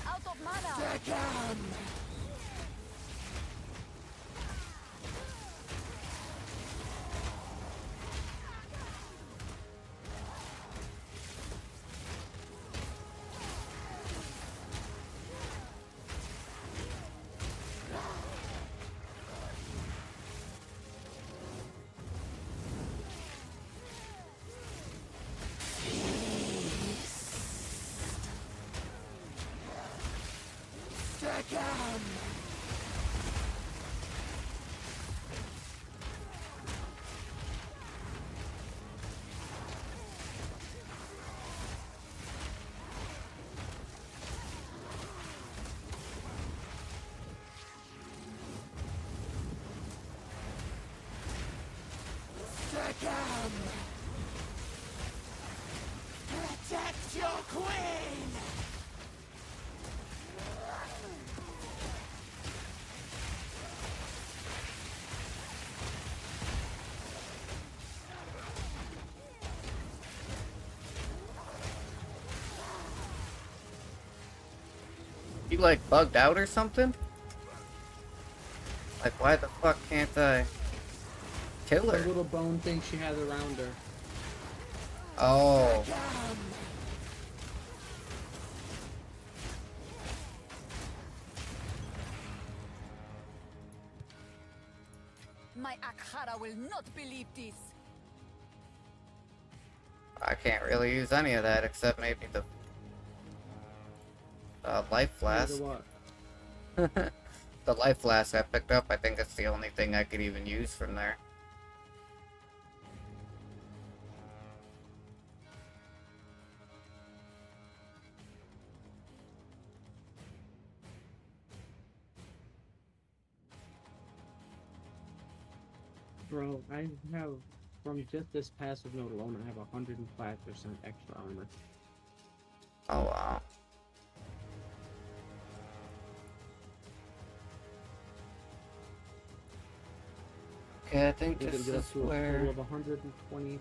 Out of mana. Protect your queen! You like bugged out or something? Like, why the fuck can't I kill The her? little bone thing she has around her. Oh. My Akhara will not believe this. I can't really use any of that except maybe the life flask. What? The life flask I picked up, I think that's the only thing I could even use from there. Bro, I have, from just this passive note alone, I have 105% extra armor. Oh wow. Okay, I think It this get is up to a where... total of 120%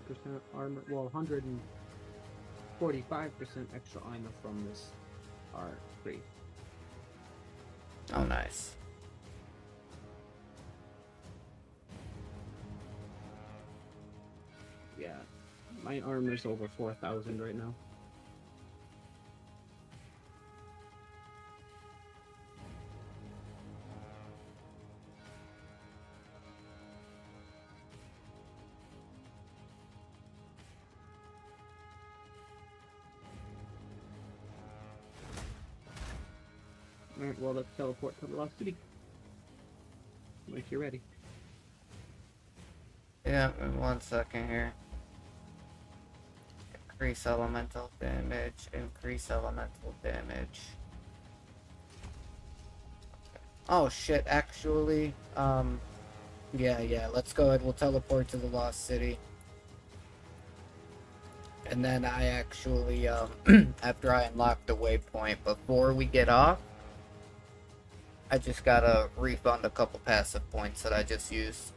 armor, well, 145% extra armor from this art tree. Oh, nice. Yeah, my armor's over 4,000 right now. Alright, well, let's teleport to the Lost City. If you're ready. Yeah, in 1 second here. Increase elemental damage, increase elemental damage. Oh shit, actually, yeah, let's go ahead, we'll teleport to the Lost City. And then I actually, after I unlock the waypoint, before we get off, I just gotta refund a couple passive points that I just used.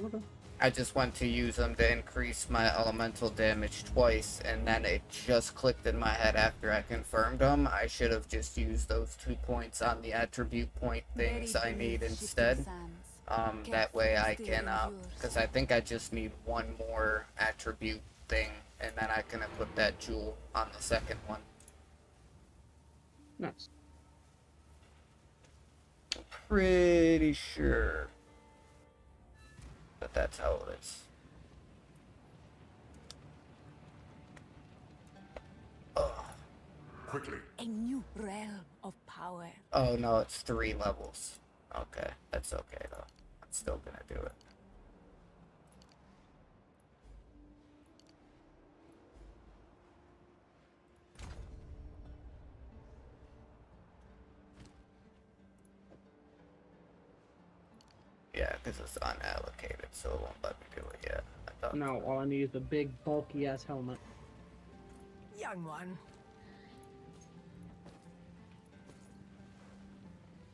Okay. I just went to use them to increase my elemental damage twice, and then it just clicked in my head after I confirmed them. I should have just used those 2 points on the attribute point things I need instead. That way I can, because I think I just need one more attribute thing, and then I can equip that jewel on the second one. Nice. Pretty sure. But that's how it is. Oh. Quickly. A new realm of power. Oh no, it's 3 levels. Okay, that's okay though. I'm still gonna do it. Yeah, because it's unallocated, so it won't let me do it yet. I thought... Now all I need is a big bulky ass helmet. Young one.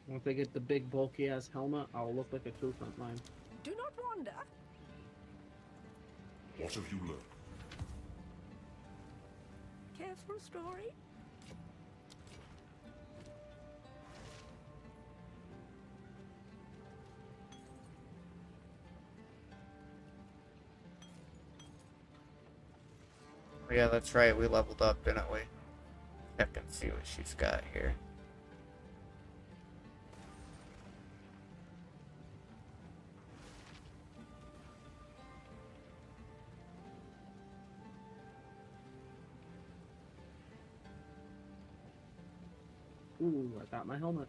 Once I get the big bulky ass helmet, I'll look like a true frontline. Do not wander. What have you learned? Careful story. Oh, yeah, that's right. We leveled up, didn't we? Check and see what she's got here. Ooh, I got my helmet.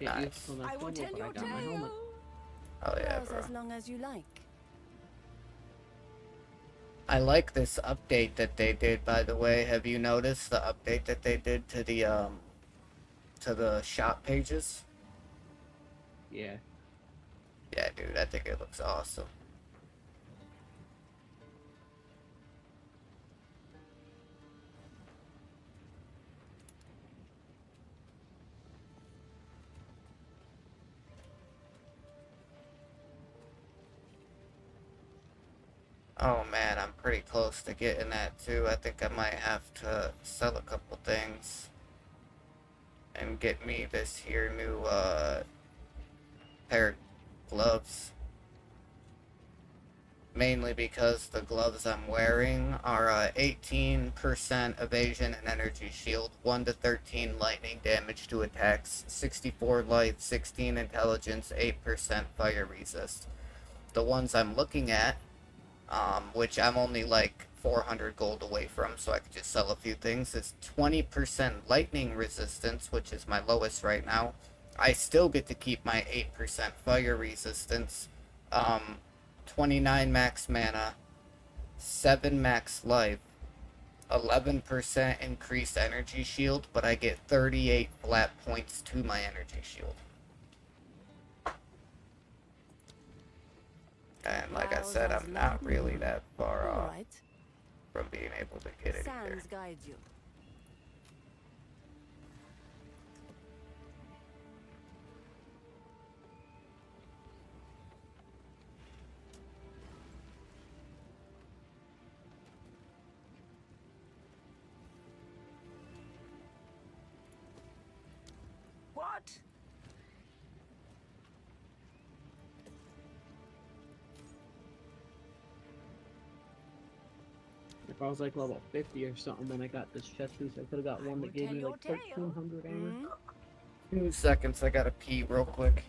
Can't use Nice. it on that I will helmet, tell but I your got my helmet. tale. Oh yeah, Yours bro. as long as you like. I like this update that they did, by the way. Have you noticed the update that they did to the shop pages? Yeah. Yeah, dude, I think it looks awesome. Oh man, I'm pretty close to getting that too. I think I might have to sell a couple things and get me this here new pair of gloves. Mainly because the gloves I'm wearing are 18% evasion and energy shield, 1 to 13 lightning damage to attacks, 64 life, 16 intelligence, 8% fire resist. The ones I'm looking at, which I'm only like 400 gold away from, so I could just sell a few things, is 20% lightning resistance, which is my lowest right now. I still get to keep my 8% fire resistance, 29 max mana, 7 max life, 11% increased energy shield, but I get 38 flat points to my energy shield. And like I said, I'm not really that far off from being able to get it either. Sands guide you. What? If I was like level 50 or something, then I got this chest piece. I could have got one that gave me like 1300 armor. 2 seconds, I gotta pee real quick.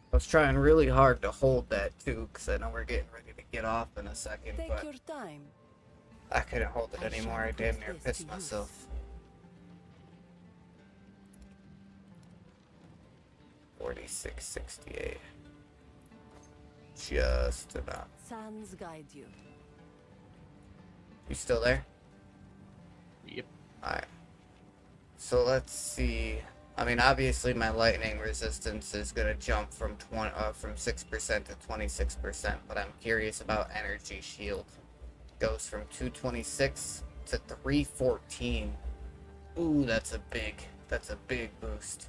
I was trying really hard to hold that too, because I know we're getting ready to get off in a second, Take but your time. I couldn't hold it I anymore. shall I damn put near this pissed to use. myself. 4668. Just enough. Sands guide you. You still there? Yep. Alright. So let's see. I mean, obviously my lightning resistance is gonna jump from 6% to 26%, but I'm curious about energy shield. Goes from 226 to 314. Ooh, that's a big boost.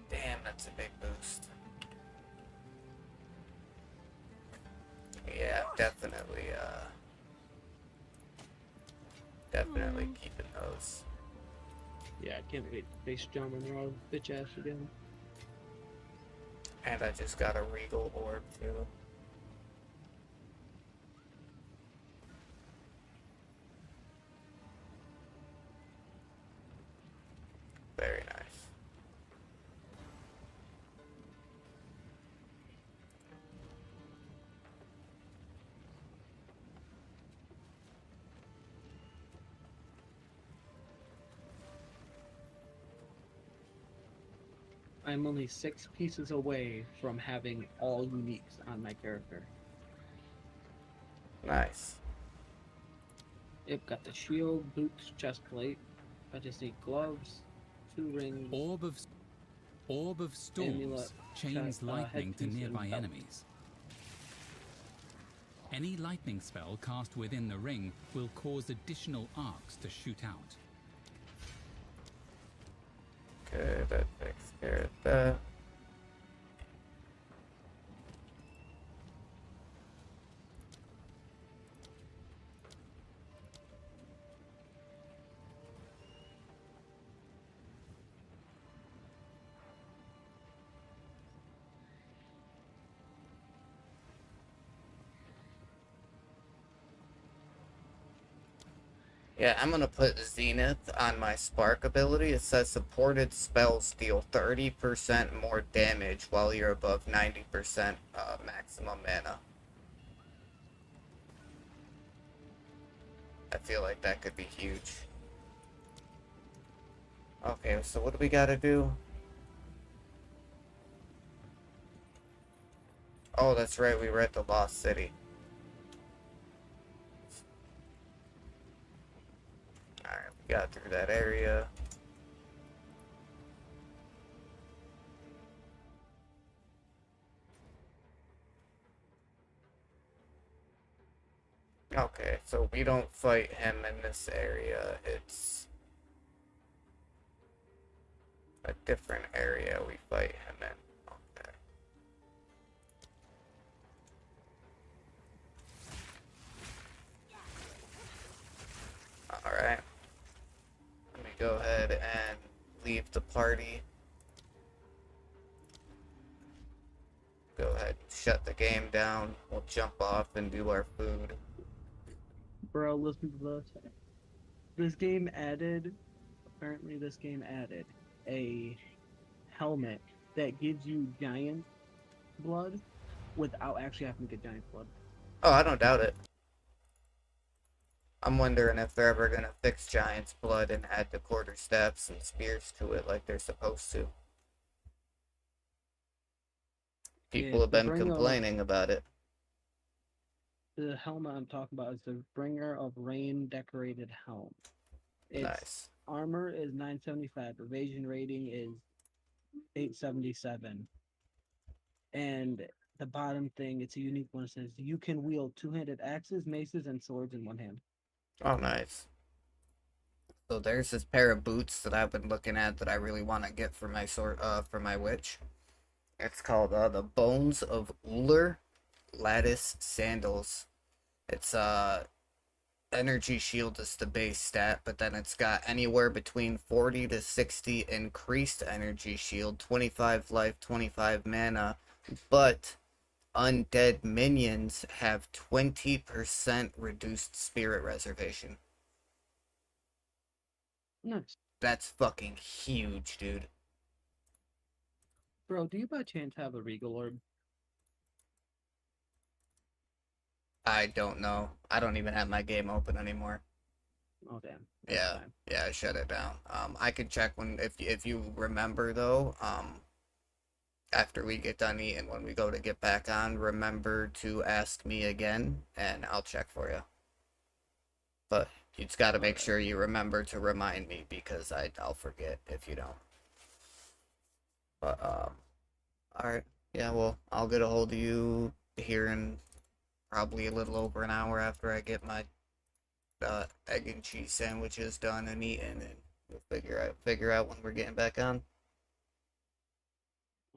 Damn, that's a big boost. definitely keeping those. Yeah, I can't wait to face John Monroe, bitch ass again. And I just got a regal orb too. Very nice. I'm only 6 pieces away from having all uniques on my character. Nice. Yep, got the shield, boots, chest plate. I just need gloves, 2 rings, Orb of Storms amulet, chains lightning to headpiece, and nearby belt. enemies. Any lightning spell cast within the ring will cause additional arcs to shoot out. Okay, that takes care of that. Yeah, I'm gonna put Zenith on my Spark ability. It says supported spells deal 30% more damage while you're above 90% maximum mana. I feel like that could be huge. Okay, so what do we gotta do? Oh, that's right, we were at the Lost City. Alright, we got through that area. Okay, so we don't fight him in this area. It's a different area we fight him in. Okay. Alright. Let me go ahead and leave the party. Go ahead and shut the game down. We'll jump off and do our food. Bro, listen to this. This game added a helmet that gives you giant blood without actually having to get giant blood. Oh, I don't doubt it. I'm wondering if they're ever gonna fix Giant's Blood and add the quarter staffs and spears to it like they're supposed to. People have been complaining about it. The helmet I'm talking about is the Bringer of Rain decorated helm. Its Nice. armor is 975, evasion rating is 877. And the bottom thing, it's a unique one. It says you can wield 2-handed axes, maces, and swords in one hand. Oh, nice. So there's this pair of boots that I've been looking at that I really want to get for my for my witch. It's called the Bones of Uller Lattice Sandals. It's energy shield is the base stat, but then it's got anywhere between 40 to 60 increased energy shield, 25 life, 25 mana, but undead minions have 20% reduced spirit reservation. Nice. That's fucking huge, dude. Bro, do you by chance have a Regal Orb? I don't know. I don't even have my game open anymore. Oh, damn. Yeah, yeah, I shut it down. I can check when if you remember though. After we get done eating, when we go to get back on, remember to ask me again, and I'll check for you. But you just got to make sure you remember to remind me because I'll forget if you don't. But all right, yeah. Well, I'll get a hold of you here in probably a little over an hour after I get my egg and cheese sandwiches done and eaten, and we'll figure out when we're getting back on.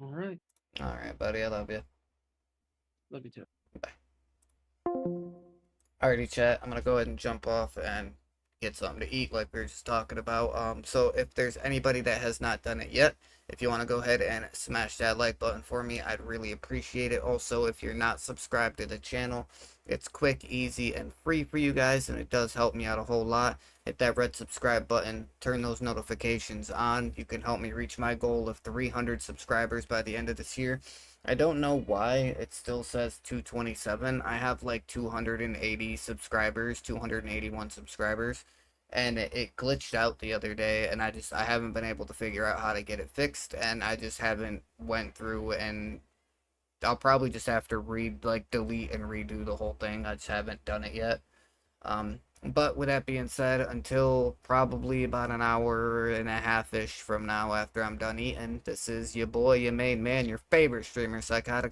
All right. All right, buddy. I love you. Love you too. Bye. Alrighty, chat. I'm gonna go ahead and jump off and get something to eat, like we were just talking about. So if there's anybody that has not done it yet, if you want to go ahead and smash that like button for me, I'd really appreciate it. Also, if you're not subscribed to the channel, it's quick, easy, and free for you guys, and it does help me out a whole lot. Hit that red subscribe button, turn those notifications on. You can help me reach my goal of 300 subscribers by the end of this year. I don't know why it still says 227. I have like 280 subscribers, 281 subscribers, and it glitched out the other day, and I haven't been able to figure out how to get it fixed, and I just haven't went through, and I'll probably just have to delete and redo the whole thing. I just haven't done it yet. But with that being said, until probably about an hour and a half-ish from now after I'm done eating, this is your boy, your main man, your favorite streamer, Psychotic.